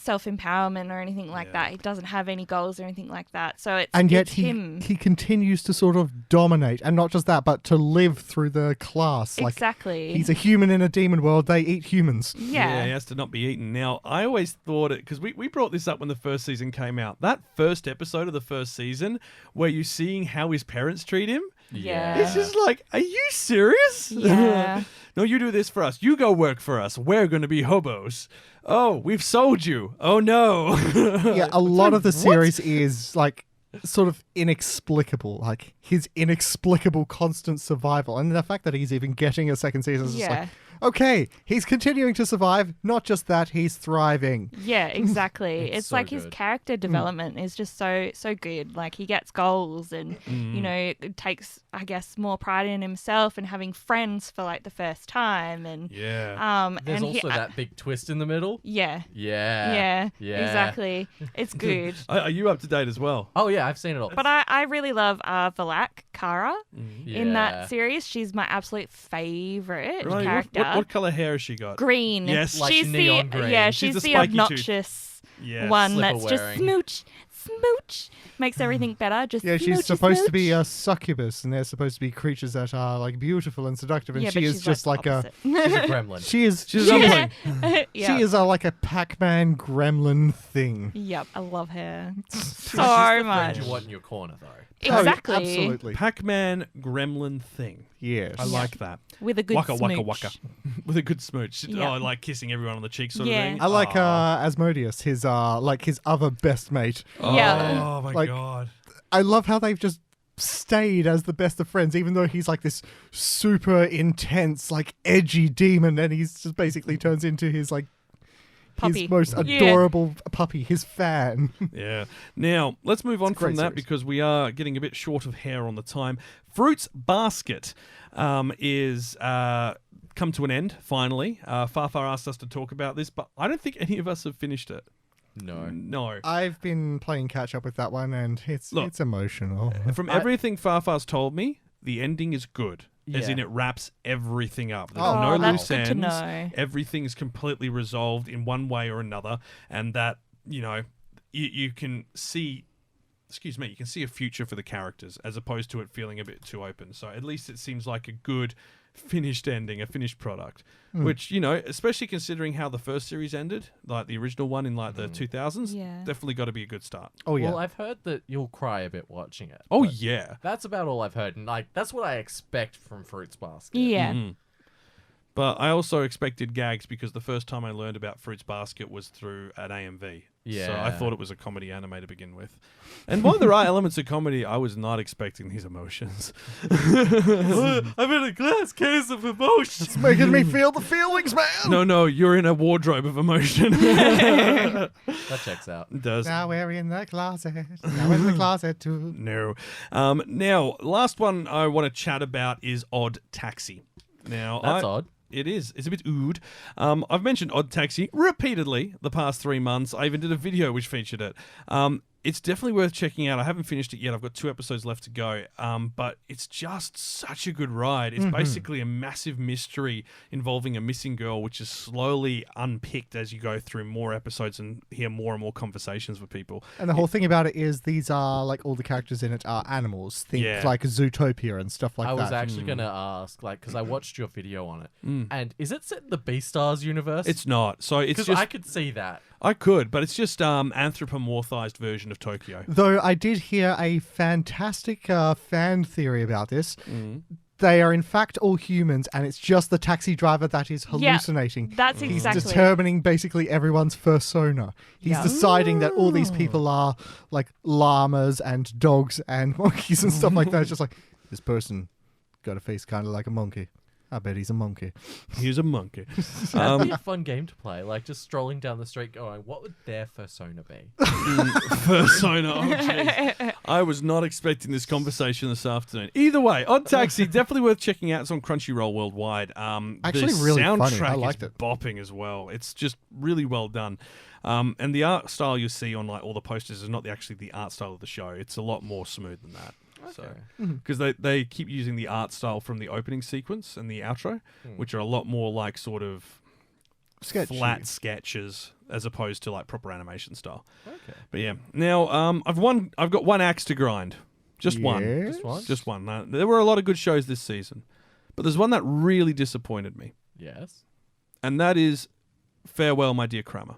S7: self-empowerment or anything like that. He doesn't have any goals or anything like that. So
S2: And yet
S7: it's him.
S2: he continues to sort of dominate, and not just that, but to live through the class. Like
S7: Exactly.
S2: he's a human in a demon world. They eat humans.
S7: yeah.
S1: he has to not be eaten. Now, I always thought it, because we brought this up when the first season came out. That first episode of the first season, where you're seeing how his parents treat him,
S7: Yeah.
S1: it's just like, are you serious?
S7: Yeah.
S1: No, you do this for us. You go work for us. We're going to be hobos. Oh, we've sold you. Oh, no.
S2: Yeah, a lot of the series is like sort of inexplicable, like his inexplicable constant survival, and the fact that he's even getting a second season is just
S7: Yeah.
S2: like, okay, he's continuing to survive. Not just that, he's thriving.
S7: Yeah, exactly.
S3: It's
S7: it's
S3: so
S7: like his
S3: good.
S7: character development is just so good. Like he gets goals, and you know, it takes, I guess, more pride in himself and having friends for like the first time, and
S1: Yeah.
S3: There's
S7: and
S3: also that big twist in the middle.
S7: yeah,
S3: Yeah.
S7: exactly. It's good.
S1: Are you up to date as well?
S3: Oh yeah, I've seen it all.
S7: But I really love Valak Kara in
S3: Yeah.
S7: that series. She's my absolute favorite
S1: Right,
S7: character.
S1: what color hair has she got?
S7: Green.
S1: Yes.
S3: Like
S7: she's
S3: neon
S7: the
S3: green.
S7: yeah.
S1: She's
S7: She's,
S1: the
S7: the
S1: spiky tooth.
S7: obnoxious
S1: Yes.
S7: one
S3: Slipper
S7: that's just
S3: wearing.
S7: smooch, makes everything better. Just
S2: Yeah, she's
S7: smoochy
S2: supposed to be
S7: smooch.
S2: a succubus, and they're supposed to be creatures that are like beautiful and seductive, and
S7: yeah,
S2: she
S7: but
S2: is
S7: she's
S2: just like a.
S3: She's a gremlin.
S2: She's
S1: She's a
S7: yeah.
S1: dumpling.
S2: she is a like a Pac-Man gremlin thing.
S7: Yep, I love her so
S3: She's the friend
S7: much.
S3: you want in your corner, though.
S2: Oh,
S7: Exactly.
S2: absolutely.
S1: Pac-Man gremlin thing.
S2: Yes.
S1: I like that.
S7: With a good
S1: Waka waka
S7: smooch.
S1: waka. With a good smooch.
S7: Yeah.
S1: Oh, like kissing everyone on the cheek sort
S7: Yeah.
S1: of thing.
S2: I like
S1: Aw.
S2: Asmodeus, his like his other best mate.
S7: Yeah.
S1: Oh my
S2: Like-
S1: god.
S2: I love how they've just stayed as the best of friends, even though he's like this super intense, like edgy demon, and he's just basically turns into his like
S7: Puppy.
S2: his most
S7: Yeah.
S2: adorable puppy, his fan.
S1: Yeah. Now, let's move on
S2: It's a great
S1: from that
S2: series.
S1: because we are getting a bit short of hair on the time. Fruits Basket is come to an end, finally. Farfar asked us to talk about this, but I don't think any of us have finished it.
S3: No.
S1: No.
S2: I've been playing catch up with that one, and it's
S1: Look.
S2: emotional.
S1: From everything Farfar's told me, the ending is good. As
S3: Yeah.
S1: in, it wraps everything up. There's
S2: Oh,
S1: no
S7: that's
S1: loose
S7: good to
S1: ends.
S7: know.
S1: Everything's completely resolved in one way or another, and that you can see. Excuse me. You can see a future for the characters as opposed to it feeling a bit too open. So at least it seems like a good finished ending, a finished product. Which especially considering how the first series ended, like the original one in like the 2000s,
S7: Yeah.
S1: definitely got to be a good start.
S2: Oh yeah.
S3: Well, I've heard that you'll cry a bit watching it.
S1: Oh
S3: but
S1: yeah.
S3: That's about all I've heard, and like that's what I expect from Fruits Basket.
S7: Yeah.
S1: Mhm. But I also expected gags because the first time I learned about Fruits Basket was through an AMV. So I
S3: Yeah.
S1: thought it was a comedy anime to begin with. And while there are elements of comedy, I was not expecting these emotions. I'm in a glass case of emotion.
S2: It's making me feel the feelings, man.
S1: No, you're in a wardrobe of emotion.
S3: That checks out.
S1: It does.
S2: Now we're in the closet. Now we're in the closet too.
S1: No. Now, last one I want to chat about is Odd Taxi. Now,
S3: That's odd.
S1: It is. It's a bit ood. I've mentioned Odd Taxi repeatedly the past 3 months. I even did a video which featured it. It's definitely worth checking out. I haven't finished it yet. I've got 2 episodes left to go. But it's just such a good ride. It's basically a massive mystery involving a missing girl, which is slowly unpicked as you go through more episodes and hear more and more conversations with people.
S2: And the whole thing about it is these are, like, all the characters in it are animals. Think like Zootopia and stuff like
S3: I
S2: that.
S3: was actually going to ask, like, because I watched your video on it. And is it set in the Beastars universe?
S1: It's not. So it's
S3: Because
S1: just...
S3: I could see that.
S1: I could, but it's just anthropomorphized version of Tokyo.
S2: Though I did hear a fantastic fan theory about this.
S1: Mm.
S2: They are in fact all humans, and it's just the taxi driver that is hallucinating.
S7: That's
S2: He's
S7: exactly.
S2: determining basically everyone's persona. He's deciding that all these people are like llamas and dogs and monkeys and stuff like that. It's just like, this person got a face kind of like a monkey. I bet he's a monkey.
S1: He's a monkey.
S3: That'd be a fun game to play. Like, just strolling down the street going, what would their persona be?
S1: Persona. Oh, jeez. I was not expecting this conversation this afternoon. Either way, Odd Taxi, definitely worth checking out. It's on Crunchyroll worldwide.
S2: Actually,
S1: the
S2: really funny.
S1: soundtrack
S2: I liked
S1: is
S2: it.
S1: bopping as well. It's just really well done. And the art style you see on like all the posters is not actually the art style of the show. It's a lot more smooth than that. So, because they keep using the art style from the opening sequence and the outro, which are a lot more like sort of
S2: Sketchy.
S1: flat sketches as opposed to like proper animation style.
S3: Okay.
S1: But yeah, now I've got one axe to grind, just one,
S2: Yes?
S3: Just one?
S1: just one. There were a lot of good shows this season, but there's one that really disappointed me,
S3: Yes.
S1: and that is Farewell, My Dear Kramer.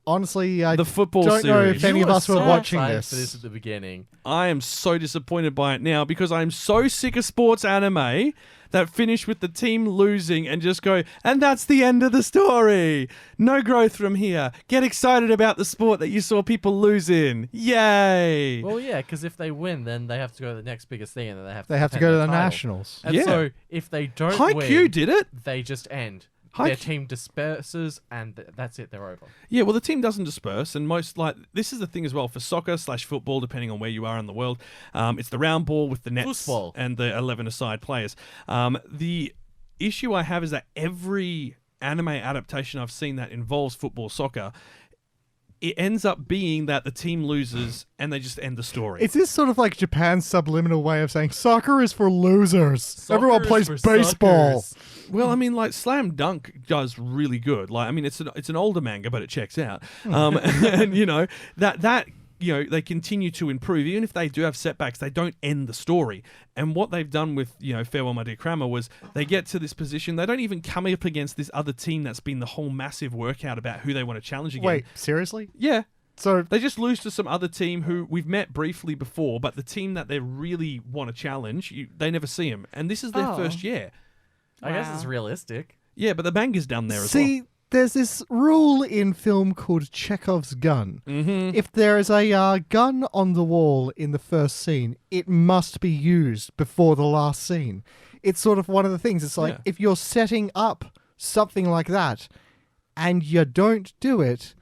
S2: Honestly, I
S1: The football
S2: don't know
S1: series.
S2: if any
S3: You
S2: of
S3: were
S2: us were
S3: so
S2: watching
S3: excited
S2: this.
S3: for this at the beginning.
S1: I am so disappointed by it now because I'm so sick of sports anime that finish with the team losing and just go, and that's the end of the story. No growth from here. Get excited about the sport that you saw people lose in. Yay.
S3: Well, yeah, because if they win, then they have to go to the next biggest thing, and then they have to
S2: go to the
S3: defend their title.
S2: nationals.
S3: And
S1: Yeah.
S3: so if they don't
S1: Haikyuu
S3: win,
S1: did it.
S3: they just end.
S1: Haikyuu-
S3: Their team disperses, and that's it. They're over.
S1: Yeah, well, the team doesn't disperse, and this is the thing as well for soccer/football, depending on where you are in the world. It's the round ball with the nets
S3: Football.
S1: and the 11-a-side players. The issue I have is that every anime adaptation I've seen that involves football, soccer, it ends up being that the team loses and they just end the story.
S2: Is this sort of like Japan's subliminal way of saying soccer is for losers? Everyone
S3: Soccer is
S2: plays
S3: for
S2: baseball.
S3: suckers.
S1: Well, I mean, like Slam Dunk does really good. Like, I mean, it's an older manga, but it checks out. And you know that you know they continue to improve, even if they do have setbacks. They don't end the story. And what they've done with Farewell, My Dear Kramer was they get to this position. They don't even come up against this other team that's been the whole massive workout about who they want to challenge again.
S2: Wait, seriously?
S1: Yeah.
S2: So
S1: They just lose to some other team who we've met briefly before, but the team that they really want to challenge, they never see them. And this is their
S7: Oh.
S1: first year.
S3: I guess it's
S7: Wow.
S3: realistic.
S1: Yeah, but the manga's down there as well.
S2: see, there's this rule in film called Chekhov's gun.
S1: Mm-hmm.
S2: If there is a gun on the wall in the first scene, it must be used before the last scene. It's sort of one of the things. It's like
S1: Yeah.
S2: if you're setting up something like that and you don't do it,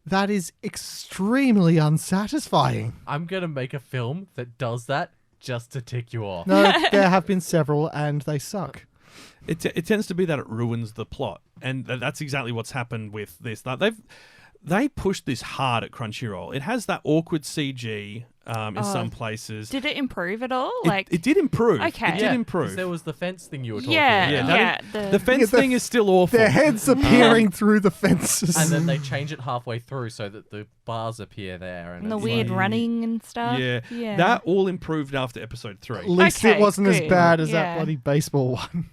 S2: that is extremely unsatisfying.
S3: I'm gonna make a film that does that just to tick you off.
S2: No, there have been several and they suck.
S1: It tends to be that it ruins the plot, and that's exactly what's happened with this. Like, they pushed this hard at Crunchyroll. It has that awkward CG in some places.
S7: Did it improve at all?
S1: It did improve.
S7: Okay.
S1: It did
S3: Yeah, 'cause
S1: improve.
S3: there was the fence thing you were talking
S7: Yeah,
S3: about.
S1: Yeah,
S7: yeah.
S1: the fence
S2: Yeah, the-
S1: thing is still awful.
S2: Their heads appearing through the fences.
S3: And then they change it halfway through so that the bars appear there. And
S7: And the
S3: it's
S7: weird
S3: like,
S7: running and stuff.
S1: Yeah.
S7: Yeah.
S1: That all improved after episode 3.
S2: At least
S7: Okay,
S2: it wasn't as
S7: good.
S2: bad as that
S7: Yeah.
S2: bloody baseball one.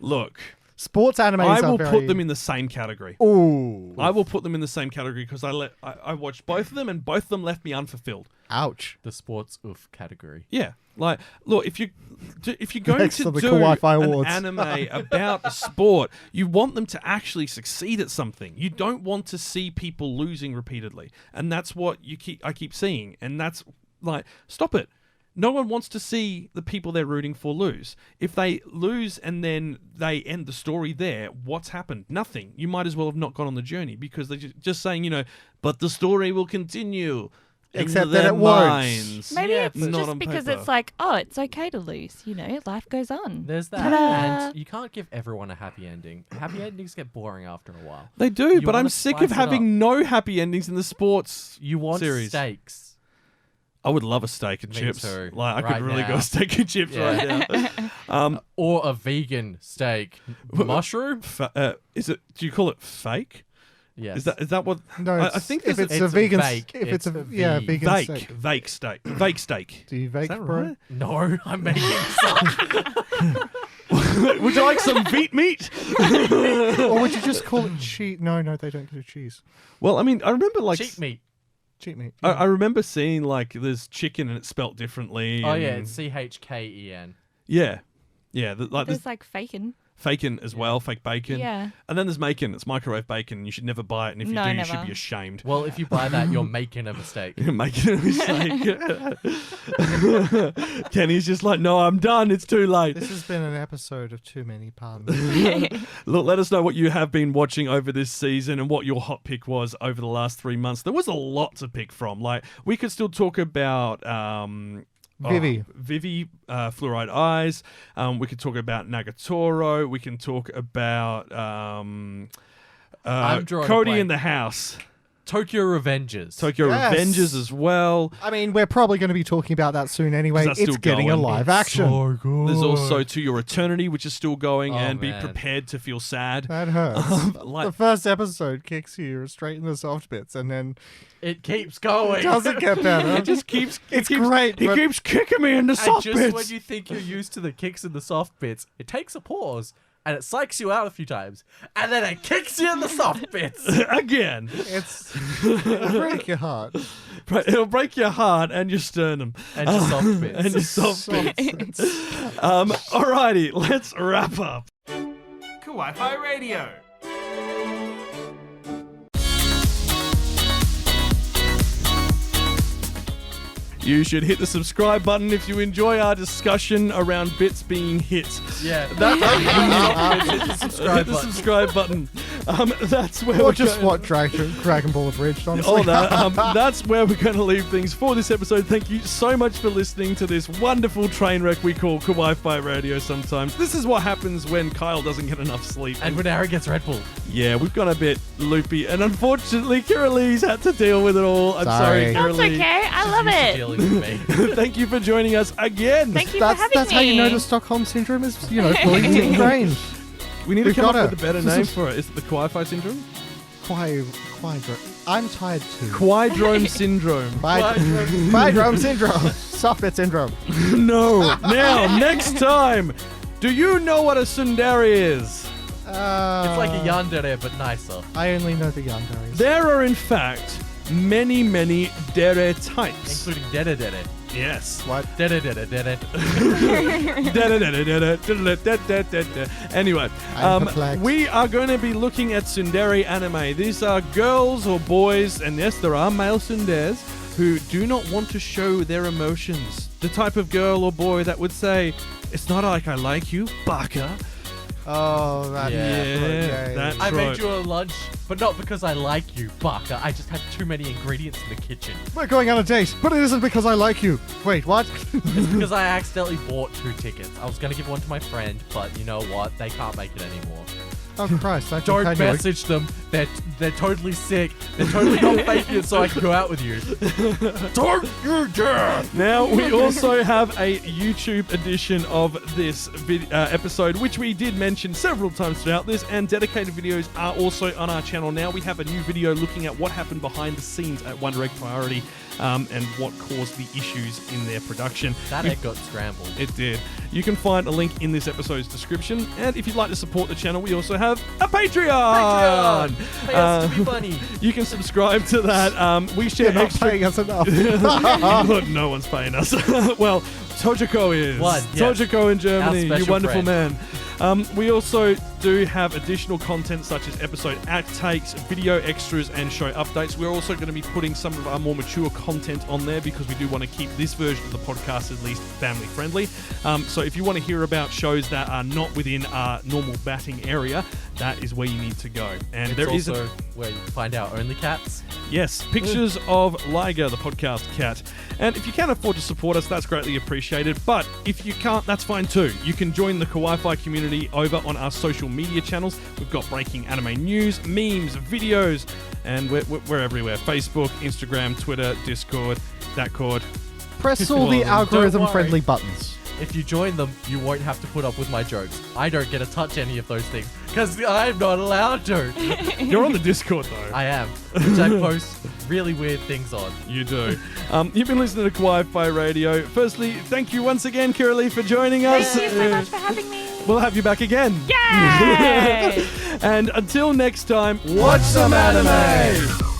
S1: Look.
S2: Sports animes
S1: I
S2: are
S1: will
S2: very...
S1: put them in the same category.
S2: Ooh.
S1: I will put them in the same category because I watched both of them and both of them left me unfulfilled.
S2: Ouch.
S3: the sports oof category.
S1: Yeah, like look, if you're going
S2: Next
S1: to
S2: to the
S1: do
S2: Kawaii
S1: an
S2: Awards.
S1: anime about a sport, you want them to actually succeed at something. You don't want to see people losing repeatedly, and that's what I keep seeing, and that's like, stop it. No one wants to see the people they're rooting for lose. If they lose and then they end the story there, what's happened? Nothing. You might as well have not gone on the journey because they're just saying, but the story will continue. in
S2: Except
S1: their
S2: that it won't.
S1: minds.
S7: Maybe
S3: Yeah,
S7: it's
S3: but-
S1: Not
S7: just
S1: on
S7: because
S1: paper.
S7: it's like, oh, it's okay to lose. You know, life goes on.
S3: There's that.
S7: Ta-da!
S3: And you can't give everyone a happy ending. Happy endings get boring after a while.
S1: They do,
S3: You
S1: but I'm
S3: wanna
S1: sick
S3: spice
S1: of
S3: it
S1: having no happy endings in the sports
S3: You want
S1: series.
S3: stakes.
S1: I would love a steak and
S3: Me
S1: chips.
S3: too.
S1: Like I
S3: Right
S1: could really go
S3: now.
S1: steak and chips
S3: Yeah.
S1: right now.
S3: Or a vegan steak. Mushroom?
S1: Is it? Do you call it fake?
S3: Yes.
S1: Is that what?
S2: No,
S1: I think
S2: if
S1: there's
S2: it's
S3: a-
S2: a vegan,
S3: Vake.
S2: if it's
S3: It's
S2: a
S3: a
S2: vegan
S1: Vake,
S2: steak.
S1: Vake steak, Vake steak.
S2: Do you
S1: Is
S2: bake,
S1: that
S2: bro?
S1: right?
S3: No, I'm making some.
S1: Would you like some beet meat?
S2: Or would you just call it cheese? No, they don't do cheese.
S1: Well, I mean, I remember like
S3: Cheap meat.
S2: Cheap meat.
S1: I remember seeing like there's chicken and it's spelt differently.
S3: Oh, yeah,
S1: and-
S3: it's CHKEN.
S1: yeah. Like
S7: There's
S1: there's
S7: like faking.
S1: faking as well, fake bacon.
S7: Yeah.
S1: And then there's macon. It's microwave bacon. You should never buy it, and if you
S7: No,
S1: do, you should
S7: never.
S1: be ashamed.
S3: Well, if you buy that, you're making a mistake.
S1: You're making a mistake. Kenny's just like, no, I'm done. It's too late.
S2: This has been an episode of Too Many Puns.
S1: Look, let us know what you have been watching over this season and what your hot pick was over the last 3 months. There was a lot to pick from. Like, we could still talk about
S2: Vivi.
S1: Vivi, Fluoride Eyes. We could talk about Nagatoro. We can talk about
S3: I'm drawing a
S1: Cody
S3: blank.
S1: in the House.
S3: Tokyo Revengers.
S2: Yes.
S1: Tokyo Revengers as well.
S2: I mean, we're probably going to be talking about that soon anyway.
S1: 'Cause that's
S2: It's
S1: still
S2: getting a
S1: going.
S2: live action.
S1: There's also To Your Eternity, which is still going,
S3: Oh,
S1: and be
S3: man.
S1: prepared to feel sad.
S2: That hurts.
S1: Like-
S2: The first episode kicks you straight in the soft bits, and then
S3: It keeps going.
S2: it doesn't get better.
S1: It just keeps.
S2: It's great,
S1: He
S2: but-
S1: keeps kicking me in the
S3: And
S1: soft
S3: just
S1: bits.
S3: when you think you're used to the kicks and the soft bits, it takes a pause and it psychs you out a few times, and then it kicks you in the soft bits.
S1: Again,
S2: it'll break your heart.
S1: it'll break your heart and your sternum
S3: And your soft bits.
S1: and your soft bits. Alrighty, let's wrap up.
S5: Kawaii Radio.
S1: You should hit the subscribe button if you enjoy our discussion around bits being hit.
S3: Yeah.
S1: Hit the
S3: subscribe
S1: subscribe button. That's where
S2: Or
S1: we're
S2: just
S1: going-
S2: what Dragon Ball Abridged, honestly.
S1: all that. That's where we're going to leave things for this episode. Thank you so much for listening to this wonderful train wreck we call Kawaii Radio sometimes. This is what happens when Kyle doesn't get enough sleep.
S3: And when Aaron gets Red Bull.
S1: Yeah, we've gone a bit loopy, and unfortunately, Kira Lee's had to deal with it all. I'm sorry,
S2: Sorry.
S1: Kira
S7: That's
S1: Lee.
S7: okay. I love
S3: Used to
S7: it.
S3: dealing with me.
S1: Thank you for joining us again.
S7: Thank you for
S2: That's
S7: having me.
S2: how you know the Stockholm Syndrome is, fully ingrained.
S1: We need to
S2: We've
S1: come up
S2: got
S1: with
S2: it.
S1: a better name for it. Is it the Kawaii syndrome?
S2: I'm tired too.
S1: Quadrome syndrome.
S2: Biodrome Syndrome. Soft bit syndrome.
S1: No. Now, next time, do you know what a tsundere is?
S3: It's like a yandere, but nicer.
S2: I only know the yandaris.
S1: There are, in fact, many dere types.
S3: Including Dede Dede.
S1: Yes.
S2: What?
S3: Dede Dede Dede.
S1: Anyway,
S2: I'm perplexed.
S1: we are going to be looking at tsundere anime. These are girls or boys, and yes, there are male tsunderes who do not want to show their emotions. The type of girl or boy that would say, "It's not like I like you, baka."
S2: Oh, that.
S1: Yeah, that
S3: I made
S1: trope.
S3: you a lunch, but not because I like you, Baka. I just had too many ingredients in the kitchen.
S2: We're going on a date, but it isn't because I like you. Wait, what?
S3: It's because I accidentally bought 2 tickets. I was going to give one to my friend, but you know what? They can't make it anymore.
S2: Oh, Christ. I
S3: Don't
S2: can you-
S3: message them. They're totally sick. They're totally not faking it so I can go out with you. Don't you dare!
S1: Now, we also have a YouTube edition of this episode, which we did mention several times throughout this, and dedicated videos are also on our channel now. We have a new video looking at what happened behind the scenes at Wonder Egg Priority and what caused the issues in their production.
S3: That egg got scrambled.
S1: It did. You can find a link in this episode's description, and if you'd like to support the channel, we also have a Patreon!
S3: Pay us to be funny.
S1: You can subscribe to that. We share
S2: You're not
S1: extra...
S2: paying us enough.
S1: Look, no one's paying us. Well, Tojiko is.
S3: One, yes.
S1: Tojiko in Germany,
S3: Our
S1: you
S3: special
S1: wonderful
S3: friend.
S1: man. We also do have additional content such as episode outtakes, video extras, and show updates. We're also going to be putting some of our more mature content on there because we do want to keep this version of the podcast at least family friendly. So if you want to hear about shows that are not within our normal batting area, that is where you need to go. And
S3: It's
S1: there is
S3: also where you find our only cats.
S1: Yes, pictures of Liger, the podcast cat. And if you can afford to support us, that's greatly appreciated. But if you can't, that's fine too. You can join the Kawaii-Fi community over on our social media channels. We've got breaking anime news, memes, videos, and we're everywhere. Facebook, Instagram, Twitter, Discord, Datcord.
S2: Press all the
S3: Don't
S2: algorithm-friendly
S3: worry.
S2: buttons.
S3: If you join them, you won't have to put up with my jokes. I don't get to touch any of those things because I'm not allowed to.
S1: You're on the Discord though.
S3: I am, which I post really weird things on.
S1: You do. You've been listening to Kawaii-Fi Radio. Firstly, thank you once again, Kira Lee, for joining us.
S7: Thank you so much for having me.
S1: We'll have you back again.
S7: Yay!
S1: And until next time, watch some anime!